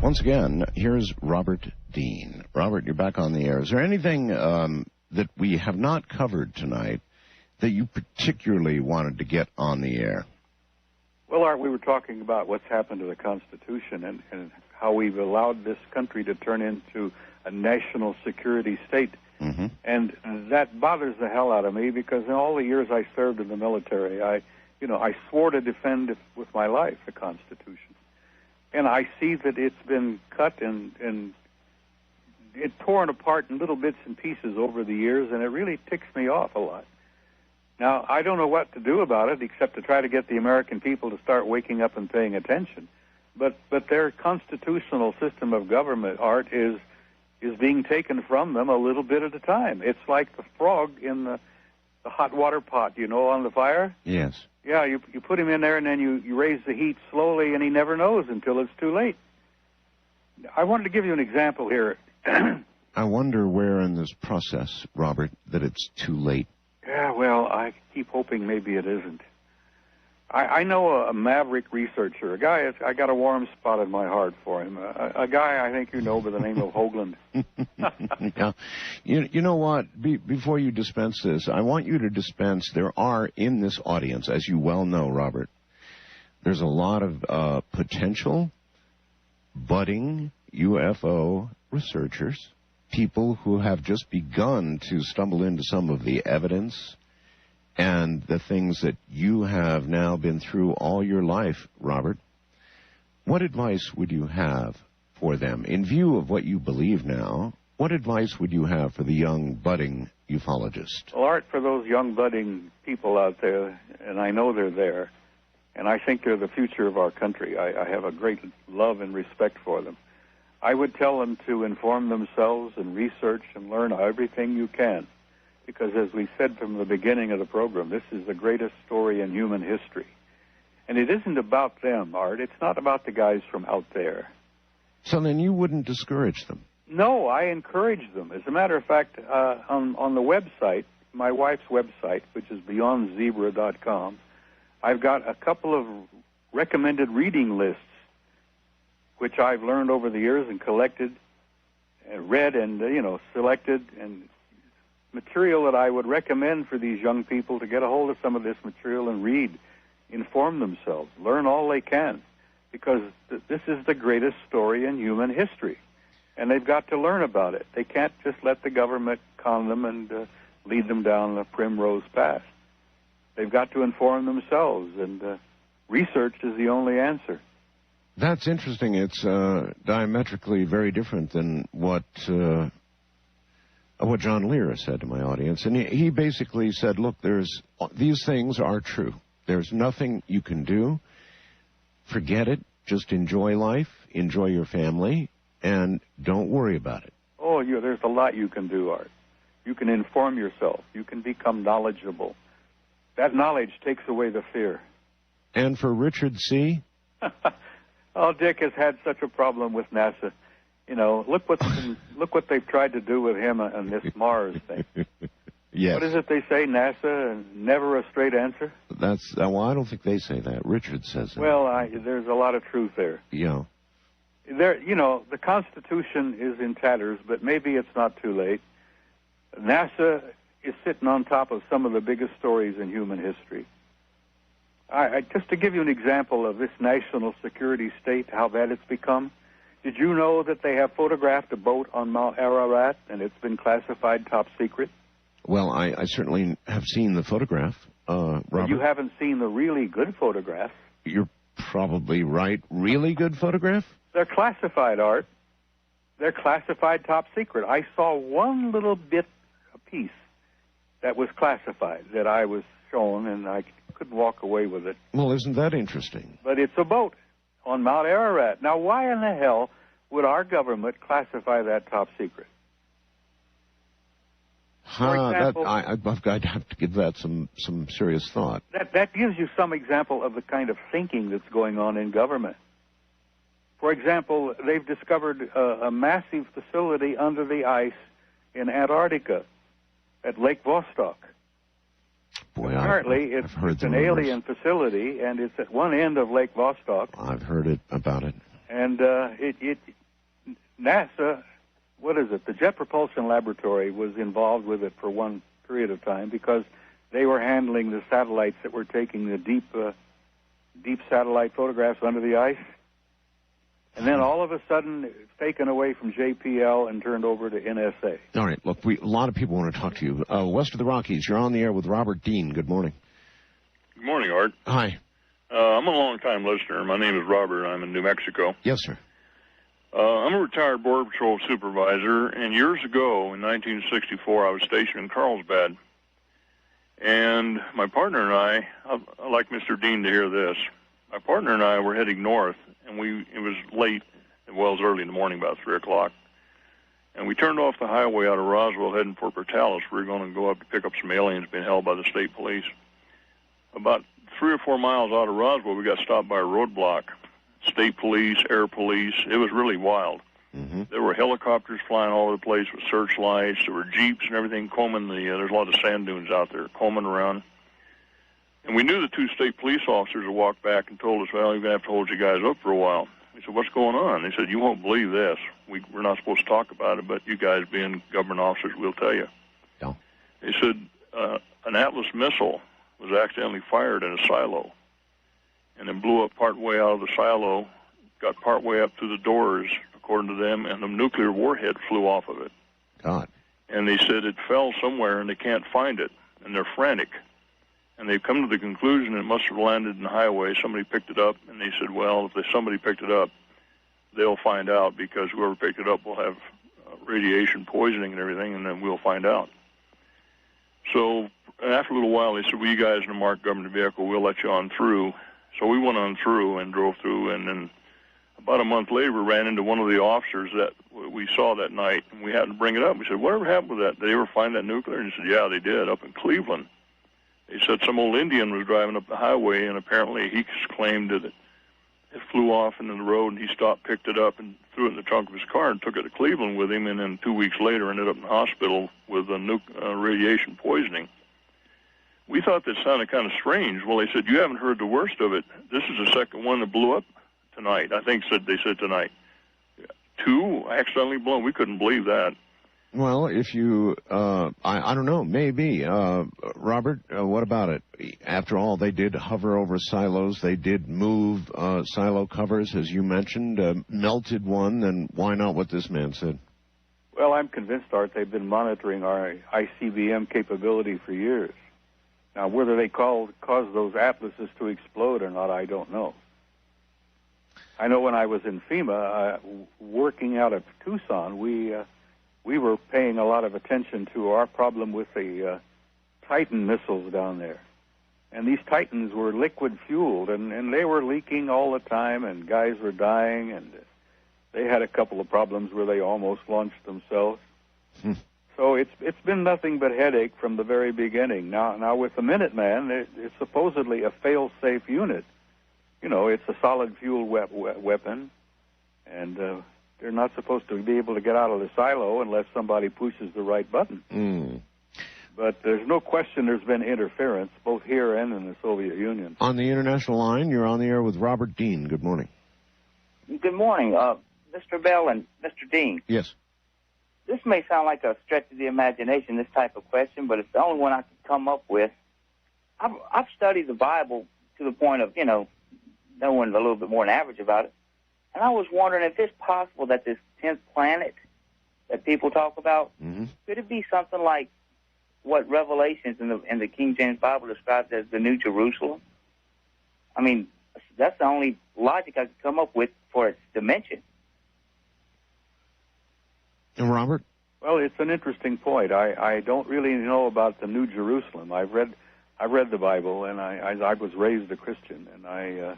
Once again, here's Robert Dean. Robert, you're back on the air. Is there anything that we have not covered tonight that you particularly wanted to get on the air? Well, Art, we were talking about what's happened to the Constitution and how we've allowed this country to turn into a national security state. And that bothers the hell out of me because in all the years I served in the military, I swore to defend with my life the Constitution. And I see that it's been cut and it torn apart in little bits and pieces over the years, and it really ticks me off a lot. Now, I don't know what to do about it except to try to get the American people to start waking up and paying attention. But their constitutional system of government, Art, is being taken from them a little bit at a time. It's like the frog in the hot water pot, on the fire. Yes. Yeah, you put him in there, and then you raise the heat slowly, and he never knows until it's too late. I wanted to give you an example here. I wonder where in this process, Robert, that it's too late. Yeah, well, I keep hoping maybe it isn't. I know a maverick researcher, a guy, I got a warm spot in my heart for him, a guy I think you know by the name of Hoagland. Yeah. You know what, before you dispense this, I want you to dispense, there are in this audience, as you well know, Robert, there's a lot of potential budding UFO researchers, people who have just begun to stumble into some of the evidence and the things that you have now been through all your life, Robert. What advice would you have for them? In view of what you believe now, what advice would you have for the young, budding ufologist? Well, Art, for those young, budding people out there, and I know they're there, and I think they're the future of our country. I have a great love and respect for them. I would tell them to inform themselves and research and learn everything you can. Because as we said from the beginning of the program, this is the greatest story in human history. And it isn't about them, Art. It's not about the guys from out there. So then you wouldn't discourage them? No, I encourage them. As a matter of fact, on the website, my wife's website, which is beyondzebra.com, I've got a couple of recommended reading lists, which I've learned over the years and collected, and read and, selected, and material that I would recommend for these young people to get a hold of some of this material and read, inform themselves, learn all they can, because this is the greatest story in human history, and they've got to learn about it. They can't just let the government con them and lead them down the primrose path. They've got to inform themselves, and research is the only answer. That's interesting. It's diametrically very different than what John Lear said to my audience. And he basically said, look, these things are true. There's nothing you can do. Forget it. Just enjoy life, enjoy your family, and don't worry about it. Oh, there's a lot you can do, Art. You can inform yourself. You can become knowledgeable. That knowledge takes away the fear. And for Richard C.? Oh, Dick has had such a problem with NASA. You know, look what they've tried to do with him on this Mars thing. Yes. What is it they say, NASA? Never a straight answer? Well, I don't think they say that. Richard says that. Well, there's a lot of truth there. Yeah. The Constitution is in tatters, but maybe it's not too late. NASA is sitting on top of some of the biggest stories in human history. Just to give you an example of this national security state, how bad it's become, did you know that they have photographed a boat on Mount Ararat and it's been classified top secret? Well, I certainly have seen the photograph, Robert. But you haven't seen the really good photograph. You're probably right. Really good photograph? They're classified, Art. They're classified top secret. I saw one little bit, a piece, that was classified, that I was shown, and I couldn't walk away with it. Well, isn't that interesting? But it's a boat on Mount Ararat. Now, why in the hell would our government classify that top secret? I'd have to give that some serious thought. That gives you some example of the kind of thinking that's going on in government. For example, they've discovered a massive facility under the ice in Antarctica at Lake Vostok. Boy, apparently, I've heard it's an alien facility, and it's at one end of Lake Vostok. I've heard about it. And NASA, what is it? The Jet Propulsion Laboratory was involved with it for one period of time because they were handling the satellites that were taking the deep satellite photographs under the ice. And then all of a sudden, it's taken away from JPL and turned over to NSA. All right. Look, a lot of people want to talk to you. West of the Rockies, you're on the air with Robert Dean. Good morning. Good morning, Art. Hi. I'm a long-time listener. My name is Robert. I'm in New Mexico. Yes, sir. I'm a retired Border Patrol supervisor, and years ago, in 1964, I was stationed in Carlsbad. And my partner and I'd like Mr. Dean to hear this. My partner and I were heading north, and it was late, well, it was early in the morning, about 3 o'clock. And we turned off the highway out of Roswell, heading for Portales. We were going to go up to pick up some aliens being held by the state police. About 3 or 4 miles out of Roswell, we got stopped by a roadblock. State police, air police. It was really wild. Mm-hmm. There were helicopters flying all over the place with searchlights. There were jeeps and everything combing there's a lot of sand dunes out there combing around. And we knew the 2 state police officers had walked back and told us, well, you're going to have to hold you guys up for a while. We said, what's going on? They said, you won't believe this. We're not supposed to talk about it, but you guys being government officers, we'll tell you. Yeah. They said an Atlas missile was accidentally fired in a silo and then blew up part way out of the silo, got part way up to the doors, according to them, and the nuclear warhead flew off of it. God. And they said it fell somewhere and they can't find it, and they're frantic. And they've come to the conclusion it must have landed in the highway. Somebody picked it up, and they said, well, if somebody picked it up, they'll find out because whoever picked it up will have radiation poisoning and everything, and then we'll find out. So after a little while, they said, well, you guys in a marked government vehicle, we'll let you on through. So we went on through and drove through, and then about a month later, we ran into one of the officers that we saw that night, and we happened to bring it up. We said, whatever happened with that? Did they ever find that nuclear? And he said, yeah, they did, up in Cleveland. They said some old Indian was driving up the highway, and apparently he claimed that it flew off into the road, and he stopped, picked it up, and threw it in the trunk of his car and took it to Cleveland with him, and then 2 weeks later ended up in the hospital with radiation poisoning. We thought that sounded kind of strange. Well, they said, you haven't heard the worst of it. This is the second one that blew up tonight. I think they said tonight. 2 accidentally blown. We couldn't believe that. Well, if you, I don't know, maybe. Robert, what about it? After all, they did hover over silos. They did move silo covers, as you mentioned, melted one. Then why not what this man said? Well, I'm convinced, Art, they've been monitoring our ICBM capability for years. Now, whether they caused those atlases to explode or not, I don't know. I know when I was in FEMA, working out of Tucson, we were paying a lot of attention to our problem with the Titan missiles down there. And these Titans were liquid-fueled, and they were leaking all the time, and guys were dying, and they had a couple of problems where they almost launched themselves. So it's been nothing but headache from the very beginning. Now with the Minuteman, it's supposedly a fail-safe unit. You know, it's a solid fuel weapon, and they're not supposed to be able to get out of the silo unless somebody pushes the right button. But there's no question there's been interference, both here and in the Soviet Union. On the international line, you're on the air with Robert Dean. Good morning. Good morning, Mr. Bell and Mr. Dean. Yes. This may sound like a stretch of the imagination, this type of question, but it's the only one I could come up with. I've studied the Bible to the point of, knowing a little bit more than average about it. And I was wondering if it's possible that this 10th planet that people talk about, could it be something like what Revelations in the King James Bible describes as the New Jerusalem? I mean, that's the only logic I could come up with for its dimension. And Robert? Well, it's an interesting point. I don't really know about the New Jerusalem. I read the Bible, and I was raised a Christian, and I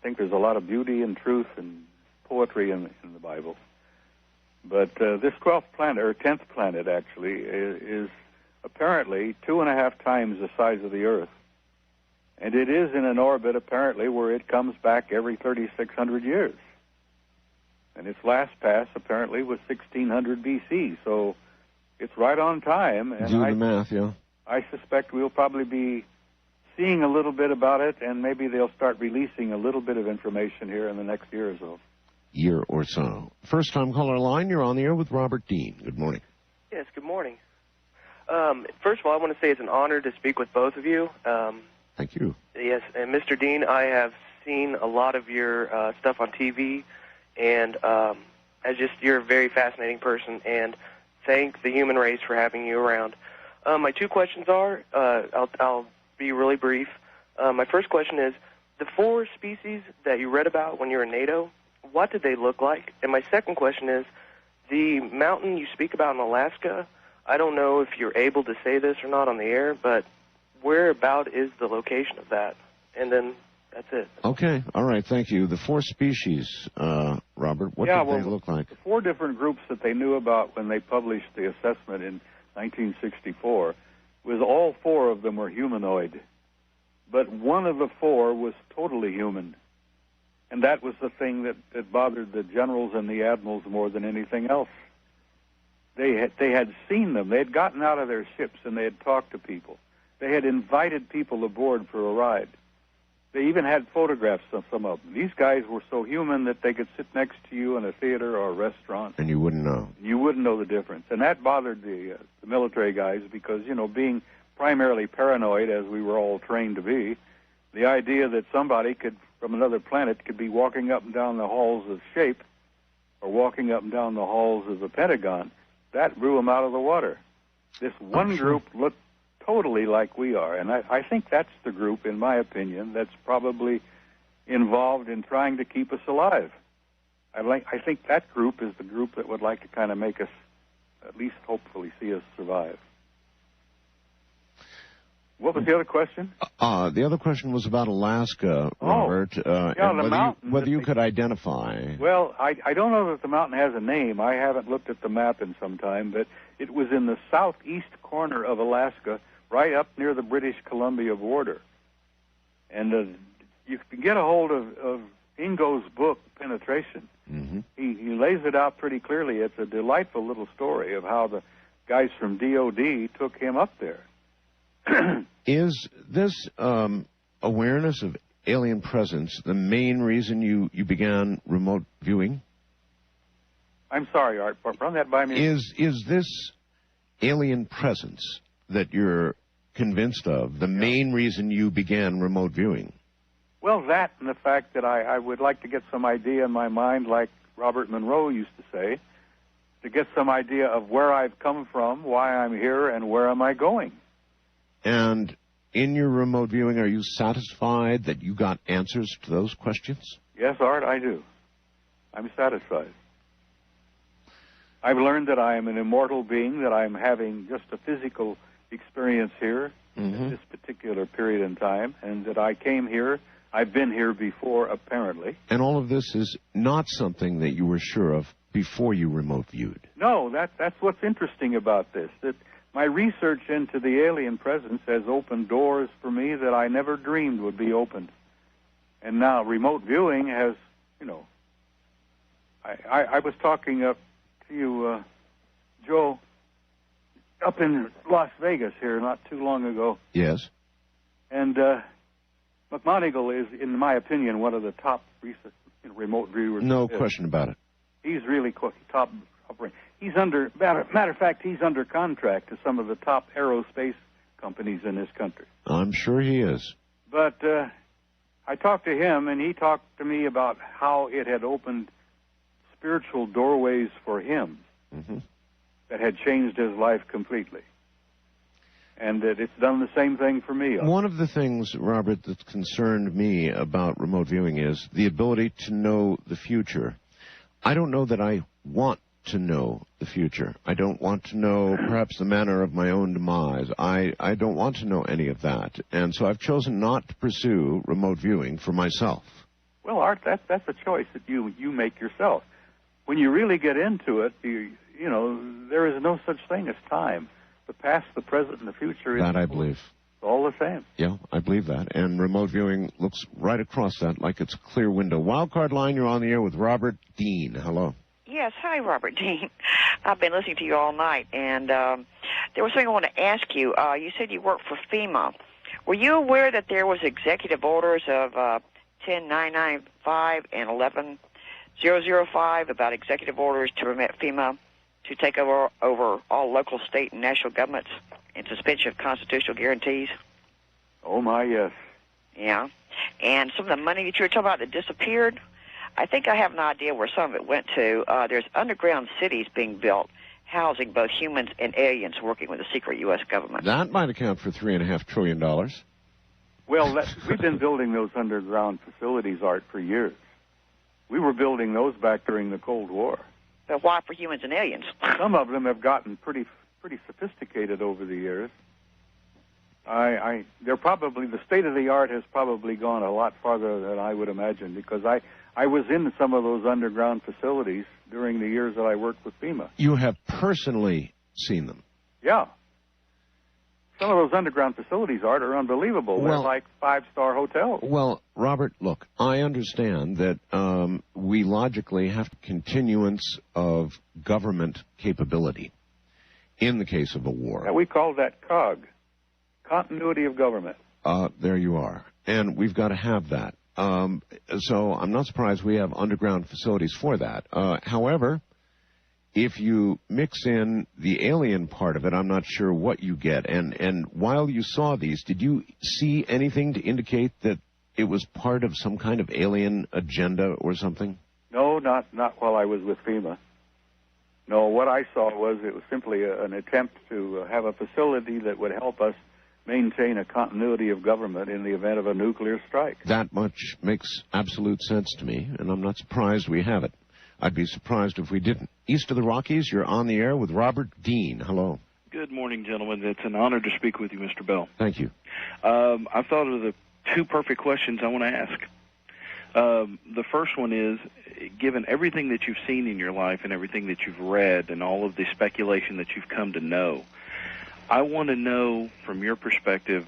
think there's a lot of beauty and truth and poetry in the Bible. But this 12th planet, or 10th planet, actually, is apparently 2.5 times the size of the Earth. And it is in an orbit, apparently, where it comes back every 3,600 years. And its last pass, apparently, was 1600 BC. So it's right on time. And do the math, yeah. I suspect we'll probably be seeing a little bit about it, and maybe they'll start releasing a little bit of information here in the next year or so. Year or so. First-time caller line, you're on the air with Robert Dean. Good morning. Yes, good morning. First of all, I want to say it's an honor to speak with both of you. Thank you. Yes, and Mr. Dean, I have seen a lot of your stuff on TV, and you're a very fascinating person, and thank the human race for having you around. My two questions are, I'll be really brief. My first question is, the 4 species that you read about when you were in NATO, what did they look like? And my second question is, the mountain you speak about in Alaska, I don't know if you're able to say this or not on the air, but where about is the location of that? And then that's it. Okay. All right. Thank you. The 4 species, Robert, what did they look like? The 4 different groups that they knew about when they published the assessment in 1964 was all 4 of them were humanoid. But one of the 4 was totally human. And that was the thing that bothered the generals and the admirals more than anything else. They had seen them. They had gotten out of their ships and they had talked to people. They had invited people aboard for a ride. They even had photographs of some of them. These guys were so human that they could sit next to you in a theater or a restaurant. And you wouldn't know. You wouldn't know the difference. And that bothered the military guys because, being primarily paranoid, as we were all trained to be, the idea that somebody from another planet could be walking up and down the halls of SHAPE or walking up and down the halls of the Pentagon, that blew them out of the water. This one group looked totally like we are, and I think that's the group, in my opinion, that's probably involved in trying to keep us alive. I think that group is the group that would like to kind of make us, at least hopefully, see us survive. What was the other question? The other question was about Alaska, Robert. The mountain. Whether you could identify. Well, I don't know that the mountain has a name. I haven't looked at the map in some time, but it was in the southeast corner of Alaska, right up near the British Columbia border. And you can get a hold of Ingo's book, Penetration. Mm-hmm. He lays it out pretty clearly. It's a delightful little story of how the guys from DOD took him up there. Is this awareness of alien presence the main reason you began remote viewing? I'm sorry, Art, run that by me. Is this alien presence that you're convinced of the main reason you began remote viewing? Well, that and the fact that I would like to get some idea in my mind, like Robert Monroe used to say, to get some idea of where I've come from, why I'm here, and where am I going. And in your remote viewing, are you satisfied that you got answers to those questions? Yes, Art, I do. I'm satisfied. I've learned that I am an immortal being, that I'm having just a physical experience here at this particular period in time, and that I came here, I've been here before, apparently. And all of this is not something that you were sure of before you remote viewed. No, that's what's interesting about this, that my research into the alien presence has opened doors for me that I never dreamed would be opened. And now remote viewing has, you know, I was talking up to you, Joe, up in Las Vegas here not too long ago. Yes. And McMonigal is, in my opinion, one of the top remote viewers. No question about it. He's really top. He's under, matter of fact, he's under contract to some of the top aerospace companies in this country. I'm sure he is. But I talked to him, and he talked to me about how it had opened spiritual doorways for him that had changed his life completely. And that it's done the same thing for me. One of the things, Robert, that's concerned me about remote viewing is the ability to know the future. I don't know that I want to know the future. I don't want to know perhaps the manner of my own demise. I don't want to know any of that. And so I've chosen not to pursue remote viewing for myself. Well, Art, that's a choice that you make yourself. When you really get into it, you know, there is no such thing as time. The past, the present, and the future. That I believe. All the same. Yeah, I believe that. And remote viewing looks right across that like it's a clear window. Wildcard line, you're on the air with Robert Dean. Hello. Yes, hi, Robert Dean. I've been listening to you all night, and there was something I want to ask you. You said you worked for FEMA. Were you aware that there was executive orders of 10995 and 11005 about executive orders to permit FEMA to take over all local, state, and national governments in suspension of constitutional guarantees? Oh, my, yes. Yeah. And some of the money that you were talking about that disappeared, I think I have an idea where some of it went to. There's underground cities being built, housing both humans and aliens working with the secret U.S. government. That might account for $3.5 trillion. Well, we've been building those underground facilities, Art, for years. We were building those back during the Cold War. So why for humans and aliens? Some of them have gotten pretty sophisticated over the years. They're probably, the state of the art has probably gone a lot farther than I would imagine, because I was in some of those underground facilities during the years that I worked with FEMA. You have personally seen them? Yeah. Some of those underground facilities, Art, are unbelievable. They're like five-star hotels. Well, Robert, look, I understand that we logically have continuance of government capability in the case of a war. Yeah, we call that COG, continuity of government. There you are. And we've got to have that. So I'm not surprised we have underground facilities for that. However, if you mix in the alien part of it, I'm not sure what you get. And while you saw these, did you see anything to indicate that it was part of some kind of alien agenda or something? No, not while I was with FEMA. No, what I saw was it was simply an attempt to have a facility that would help us maintain a continuity of government in the event of a nuclear strike. That much makes absolute sense to me, and I'm not surprised we have it. I'd be surprised if we didn't. East of the Rockies, you're on the air with Robert Dean. Hello. Good morning, gentlemen. It's an honor to speak with you, Mr. Bell. Thank you. I thought of the two perfect questions I want to ask. The first one is, given everything that you've seen in your life and everything that you've read and all of the speculation that you've come to know, I want to know from your perspective,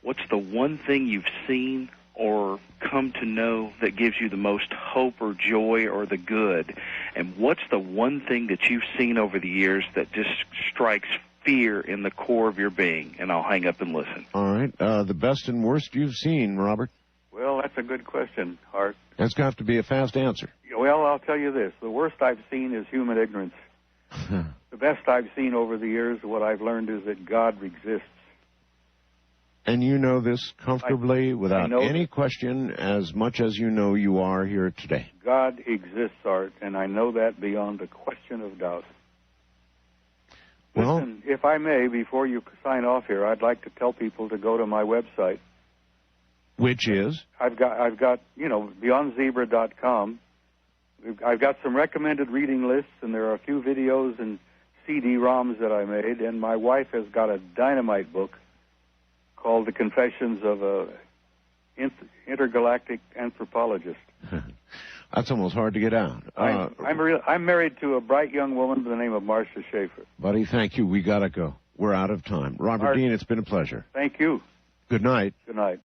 what's the one thing you've seen or come to know that gives you the most hope or joy or the good? And what's the one thing that you've seen over the years that just strikes fear in the core of your being? And I'll hang up and listen. All right. The best and worst you've seen, Robert? Well, that's a good question, Art. That's got to be a fast answer. Well, I'll tell you this. The worst I've seen is human ignorance. The best I've seen over the years, what I've learned is that God exists. And you know this comfortably, without any question, as much as you know you are here today. God exists, Art, and I know that beyond a question of doubt. Well, listen, if I may, before you sign off here, I'd like to tell people to go to my website, Which is? I've got BeyondZebra.com. I've got some recommended reading lists, and there are a few videos and CD-ROMs that I made, and my wife has got a dynamite book called The Confessions of a Intergalactic Anthropologist. That's almost hard to get out. I'm married to a bright young woman by the name of Marcia Schaefer. Buddy, thank you. We got to go. We're out of time. Robert Dean, it's been a pleasure. Thank you. Good night. Good night.